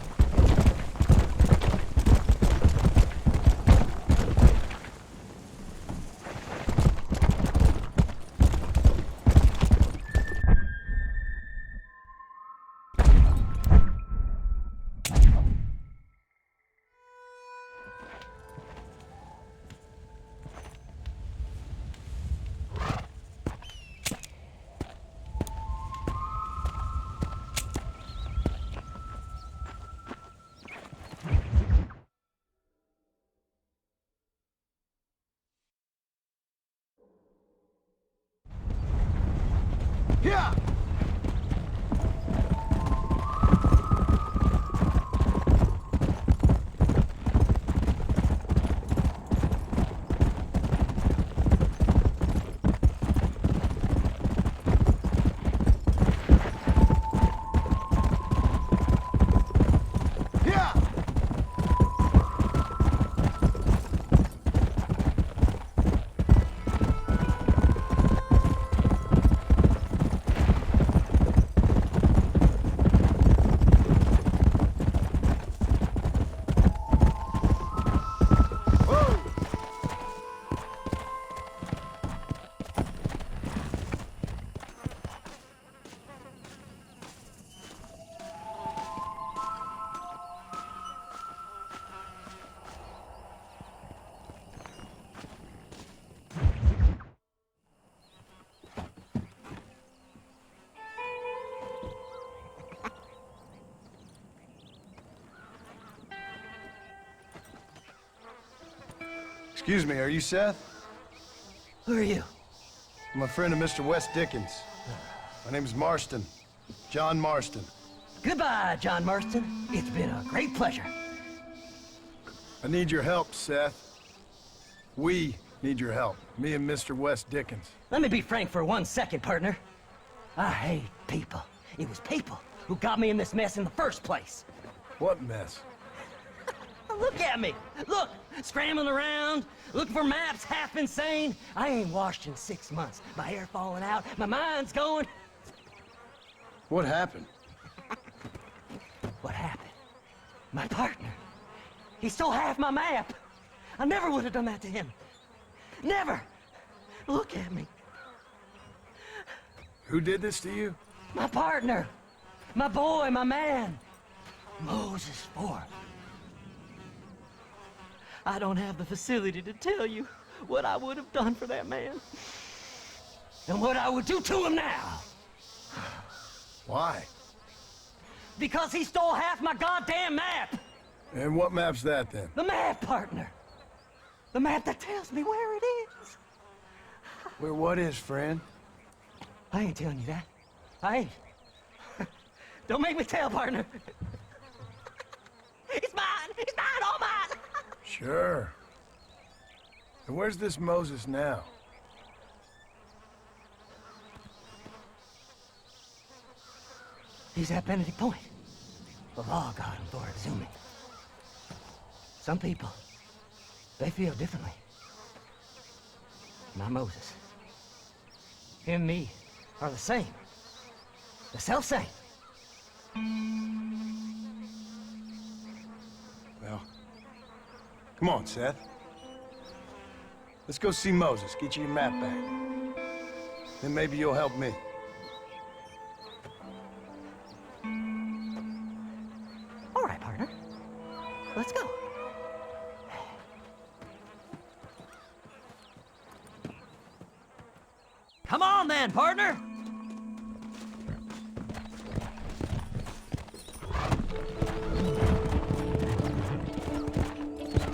Yeah! Yeah! Excuse me, are you Seth? Who are you? I'm a friend of Mr. Wes Dickens. My name's Marston. John Marston. Goodbye, John Marston. It's been a great pleasure. I need your help, Seth. We need your help. Me and Mr. Wes Dickens. Let me be frank for 1 second, partner. I hate people. It was people who got me in this mess in the first place. What mess? Look at me. Look, scrambling around, looking for maps, half insane. I ain't washed in 6 months. My hair falling out, my mind's going. What happened? What happened? My partner. He stole half my map. I never would have done that to him. Never. Look at me. Who did this to you? My partner. My boy, my man. Moses Ford. I don't have the facility to tell you what I would have done for that man. And what I would do to him now. Why? Because he stole half my goddamn map. And what map's that, then? The map, partner. The map that tells me where it is. Where what is, friend? I ain't telling you that. I ain't. Don't make me tell, partner. It's mine! It's mine! All mine! Sure. And where's this Moses now? He's at Benedict Point. The law got him for assuming. Some people, they feel differently. My Moses. Him and me are the same. The self-same. Well, come on, Seth. Let's go see Moses, get you your map back. Then maybe you'll help me. All right, partner. Let's go. Come on then, partner.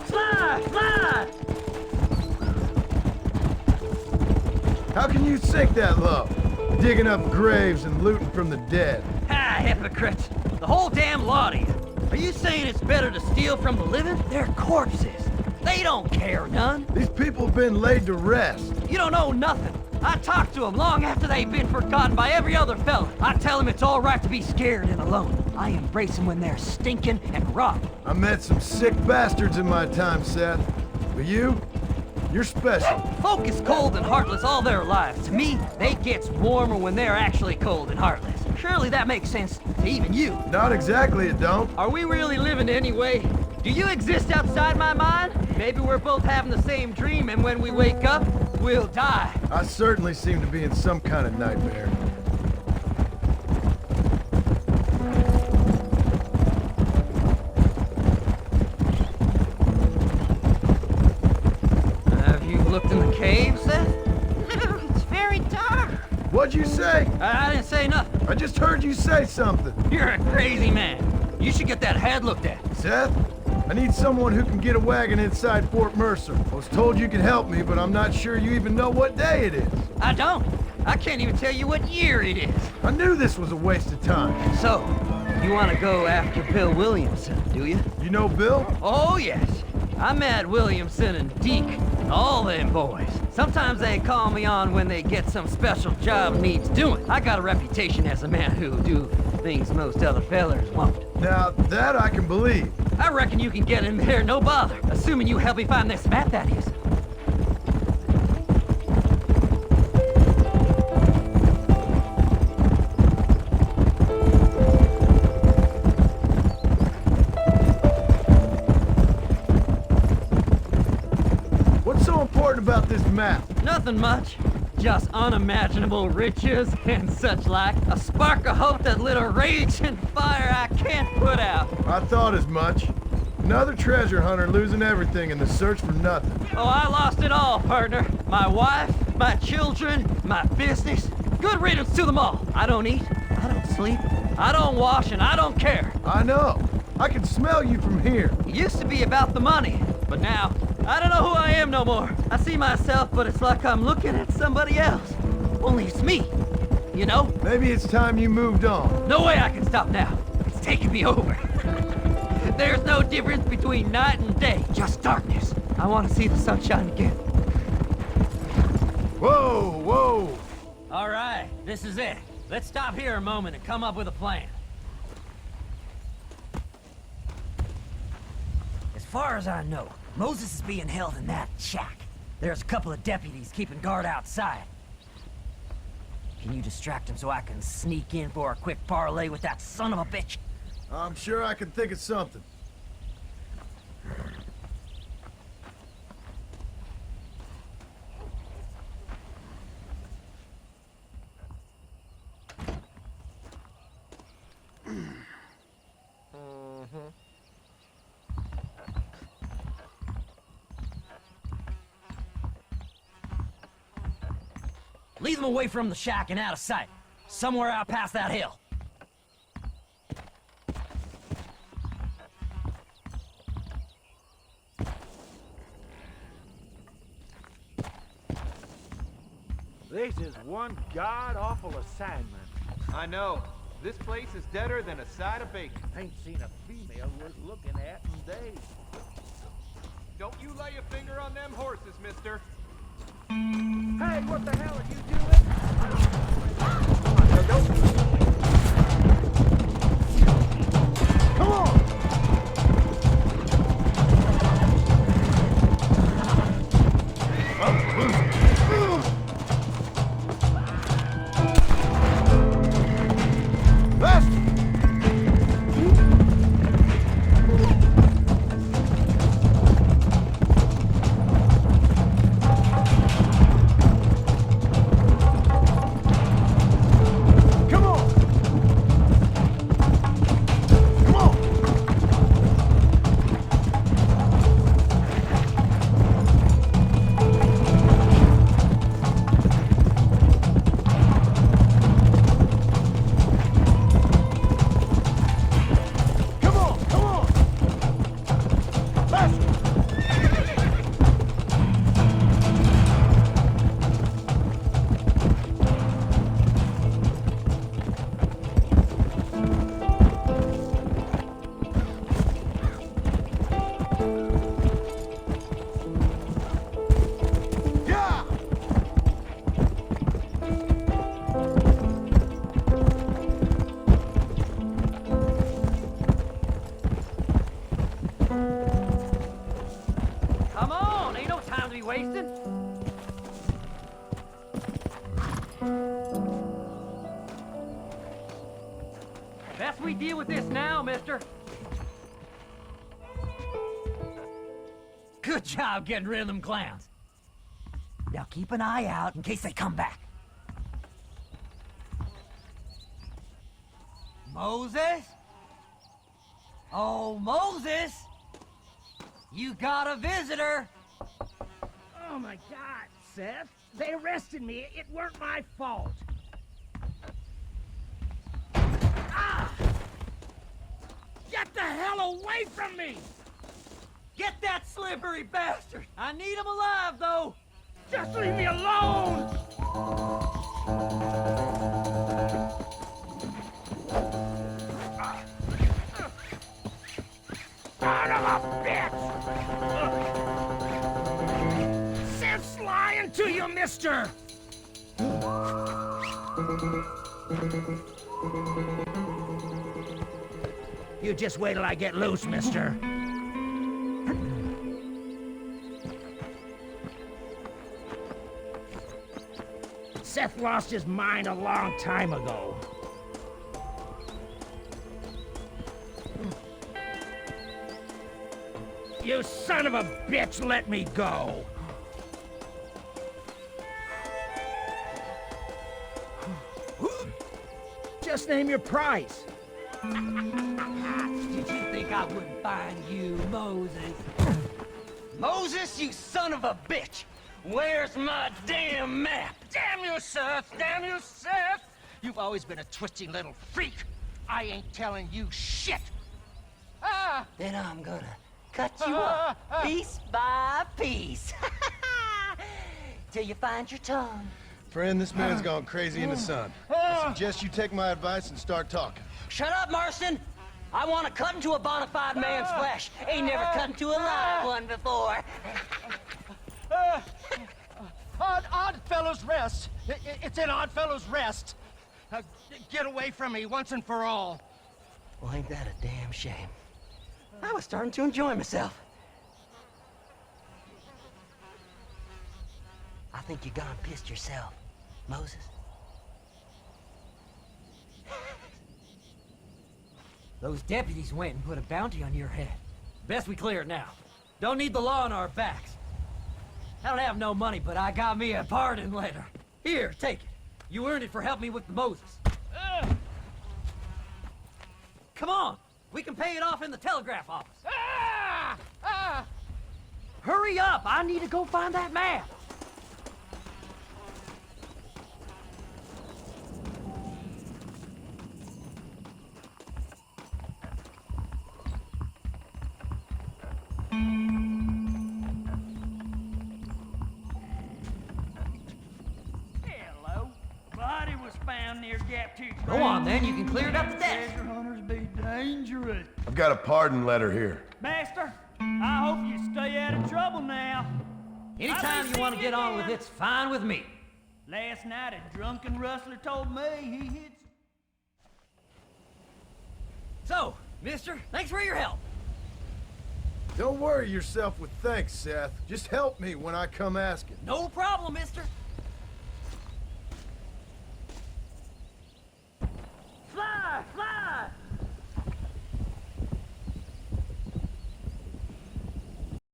Slide, slide. How can you sink that low? Digging up graves and looting from the dead. Ah, hypocrites. The whole damn lot of you. Are you saying it's better to steal from the living? They're corpses. They don't care none. These people have been laid to rest. You don't know nothing. I talk to them long after they've been forgotten by every other fella. I tell them it's all right to be scared and alone. I embrace them when they're stinking and rotten. I met some sick bastards in my time, Seth. But you're special. Folk is cold and heartless all their lives. To me, they gets warmer when they're actually cold and heartless. Surely that makes sense to even you. Not exactly, it don't. Are we really living anyway? Do you exist outside my mind? Maybe we're both having the same dream, and when we wake up, we'll die. I certainly seem to be in some kind of nightmare. Have you looked in the cave, Seth? It's very dark. What'd you say? I didn't say nothing. I just heard you say something. You're a crazy man. You should get that head looked at. Seth? I need someone who can get a wagon inside Fort Mercer. I was told you could help me, but I'm not sure you even know what day it is. I don't. I can't even tell you what year it is. I knew this was a waste of time. So, you want to go after Bill Williamson, do you? You know Bill? Oh, yes. I met Williamson and Deke and all them boys. Sometimes they call me on when they get some special job needs doing. I got a reputation as a man who do things most other fellers won't. Now, that I can believe. I reckon you can get in there, no bother. Assuming you help me find this map, that is. What's so important about this map? Nothing much. Just unimaginable riches and such like. A spark of hope that lit a raging fire I can't put out. I thought as much. Another treasure hunter losing everything in the search for nothing. Oh, I lost it all, partner. My wife, my children, my business. Good riddance to them all. I don't eat, I don't sleep, I don't wash, and I don't care. I know. I can smell you from here. It used to be about the money, but now, I don't know who I am no more. I see myself, but it's like I'm looking at somebody else. Only it's me, you know? Maybe it's time you moved on. No way I can stop now. It's taking me over. There's no difference between night and day, just darkness. I want to see the sunshine again. Whoa, whoa. All right, this is it. Let's stop here a moment and come up with a plan. As far as I know, Moses is being held in that shack. There's a couple of deputies keeping guard outside. Can you distract him so I can sneak in for a quick parlay with that son of a bitch? I'm sure I can think of something. Lead them away from the shack and out of sight. Somewhere out past that hill. This is one god-awful assignment. I know. This place is deader than a side of bacon. Ain't seen a female worth looking at in days. Don't you lay a finger on them horses, mister. Hey, what the hell are you doing? Come on! Come on! wasting. Best we deal with this now, mister. Good job getting rid of them clowns. Now keep an eye out in case they come back. Moses? Oh, Moses! You got a visitor! Oh my God, Seth. They arrested me. It weren't my fault. Ah! Get the hell away from me! Get that slippery bastard! I need him alive, though! Just leave me alone! Son of a bitch! Seth's lying to you, mister! You just wait till I get loose, mister. Seth lost his mind a long time ago. You son of a bitch, let me go! Just name your price. Did you think I wouldn't find you, Moses? Moses, you son of a bitch! Where's my damn map? Damn you, Seth! Damn you, Seth! You've always been a twisty little freak. I ain't telling you shit. Ah! Then I'm gonna cut you up piece by piece. Till you find your tongue. Friend, this man's gone crazy in the sun. I suggest you take my advice and start talking. Shut up, Marston! I want to cut into a bona fide man's flesh. Ain't never cut into a live one before. Odd Fellow's Rest. It's in Odd Fellow's Rest. Get away from me once and for all. Well, ain't that a damn shame? I was starting to enjoy myself. I think you gone pissed yourself, Moses. Those deputies went and put a bounty on your head. Best we clear it now. Don't need the law on our backs. I don't have no money, but I got me a pardon letter. Here, take it. You earned it for helping me with the Moses. Come on, we can pay it off in the telegraph office. Hurry up, I need to go find that map. Hello. Body was found near Gap 2. Go on, then. You can clear it up to death. Treasure hunters be dangerous. I've got a pardon letter here. Master, I hope you stay out of trouble now. Anytime you want to get on with it's fine with me. Last night, a drunken rustler told me he hid. So, mister, thanks for your help. Don't worry yourself with thanks, Seth. Just help me when I come asking. No problem, mister.